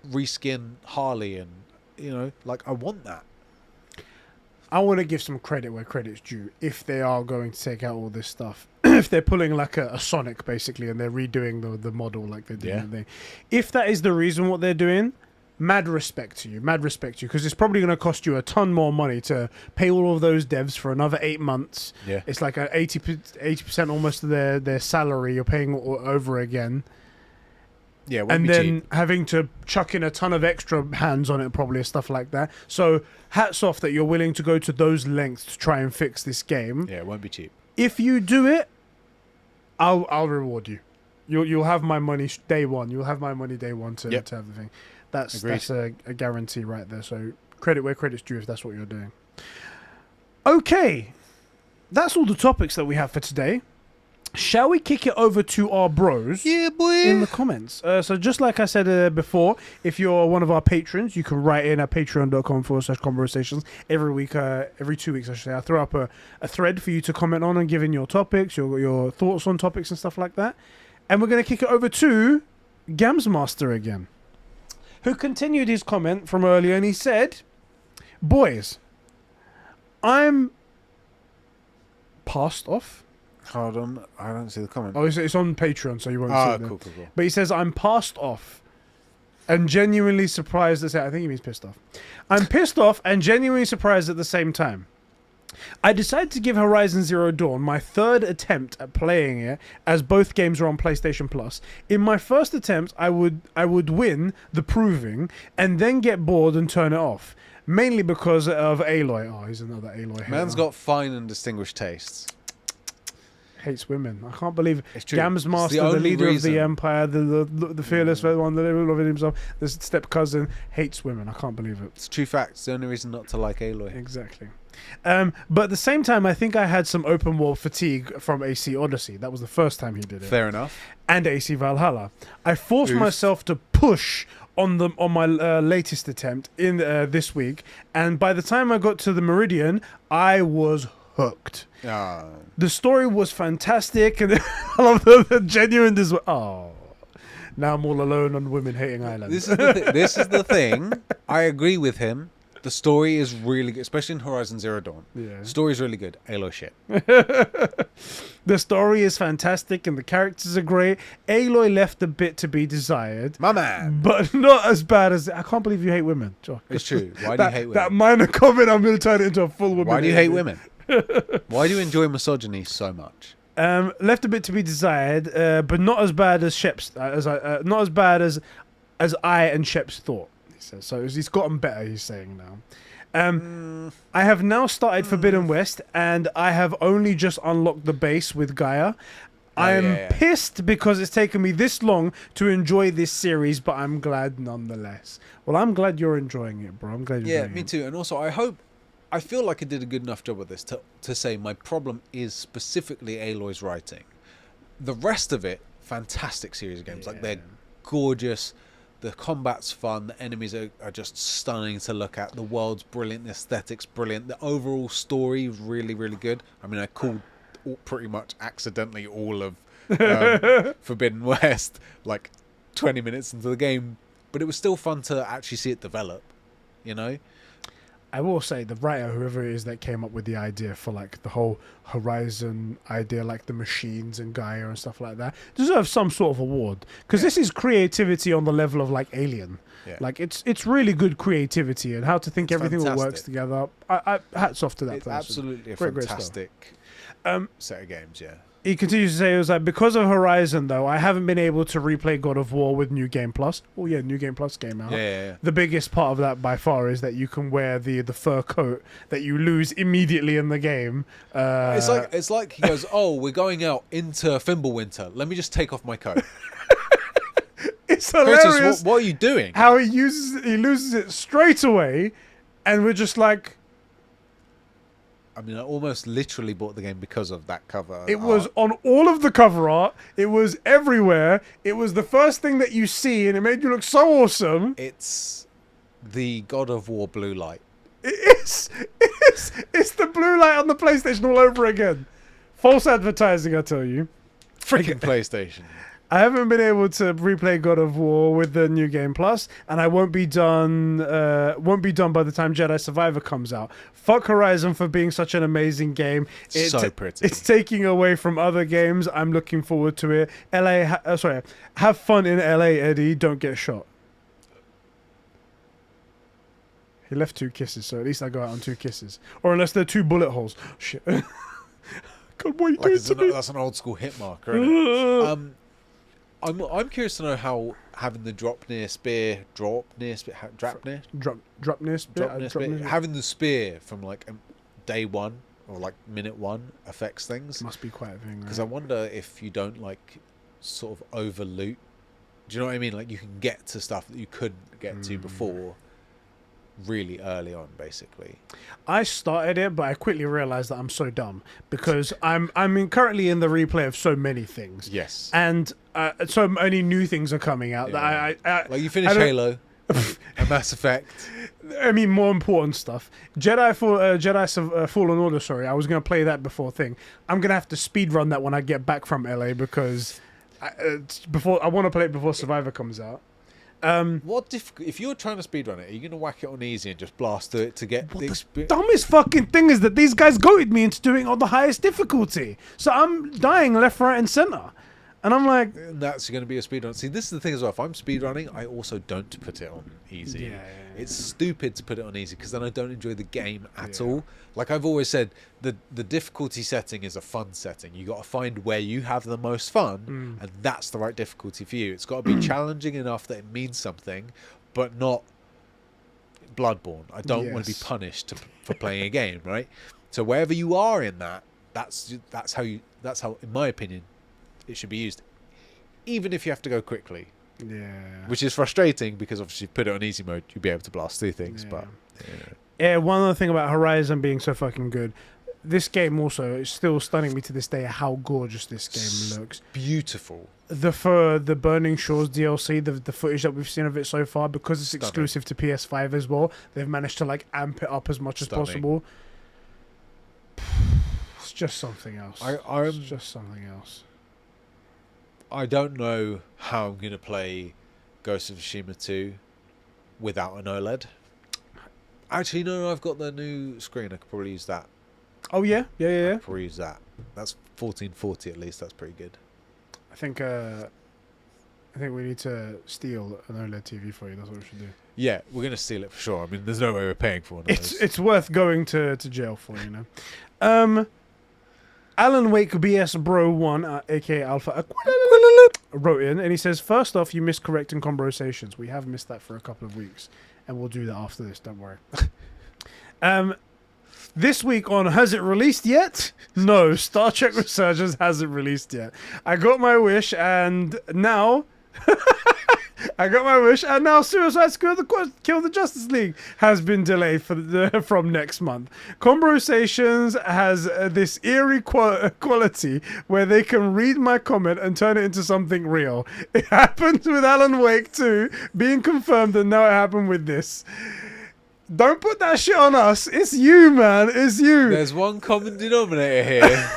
reskin Harley, and you know, like I want that. I want to give some credit where credit's due. If they are going to take out all this stuff, if they're pulling like a Sonic basically and they're redoing the model like they did, if that is the reason what they're doing, mad respect to you, because it's probably going to cost you a ton more money to pay all of those devs for another 8 months. Yeah, it's like 80% almost of their salary you're paying over again. Yeah, and then having to chuck in a ton of extra hands on it, probably, and stuff like that. So hats off that you're willing to go to those lengths to try and fix this game. Yeah, it won't be cheap. If you do it, I'll reward you. You'll have my money day one. You'll have my money day one to have the thing. That's a guarantee right there. So credit where credit's due if that's what you're doing. Okay, that's all the topics that we have for today. Shall we kick it over to our bros? Yeah, boy. In the comments. So just like I said before, if you're one of our patrons, you can write in at patreon.com/Conbrosations every week, every 2 weeks, I should say. I throw up a thread for you to comment on and give in your topics, your thoughts on topics and stuff like that. And we're going to kick it over to Gamsmaster again, who continued his comment from earlier, and he said, boys, I'm passed off. Hold on, I don't see the comment. Oh, it's on Patreon, so you won't see it. Cool. But he says, I'm passed off and genuinely surprised. I think he means pissed off. I'm pissed off and genuinely surprised at the same time. I decided to give Horizon Zero Dawn my third attempt at playing it, as both games are on PlayStation Plus. In my first attempt, I would win the proving and then get bored and turn it off. Mainly because of Aloy. Oh, he's another Aloy hater. Man's got fine and distinguished tastes. Hates women. I can't believe it. It's true. Gams It's the Master, the only leader of reason. the Empire, the fearless one, the leader of it himself, the step cousin, hates women. I can't believe it. It's a true fact. It's the only reason not to like Aloy. Exactly. But at the same time, I think I had some open world fatigue from AC Odyssey. That was the first time he did it. Fair enough. And AC Valhalla. I forced Oof. myself to push on my latest attempt in this week, and by the time I got to the Meridian, I was hooked. The story was fantastic, and I love the genuine. Oh, now I'm all alone on women hating island. This is the thing. I agree with him. The story is really good, especially in Horizon Zero Dawn. Yeah. The story is really good. Aloy shit. The story is fantastic, and the characters are great. Aloy left a bit to be desired. My man. But not as bad as... I can't believe you hate women, Joe. It's true. Why do you hate women? That minor comment, I'm going to turn it into a full woman. Why do you hate women? Why do you enjoy misogyny so much? Left a bit to be desired, but not as bad as Shep's... not as bad as I and Shep's thought. So he's gotten better, he's saying now. I have now started Forbidden West, and I have only just unlocked the base with Gaia. I'm pissed because it's taken me this long to enjoy this series, but I'm glad nonetheless. Well, I'm glad you're enjoying it, bro. I'm glad you're enjoying it. Me too. And also, I feel like I did a good enough job with this to say my problem is specifically Aloy's writing. The rest of it, fantastic series of games. Like, they're gorgeous. The combat's fun. The enemies are just stunning to look at. The world's brilliant. The aesthetics brilliant. The overall story is really, really good. I mean, I called pretty much accidentally all of Forbidden West like 20 minutes into the game, but it was still fun to actually see it develop, you know? I will say the writer, whoever it is that came up with the idea for like the whole Horizon idea, like the machines and Gaia and stuff like that, deserves some sort of award, because this is creativity on the level of like Alien. Like it's really good creativity and how to think everything all works together. I hats off to that person. Absolutely a great fantastic set of games. He continues to say, it was like, because of Horizon, though, I haven't been able to replay God of War with New Game Plus. Oh, yeah, New Game Plus came out. Yeah. The biggest part of that, by far, is that you can wear the fur coat that you lose immediately in the game. It's like he goes, oh, we're going out into Fimbulwinter. Let me just take off my coat. It's hilarious. Kratos, what are you doing? How he loses it straight away, and we're just like... I mean, I almost literally bought the game because of that cover. It was on all of the cover art. It was everywhere. It was the first thing that you see, and it made you look so awesome. It's the God of War blue light. It's the blue light on the PlayStation all over again. False advertising, I tell you. Freaking PlayStation. I haven't been able to replay God of War with the New Game Plus, and I won't be done. Won't be done by the time Jedi Survivor comes out. Fuck Horizon for being such an amazing game. So pretty. It's taking away from other games. I'm looking forward to it. Have fun in LA, Eddie. Don't get shot. He left 2 kisses, so at least I go out on 2 kisses, or unless they're 2 bullet holes. Shit. God, what are you doing to me? That's an old school hit marker, isn't it? I'm curious to know how having the drop near spear, having the spear from like day 1 or like minute 1 affects things. Must be quite a thing. Because I wonder if you don't like sort of over loot. Do you know what I mean? Like you can get to stuff that you couldn't get to before. Really early on, basically. I started it, but I quickly realized that I'm so dumb because I'm currently in the replay of so many things. Yes. And so many new things are coming out that I like you finish Halo, and Mass Effect. I mean, more important stuff. Jedi Fallen Order. Sorry, I was going to play that before thing. I'm going to have to speed run that when I get back from LA because I want to play it before Survivor comes out. If you're trying to speedrun it, are you going to whack it on easy and just blast through it to get the experience? Dumbest fucking thing is that these guys goaded me into doing it on the highest difficulty. So I'm dying left, right, and center. And I'm like, That's going to be a speedrun. See, this is the thing as well. If I'm speedrunning, I also don't put it on easy. Yeah. It's stupid to put it on easy because then I don't enjoy the game at Yeah. all. Like I've always said, the difficulty setting is a fun setting. You got to find where you have the most fun, and that's the right difficulty for you. It's got to be challenging enough that it means something, but not Bloodborne. I don't want to be Yes. punished for playing a game, right? So wherever you are in that, that's how, in my opinion, it should be used, even if you have to go quickly, Yeah. which is frustrating because obviously if you put it on easy mode, you'll be able to blast through things. Yeah. But Yeah, one other thing about Horizon being so fucking good. This game also is still stunning me to this day how gorgeous this game looks. beautiful. The Burning Shores DLC, the footage that we've seen of it so far, because it's Stunning. exclusive to PS5 as well, they've managed to like amp it up as much Stunning. as possible. It's just something else. It's just something else. I don't know how I'm going to play Ghost of Tsushima 2 without an OLED. Actually, no, I've got the new screen. I could probably use that. Oh yeah, yeah, yeah, I yeah. could probably use that. That's 1440 at least. That's pretty good. I think we need to steal an OLED TV for you. That's what we should do. Yeah, we're going to steal it for sure. I mean, there's no way we're paying for one of those. It's worth going to jail for, you know. Alan Wake BS Bro 1, aka Alpha wrote in and he says, first off, you missed correcting Conbrosations. We have missed that for a couple of weeks, and we'll do that after this, don't worry. This week on Has It Released Yet? No, Star Trek Resurgence hasn't released yet. I got my wish, and now Suicide Squad Kill the Justice League has been delayed from next month. Conversations has this eerie quality where they can read my comment and turn it into something real. It happened with Alan Wake 2 being confirmed, and now it happened with this. Don't put that shit on us. It's you, man. It's you. There's one common denominator here.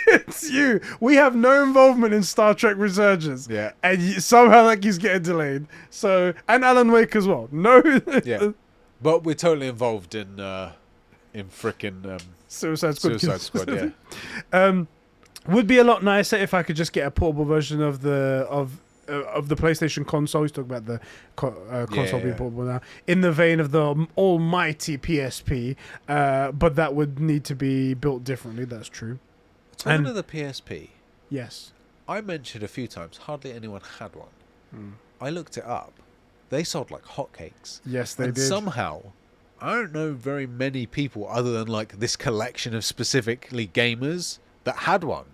It's you. We have no involvement in Star Trek Resurgence. Yeah. And somehow that keeps getting delayed. So, and Alan Wake as well. No. Yeah. But we're totally involved in frickin' Suicide Squad. Suicide Squad, yeah. Would be a lot nicer if I could just get a portable version of the PlayStation console. He's talking about the console being portable now, in the vein of the almighty PSP, but that would need to be built differently. That's true. Talking of the PSP, Yes. I mentioned a few times, hardly anyone had one. Hmm. I looked it up. They sold like hotcakes. Yes, they And did. somehow, I don't know very many people other than like this collection of specifically gamers that had one.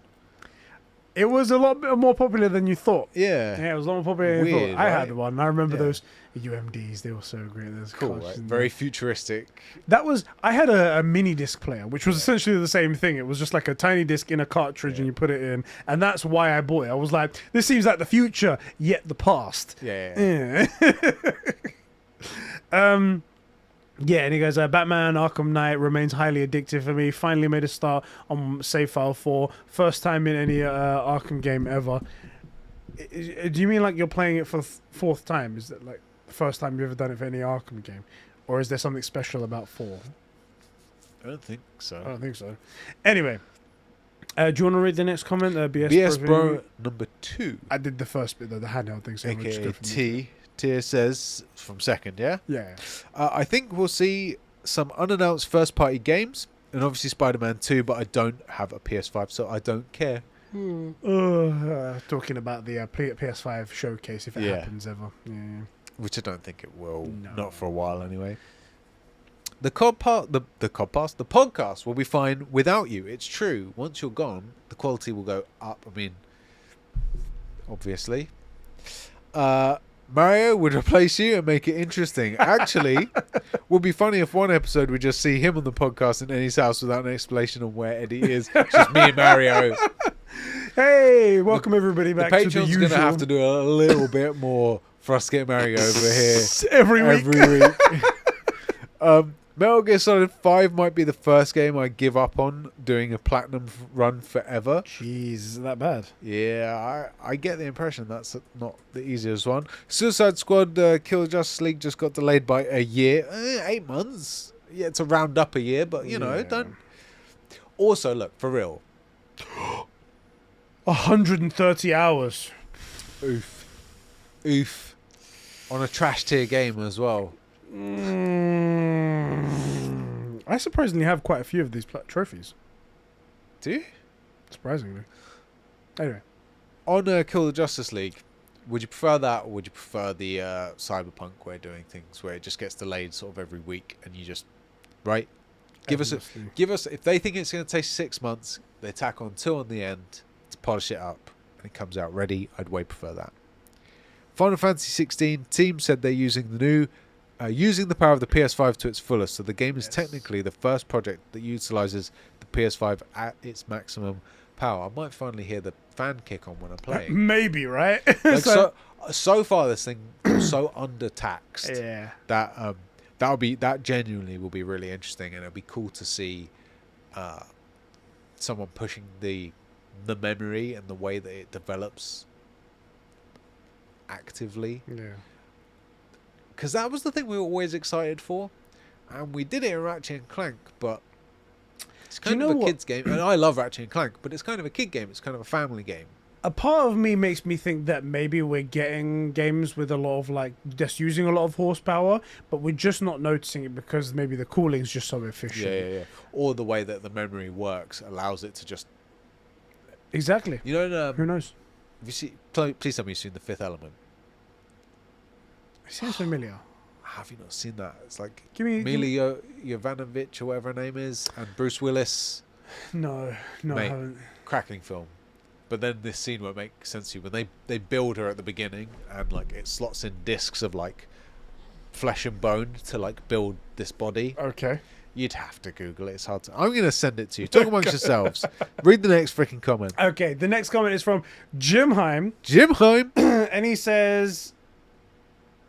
It was a lot more popular than you thought. Yeah. Yeah, it was a lot more popular than you Weird, thought. I had right? one. I remember Yeah. those UMDs. They were so great. Those Cool, cartridges right? in Very there. futuristic. I had a mini disc player, which was essentially the same thing. It was just like a tiny disc in a cartridge, and you put it in, and that's why I bought it. I was like, this seems like the future, yet the past. Yeah. Yeah. Yeah, and he goes, Batman Arkham Knight remains highly addictive for me. Finally made a start on Save File 4. First time in any Arkham game ever. Do you mean like you're playing it for the fourth time? Is that like the first time you've ever done it for any Arkham game? Or is there something special about 4? I don't think so. I don't think so. Anyway, do you want to read the next comment? BS Bro number 2, I did the first bit, though, the handheld thing. So we'll just aka go from T. Tia says from second, yeah? there. I think we'll see some unannounced first-party games, and obviously Spider-Man 2, but I don't have a PS5, so I don't care. Talking about the PS5 showcase, if it happens ever. Yeah. Which I don't think it will. No. Not for a while, anyway. The podcast will be fine without you. It's true. Once you're gone, the quality will go up. I mean, obviously. Mario would replace you and make it interesting. Actually, would be funny if one episode we just see him on the podcast in Eddie's house without an explanation on where Eddie is. It's just me and Mario. Hey, welcome everybody back The to the Patreon's usual. going to have to do a little bit more for us to get Mario over here every week. Metal Gear Solid 5 might be the first game I give up on doing a platinum run forever. Jeez, is that bad? Yeah, I get the impression that's not the easiest one. Suicide Squad Kill the Justice League just got delayed by a year. 8 months. Yeah, it's a round up a year, but you know, Yeah. don't. Also, look, for real. 130 hours. Oof. On a trash tier game as well. I surprisingly have quite a few of these trophies. Do you? Surprisingly. Anyway. On Kill the Justice League, would you prefer that, or would you prefer the Cyberpunk way of doing things, where it just gets delayed sort of every week, and you just give us if they think it's going to take 6 months, they tack on 2 on the end to polish it up, and it comes out ready. I'd way prefer that. Final Fantasy 16 team said they're using the power of the PS5 to its fullest, so the game is technically the first project that utilizes the PS5 at its maximum power. I might finally hear the fan kick on when I'm playing. Maybe, right? Like so far, this thing is so undertaxed. Yeah. That genuinely will be really interesting, and it'll be cool to see someone pushing the memory and the way that it develops actively. Yeah. Because that was the thing we were always excited for, and we did it in Ratchet and Clank, but it's kind of a kid's game, and I love Ratchet and Clank, but it's kind of a kid game. It's kind of a family game. A part of me makes me think that maybe we're getting games with a lot of like just using a lot of horsepower, but we're just not noticing it because maybe the cooling's just so efficient. Yeah. Or the way that the memory works allows it to just. Exactly. You know, who knows? Have you seen? Please tell me you've seen The Fifth Element. It sounds familiar. Have you not seen that? It's like Mila Jovanovic or whatever her name is, and Bruce Willis. No, Mate, I haven't. Cracking film. But then this scene won't make sense to you when they build her at the beginning, and like it slots in discs of like flesh and bone to like build this body. Okay. You'd have to Google it. It's hard to. I'm going to send it to you. Talk amongst yourselves. Read the next freaking comment. Okay, the next comment is from Jim Heim. Jim Heim. And he says...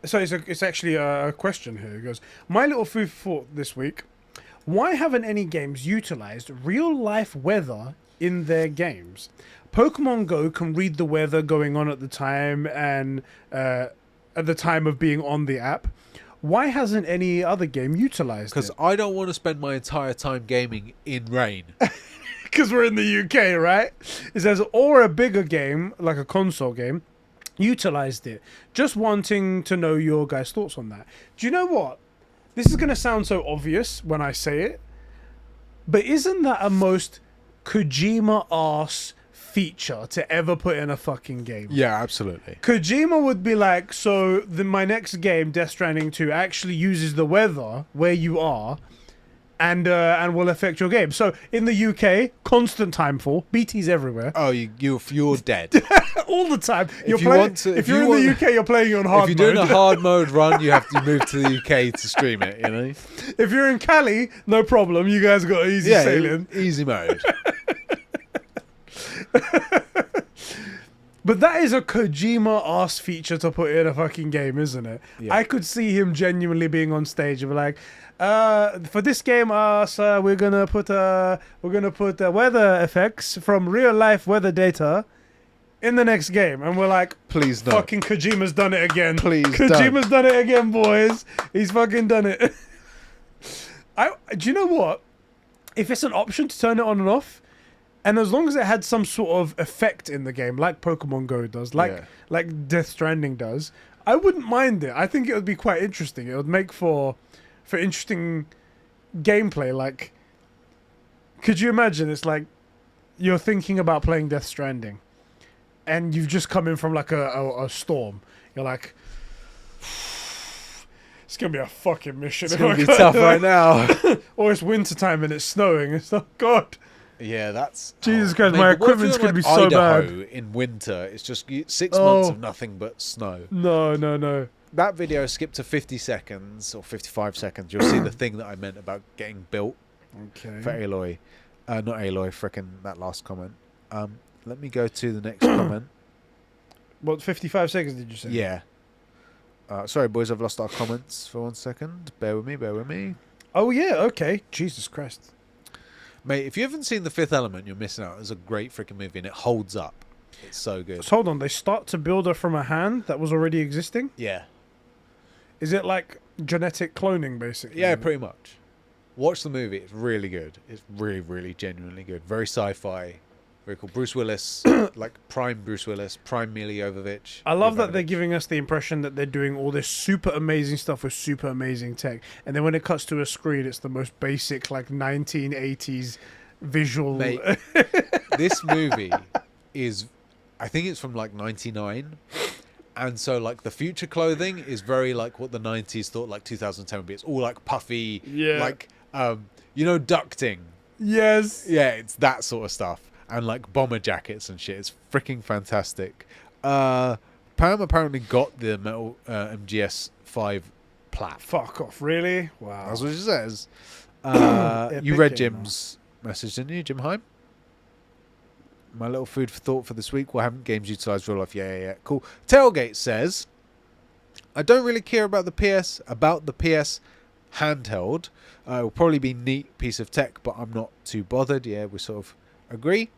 So it's actually a question here. He goes, my little food for thought this week. Why haven't any games utilized real-life weather in their games? Pokemon Go can read the weather going on at the time and at the time of being on the app. Why hasn't any other game utilized it? Because I don't want to spend my entire time gaming in rain. Because we're in the UK, right? It says, or a bigger game, like a console game, utilized it. Just wanting to know your guys' thoughts on that. Do you know what? This is going to sound so obvious when I say it, but isn't that a most Kojima-arse feature to ever put in a fucking game? Yeah, absolutely. Kojima would be like, so my next game, Death Stranding 2, actually uses the weather where you are and will affect your game. So in the UK, constant timefall, BT's everywhere. Oh, you're dead. All the time. If you're in the UK, you're playing on hard mode. If you're doing a hard mode run, you have to move to the UK to stream it, you know? If you're in Cali, no problem. You guys got easy sailing. Easy mode. But that is a Kojima-ass feature to put in a fucking game, isn't it? Yeah. I could see him genuinely being on stage and be like, for this game, sir, we're gonna put weather effects from real life weather data in the next game, and we're like, please no. Fucking Kojima's done it again. Please, Kojima's done it again, boys. He's fucking done it. Do you know what? If it's an option to turn it on and off, and as long as it had some sort of effect in the game, like Pokemon Go does, like Death Stranding does, I wouldn't mind it. I think it would be quite interesting. It would make for interesting gameplay. Like, could you imagine? It's like you're thinking about playing Death Stranding, and you've just come in from like a storm. You're like, it's gonna be a fucking mission. It's gonna be tough right now. Or it's wintertime and it's snowing. It's oh god. Yeah, that's Jesus Christ. My equipment's gonna be so Idaho bad. In winter, it's just 6 months of nothing but snow. No. That video skipped to 50 seconds or 55 seconds. You'll see the thing that I meant about getting built. Okay. For Aloy, not Aloy. Frickin' that last comment. Let me go to the next comment. What, 55 seconds did you say? Yeah. Sorry, boys, I've lost our comments for 1 second. Bear with me. Oh, yeah, okay. Jesus Christ. Mate, if you haven't seen The Fifth Element, you're missing out. It's a great freaking movie, and it holds up. It's so good. So hold on, they start to build her from a hand that was already existing? Yeah. Is it like genetic cloning, basically? Yeah, pretty much. Watch the movie. It's really good. It's really, really genuinely good. Very sci-fi. very cool. Bruce Willis, like prime Bruce Willis, prime Mila Jovovich. I love that they're Jovanovic. giving us the impression that they're doing all this super amazing stuff with super amazing tech, and then when it cuts to a screen, it's the most basic like 1980s visual. Mate, this movie is, I think it's from like 99. And so, like, the future clothing is very like what the 90s thought like 2010 would be. It's all like puffy, Yeah. like, ducting. Yes. Yeah, it's that sort of stuff. And like bomber jackets and shit. It's freaking fantastic. Pam apparently got the metal MGS 5 plat. Fuck off, really? Wow. That's what she says. Epic You read game, Jim's message, didn't you, Jim Heim? My little food for thought for this week. Well, haven't games utilised real life? Yeah. Cool. Tailgate says, I don't really care about the PS handheld. It will probably be a neat piece of tech, but I'm not too bothered. Yeah, we sort of agree.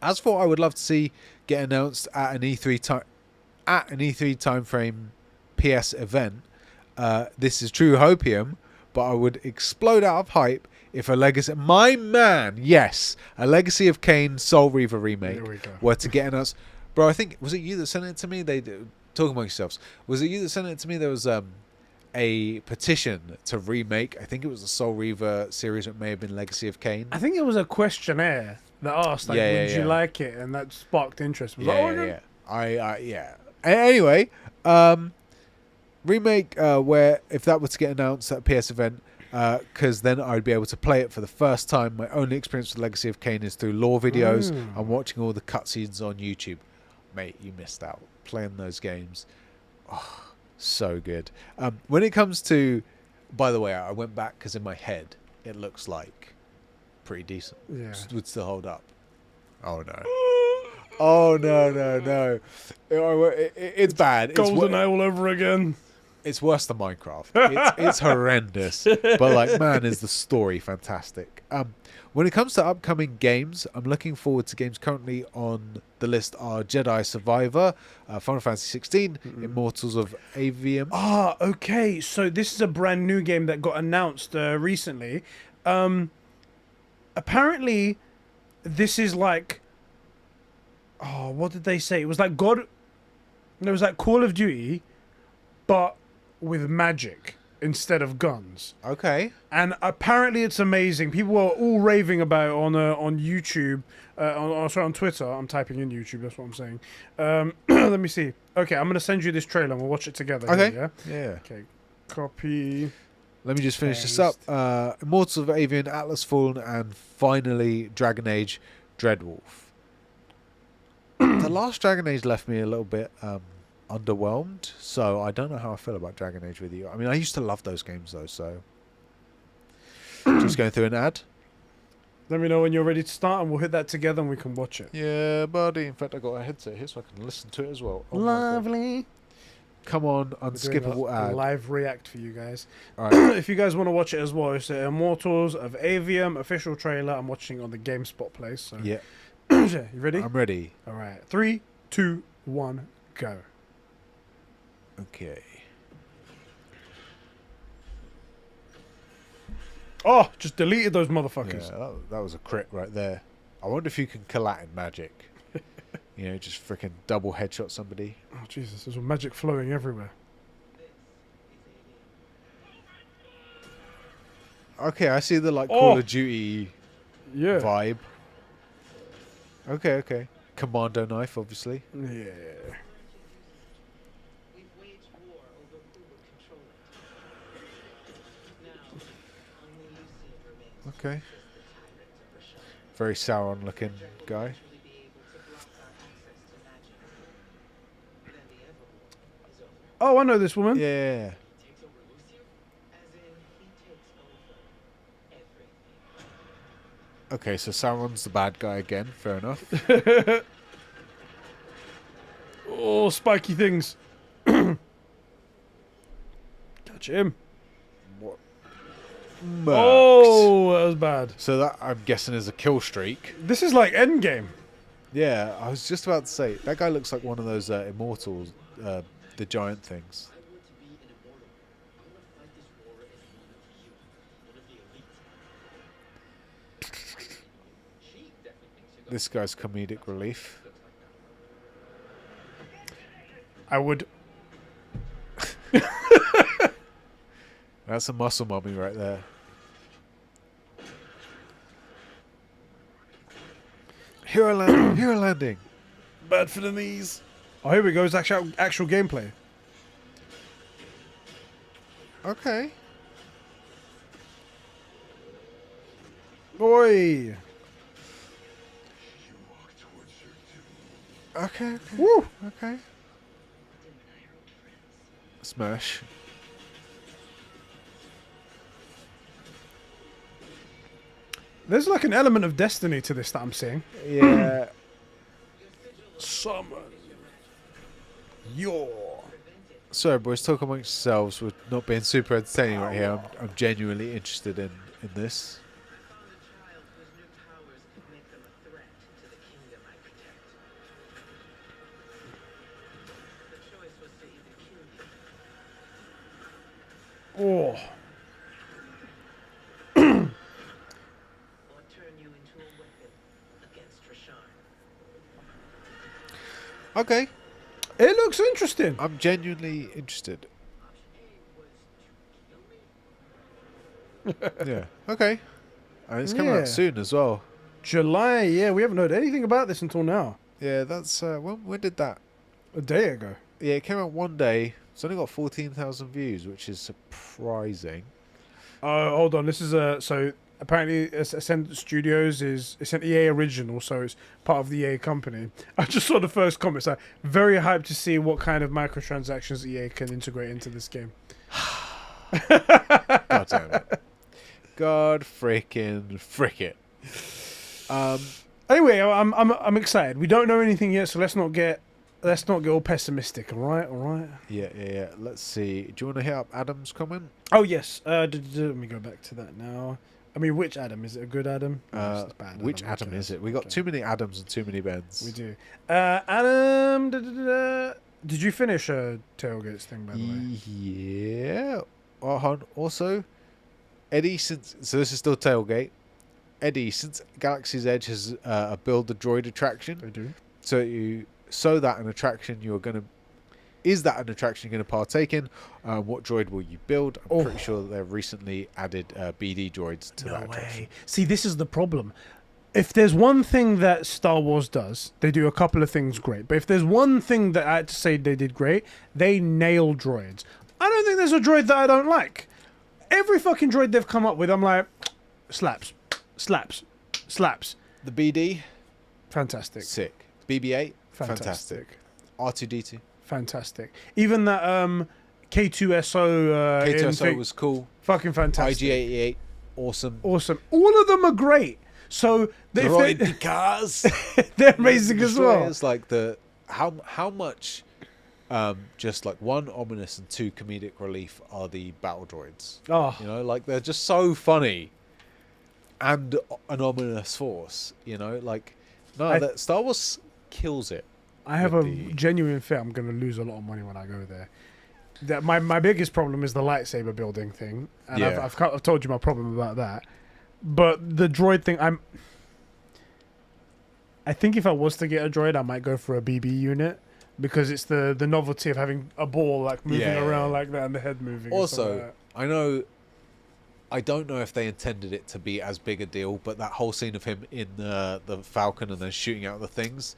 As for I would love to see get announced at an E3 timeframe PS event. This is true hopium, but I would explode out of hype if a Legacy... My man, yes! A Legacy of Kain Soul Reaver remake There we go. were to get announced. Bro, I think... Was it you that sent it to me? Talking among yourselves. Was it you that sent it to me? There was a petition to remake... I think it was the Soul Reaver series. It may have been Legacy of Kain. I think it was a questionnaire that asked, like, would you like it? And that sparked interest. Was Yeah. Anyway, remake where if that were to get announced at a PS event, because then I'd be able to play it for the first time. My only experience with Legacy of Kain is through lore videos and watching all the cutscenes on YouTube. Mate, you missed out playing those games. Oh, so good. When it comes to, by the way, I went back because in my head it looks like pretty decent. Yeah. Would still hold up. Oh no. Oh no. It's bad. GoldenEye all over again. It's worse than Minecraft. It's horrendous. But like, man, is the story fantastic. When it comes to upcoming games, I'm looking forward to games currently on the list are Jedi Survivor, Final Fantasy 16, Immortals of Avium. Ah, okay. So this is a brand new game that got announced recently. Apparently, this is like... Oh, what did they say? It was like God... No, it was like Call of Duty, but with magic instead of guns. Okay. And apparently it's amazing. People are all raving about it on YouTube. On Twitter. I'm typing in YouTube. That's what I'm saying. Let me see. Okay, I'm going to send you this trailer and we'll watch it together. Okay. Here, Yeah. Okay. Copy. Let me just finish this up. Immortals of Avian, Atlas Fallen, and finally Dragon Age Dreadwolf. The last Dragon Age left me a little bit underwhelmed, so I don't know how I feel about Dragon Age with you. I mean, I used to love those games though, so... Just going through an ad. Let me know when you're ready to start and we'll hit that together and we can watch it. Yeah, buddy. In fact, I got a headset here so I can listen to it as well. Oh my God. Lovely. Come on, We're doing unskippable a ad. live react for you guys. All right. If you guys want to watch it as well, it's the Immortals of Avium official trailer. I'm watching on the GameSpot place. So. Yeah, You ready? I'm ready. All right. 3, 2, 1, go. Okay. Oh, just deleted those motherfuckers. Yeah, that was a crit right there. I wonder if you can kill that in magic. Just freaking double headshot somebody. Oh, Jesus. There's magic flowing everywhere. Okay, I see the Call of Duty Yeah. vibe. Okay. Commando knife, obviously. Yeah. We've waged war over who will control it. Now, only you see remains. Okay. Just the tyrant of Rashawn. Very Sauron looking guy. Eventually be able to block our access to magic. Then the Everwar is over. Oh, I know this woman. Yeah. Takes over Lucio? As in, he takes over everything. Okay, so Sauron's the bad guy again. Fair enough. Oh, spiky things. Catch him. What? Oh, that was bad. So that, I'm guessing, is a kill streak. This is like Endgame. Yeah, I was just about to say, that guy looks like one of those immortals, the giant things. I want to be an immortal. I want to fight this war as one of the elite. She definitely thinks you're This guy's comedic relief. I would. That's a muscle mummy right there. Hero landing. Hero landing. Bad for the knees. Oh, here we go. It's actual gameplay. Okay. Oi. Okay. Woo. Okay. Smash. There's like an element of destiny to this that I'm seeing. Yeah. Summon. Your. Sorry, boys. Talk amongst yourselves. We're not being super entertaining right here. I'm genuinely interested in this. Oh. Or turn you into a weapon against Rashawn. Okay. It looks interesting. I'm genuinely interested. Yeah. Okay. And it's coming Yeah. out soon as well. July, yeah, we haven't heard anything about this until now. Yeah, that's when did that? A day ago. Yeah, it came out one day. It's only got 14,000 views, which is surprising. Oh, hold on. This is so apparently Ascent Studios it's an EA original, so it's part of the EA company. I just saw the first comments. Like, very hyped to see what kind of microtransactions EA can integrate into this game. God damn it. God freaking frick it. Anyway, I'm excited. We don't know anything yet, so let's not get all pessimistic. All right. Yeah. Let's see. Do you want to hit up Adam's comment? Oh yes. Let me go back to that now. I mean, which Adam? Is it a good Adam? Or it's a bad Which Who Adam cares? is it? We got Okay. too many Adams and too many Bens. We do. Adam. Did you finish Tailgates thing, by the way? Yeah. Also, Eddie, so this is still Tailgate. Eddie, since Galaxy's Edge has a build the droid attraction, I do. so that an attraction you're gonna is that an attraction you're gonna partake in? What droid will you build? I'm pretty sure that they've recently added BD droids to that attraction. See, this is the problem. If there's one thing that Star Wars does, they do a couple of things great. But if there's one thing that I had to say they did great, they nail droids. I don't think there's a droid that I don't like. Every fucking droid they've come up with, I'm like, slaps. The BD, Fantastic. sick. BB-8, Fantastic. R2D2. Fantastic. Even that K2SO. K2SO was cool. fucking fantastic. IG-88, awesome. Awesome. All of them are great. So Droid cars. they're amazing as well. It's like how much just like one ominous and two comedic relief are the battle droids. Oh, You know, like they're just so funny. And an ominous force, you know, like that Star Wars kills it. I have a with the- genuine fear I'm going to lose a lot of money when I go there. That my biggest problem is the lightsaber building thing, and Yeah. I've told you my problem about that. But the droid thing, I think if I was to get a droid, I might go for a BB unit because it's the novelty of having a ball like moving Yeah. around like that and the head moving. and stuff like Also, I don't know if they intended it to be as big a deal, but that whole scene of him in the Falcon and then shooting out the things,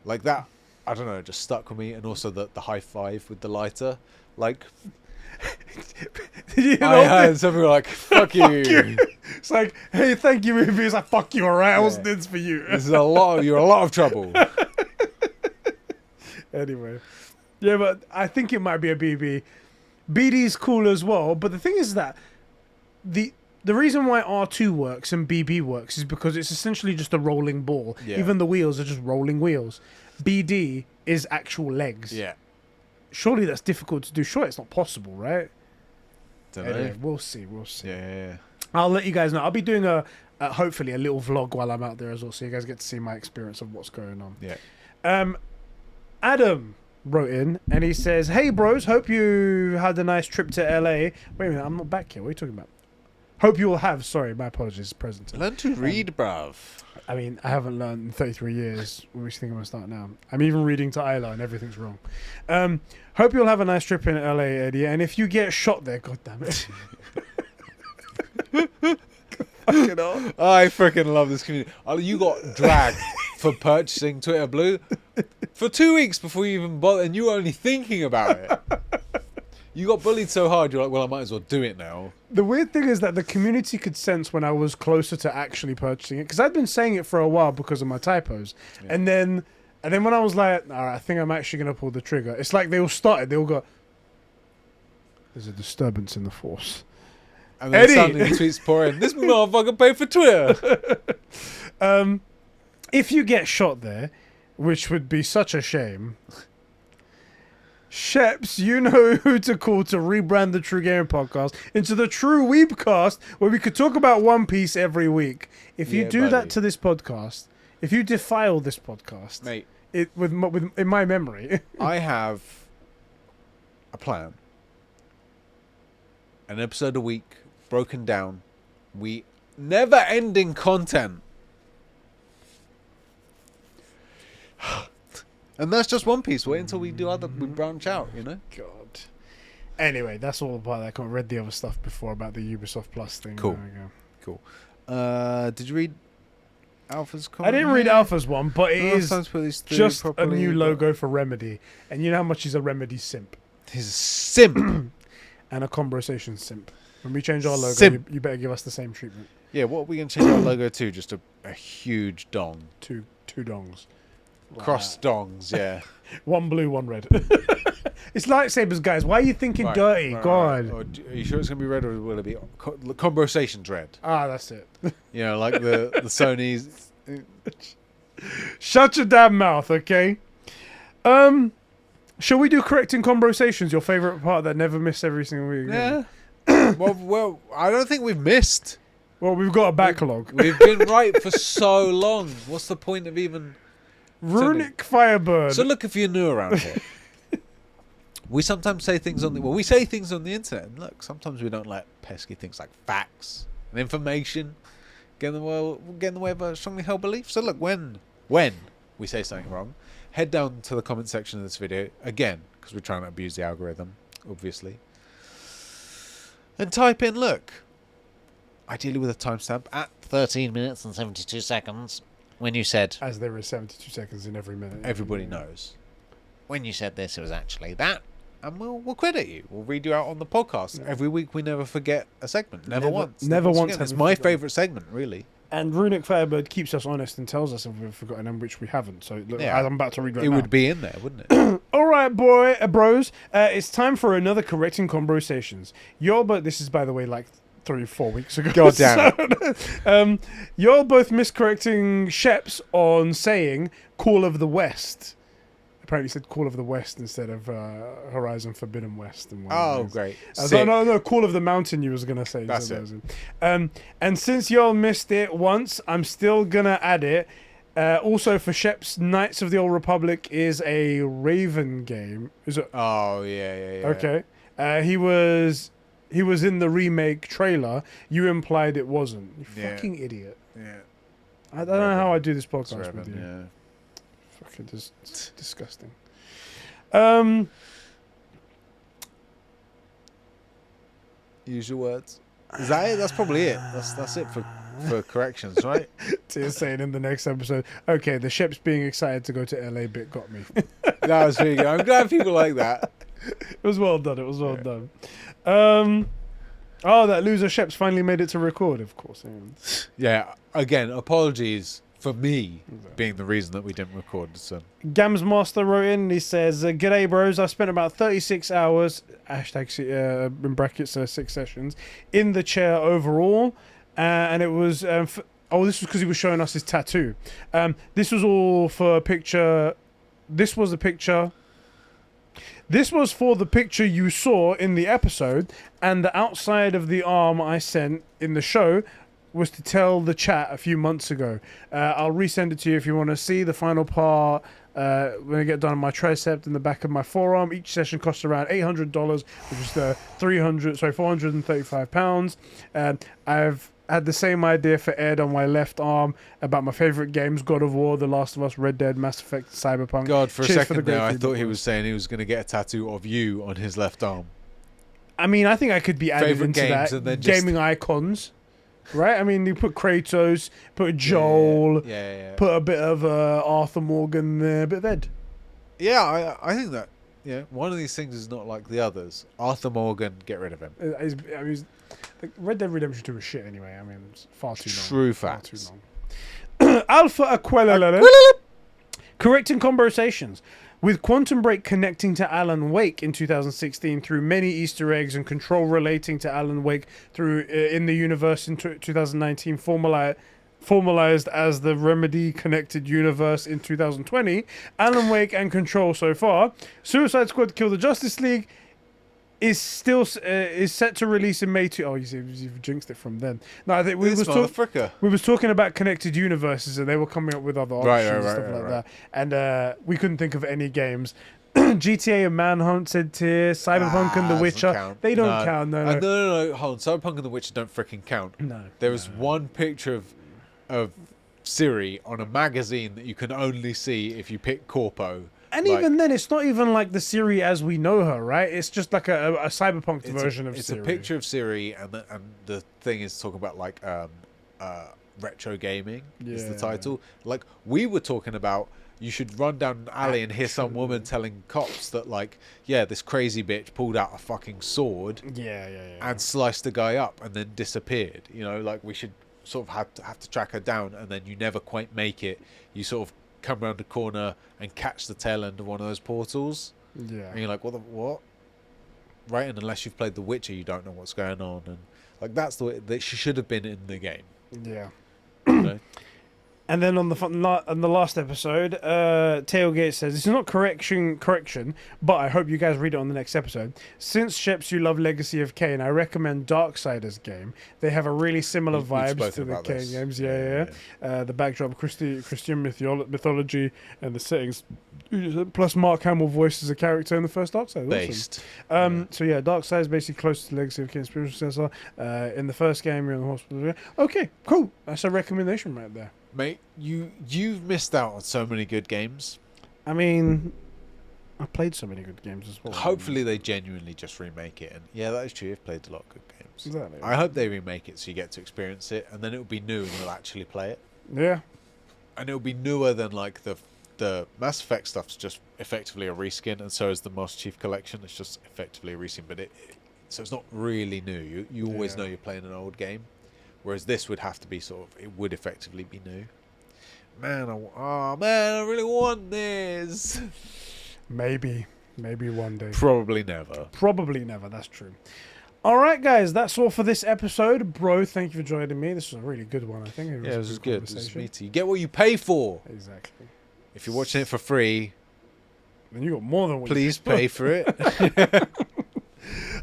like that, I don't know, it just stuck with me. And also the high five with the lighter, like that. You I know, heard something like "fuck you." it's like, hey, thank you, movie. It's like, fuck you, alright. I wasn't Yeah. this for you. This is you're a lot of trouble. Anyway, yeah, but I think it might be a BB. BD's cool as well, but the thing is that the reason why R2 works and BB works is because it's essentially just a rolling ball. Yeah. Even the wheels are just rolling wheels. BD is actual legs. Yeah, Surely that's difficult to do. Sure, it's not possible, right? don't Anyway, know. we'll see. We'll see. Yeah. I'll let you guys know. I'll be doing hopefully a little vlog while I'm out there as well, so you guys get to see my experience of what's going on. Yeah. Adam wrote in and he says, "Hey bros, hope you had a nice trip to LA." Wait a minute, I'm not back here. What are you talking about? Hope you will have. Sorry, my apologies. Present. Learn to read, bruv. I mean, I haven't learned in 33 years. Which thing am I start now? I'm even reading to Isla and everything's wrong. Hope you'll have a nice trip in LA, Eddie. And if you get shot there, god damn it. Fucking hell. I freaking love this community. Oh, you got dragged for purchasing Twitter Blue for 2 weeks before you even bothered, and you were only thinking about it. You got bullied so hard, you're like, well, I might as well do it now. The weird thing is that the community could sense when I was closer to actually purchasing it, because I'd been saying it for a while because of my typos, Yeah. and then when I was like, all right, I think I'm actually gonna pull the trigger. It's like they all started. They all got. There's a disturbance in the force. And then Eddie! suddenly the tweets pour in. This motherfucker paid for Twitter. If you get shot there, which would be such a shame. Sheps, you know who to call to rebrand the True Gaming Podcast into the True Weebcast, where we could talk about One Piece every week. If you Yeah, do buddy. that to this podcast, if you defile this podcast, Mate, it with in my memory, I have a plan. An episode a week, broken down. We never-ending content. And that's just One Piece. Wait until we do we branch out, you know? God. Anyway, that's all about that. I read the other stuff before about the Ubisoft Plus thing. Cool. There we go. Did you read Alpha's I comment? didn't read Alpha's one, but it Oh, is time to put these through just a properly, new but- logo for Remedy, and you know how much he's a Remedy simp He's a simp. and a Conbrosations simp. When we change our logo, Simp. you better give us the same treatment. Yeah, what are we going to change our logo to? Just a huge dong. Two dongs. Cross dongs, yeah. One blue, one red. It's lightsabers, guys. Why are you thinking Right, dirty? right, God. right. Or are you sure it's going to be red or will it be Conbrosations red? Ah, that's it. You know, like the Sony's. Shut your damn mouth, okay? Shall we do correcting Conbrosations? Your favorite part that never missed every single week. Yeah. well, I don't think we've missed. Well, we've got a backlog. We've been right for so long. What's the point of even... Runic Firebird. So look, if you're new around here, we sometimes say things on the... Well, we say things on the internet. And look, sometimes we don't like pesky things like facts and information get in the way of a strongly held belief. So look, when we say something wrong, head down to the comment section of this video, again, because we're trying to abuse the algorithm, obviously, and type in, look, ideally with a timestamp, at 13 minutes and 72 seconds, when you said... As there is 72 seconds in every minute. Everybody knows. When you said this, it was actually that. And we'll credit you. We'll read you out on the podcast. Yeah. Every week we never forget a segment. Never once. Never once again. have It's we my forgotten. favourite segment, really. And Runic Firebird keeps us honest and tells us if we've forgotten them, which we haven't. So look, Yeah. I'm about to read right It now. would be in there, wouldn't it? All right, bros. It's time for another correcting Conbrosations. This is, by the way, like 3 or 4 weeks ago. God damn it. You're both miscorrecting Sheps on saying Call of the West. Apparently said Call of the West instead of Horizon Forbidden West. And one of Oh, those. great. No, Call of the Mountain you was going to say. That's So it. that was and since y'all missed it once, I'm still going to add it. Also for Sheps, Knights of the Old Republic is a Raven game. Is it? Oh, yeah. Okay. He was in the remake trailer. You implied it wasn't. You Yeah. fucking idiot. Yeah. I don't know how I do this It's podcast Revan, with you. yeah. Fucking it's disgusting. Use your words. Is that it? That's probably it. That's it for corrections, right? Tier's saying in the next episode, okay, the Sheps being excited to go to LA bit got me. That was really good. I'm glad people like that. It was well done. It was well done. That loser Sheps finally made it to record, of course. Yeah, again, apologies for me being the reason that we didn't record. So. Gams Master wrote in and he says, G'day bros, I spent about 36 hours, in brackets 6 sessions, in the chair overall. And it was, this was because he was showing us his tattoo. This was all for a picture. This was the picture. This was for the picture you saw in the episode, and the outside of the arm I sent in the show was to tell the chat a few months ago. I'll resend it to you if you want to see the final part. When I get done on my tricep and the back of my forearm, each session costs around $800, which is £435. I've had the same idea for Ed on my left arm about my favorite games: God of War, The Last of Us, Red Dead, Mass Effect, Cyberpunk. God, for a Cheers second the there, great I feedback, thought he boys. was saying he was going to get a tattoo of you on his left arm. I mean, I think I could be added Favorite into games that. and then just- Gaming icons, right? I mean, you put Kratos, put Joel, Yeah. put a bit of Arthur Morgan there, a bit of Ed. Yeah, I think that. Yeah, one of these things is not like the others. Arthur Morgan, get rid of him. I mean, like, Red Dead Redemption 2 was shit anyway. I mean, it's far too long. True Far too facts. long. Alpha Aquila. Correcting Conbrosations. With Quantum Break connecting to Alan Wake in 2016 through many Easter eggs and Control relating to Alan Wake through in the universe in 2019 formalized as the Remedy connected universe in 2020, Alan Wake and Control so far. Suicide Squad Kill the Justice League is still is set to release in May 2. Oh, you've jinxed it from then. No, I think we This was motherfucker. we was talking about connected universes, and they were coming up with other options and stuff like that. And we couldn't think of any games. GTA and Manhunt said tier, Cyberpunk and The doesn't Witcher. count. They don't count. No. No. Hold on. Cyberpunk and The Witcher don't freaking count. No. There was one picture of Siri on a magazine that you can only see if you pick Corpo. And Like, even then, it's not even like the Siri as we know her, right? It's just like a cyberpunk it's version of it's Siri. a picture of Siri, and the thing is talking about like retro gaming is the Yeah. title. Like we were talking about, you should run down an alley and hear some woman telling cops that like, yeah, this crazy bitch pulled out a fucking sword Yeah. and sliced the guy up and then disappeared. You know, like we should sort of have to track her down, and then you never quite make it. You sort of come around the corner and catch the tail end of one of those portals, Yeah. and you're like, what? Right, and unless you've played The Witcher, you don't know what's going on, and like that's the way that she should have been in the game. Yeah. You know? And then on the last episode, Tailgate says, "This is not correction, but I hope you guys read it on the next episode. Since Sheps, you love Legacy of Kain, I recommend Darksiders game. They have a really similar We've vibes spoken to the about Kain this. games. Yeah. The backdrop, Christian mythology, and the settings. Plus, Mark Hamill voices a character in the first Darksiders. Based. Awesome. So yeah, Darksiders is basically close to Legacy of Kain spiritual successor. In the first game, you're in the hospital. Okay, cool. That's a recommendation right there. Mate, you've missed out on so many good games. I mean, I played so many good games as well. Hopefully they genuinely just remake it, and yeah, that is true. You've played a lot of good games. Exactly. I hope they remake it so you get to experience it, and then it'll be new and you'll actually play it. Yeah. And it'll be newer than like the Mass Effect stuff's just effectively a reskin, and so is the Master Chief Collection. It's just effectively a reskin, but so it's not really new. You always Yeah. know you're playing an old game, whereas this would have to be it would effectively be new. Man, I really want this. Maybe one day. Probably never. Probably never. That's true. All right, guys. That's all for this episode. Bro, thank you for joining me. This was a really good one, I think. Yeah, a this is good. This is conversation. meaty. You get what you pay for. Exactly. If you're watching it for free, And you got more than what please you pay for it.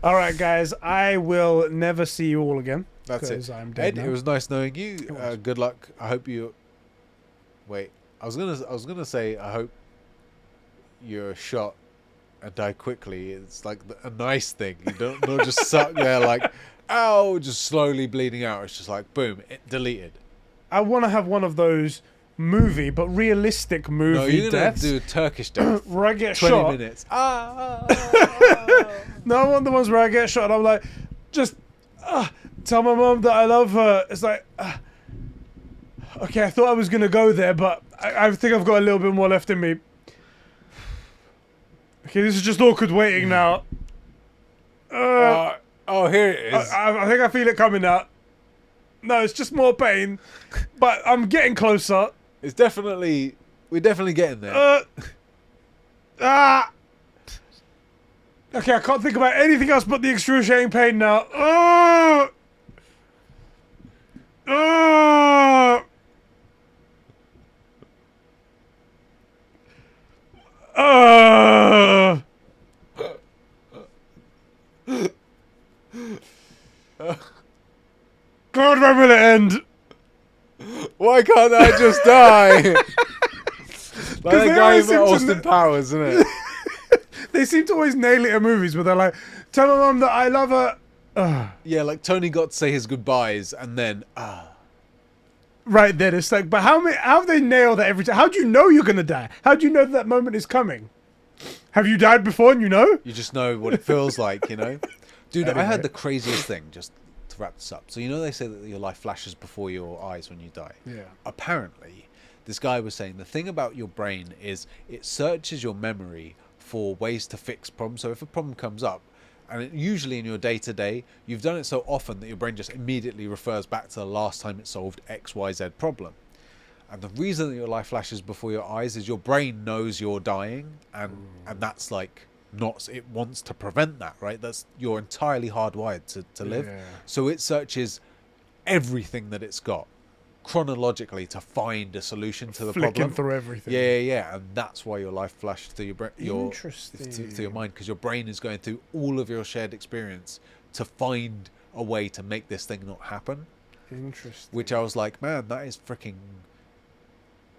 All right, guys. I will never see you all again. That's it. 'cause I'm dead Ed, now. it was nice knowing you. It was. Good luck. I hope you. Wait, I was gonna say I hope you're shot and die quickly. It's like a nice thing. You don't not just suck there like, ow, just slowly bleeding out. It's just like boom, deleted. I want to have one of those movie, but realistic movie No, you're gonna deaths do a Turkish death. where I get 20 shot. minutes. No, I want the ones where I get shot and I'm like, just tell my mom that I love her. It's like, okay, I thought I was going to go there, but I think I've got a little bit more left in me. Okay, this is just awkward waiting now. Oh, here it is. I think I feel it coming out. No, it's just more pain, but I'm getting closer. We're definitely getting there. Okay, I can't think about anything else but the excruciating pain now. Uh, God, when will it end? Why can't I just die? Like that they guy always from seem to Austin Powers, isn't it? They seem to always nail it in movies where they're like, tell my mum that I love her. Yeah, like Tony got to say his goodbyes, and then Right then, it's like, but how have they nailed that every time? How do you know you're gonna die? How do you know that moment is coming? Have you died before and you know? you just know what it feels like, you know? Dude, I Anyway. heard the craziest thing, just to wrap this up. So, you know, they say that your life flashes before your eyes when you die. Yeah. Apparently, this guy was saying the thing about your brain is it searches your memory for ways to fix problems. So if a problem comes up, and usually in your day-to-day, you've done it so often that your brain just immediately refers back to the last time it solved XYZ problem. And the reason that your life flashes before your eyes is your brain knows you're dying, and that's like not, it wants to prevent that, right? That's, you're entirely hardwired to live. Yeah. So it searches everything that it's got chronologically to find a solution to the Flicking problem. through everything. Yeah, and that's why your life flashed through your Interesting. to your mind, because your brain is going through all of your shared experience to find a way to make this thing not happen. Interesting. Which I was like, man, that is freaking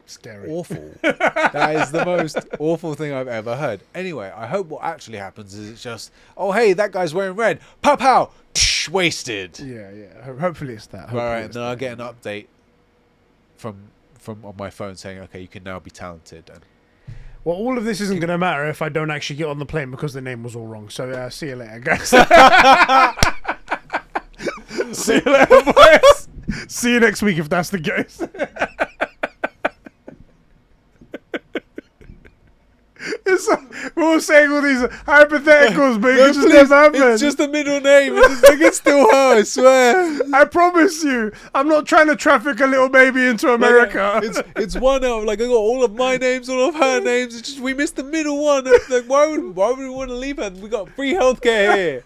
Scary. awful. That is the most awful thing I've ever heard. Anyway, I hope what actually happens is it's just, oh hey, that guy's wearing red, pow pow, psh, wasted. Yeah. Hopefully it's that. Hopefully Right, and it's then that. I'll get an update from on my phone saying, okay, you can now be talented. And Well, all of this isn't going to matter if I don't actually get on the plane because the name was all wrong. So see you later, guys. See you later, boys. See you next week if that's the case. We're all saying all these hypotheticals, but it No, just please, never happened. it's just a middle name. It's still her, I swear. I promise you, I'm not trying to traffic a little baby into America. It's one out. Like, I got all of my names, all of her names. It's just we missed the middle one. It's like, why would we want to leave her? We got free healthcare here.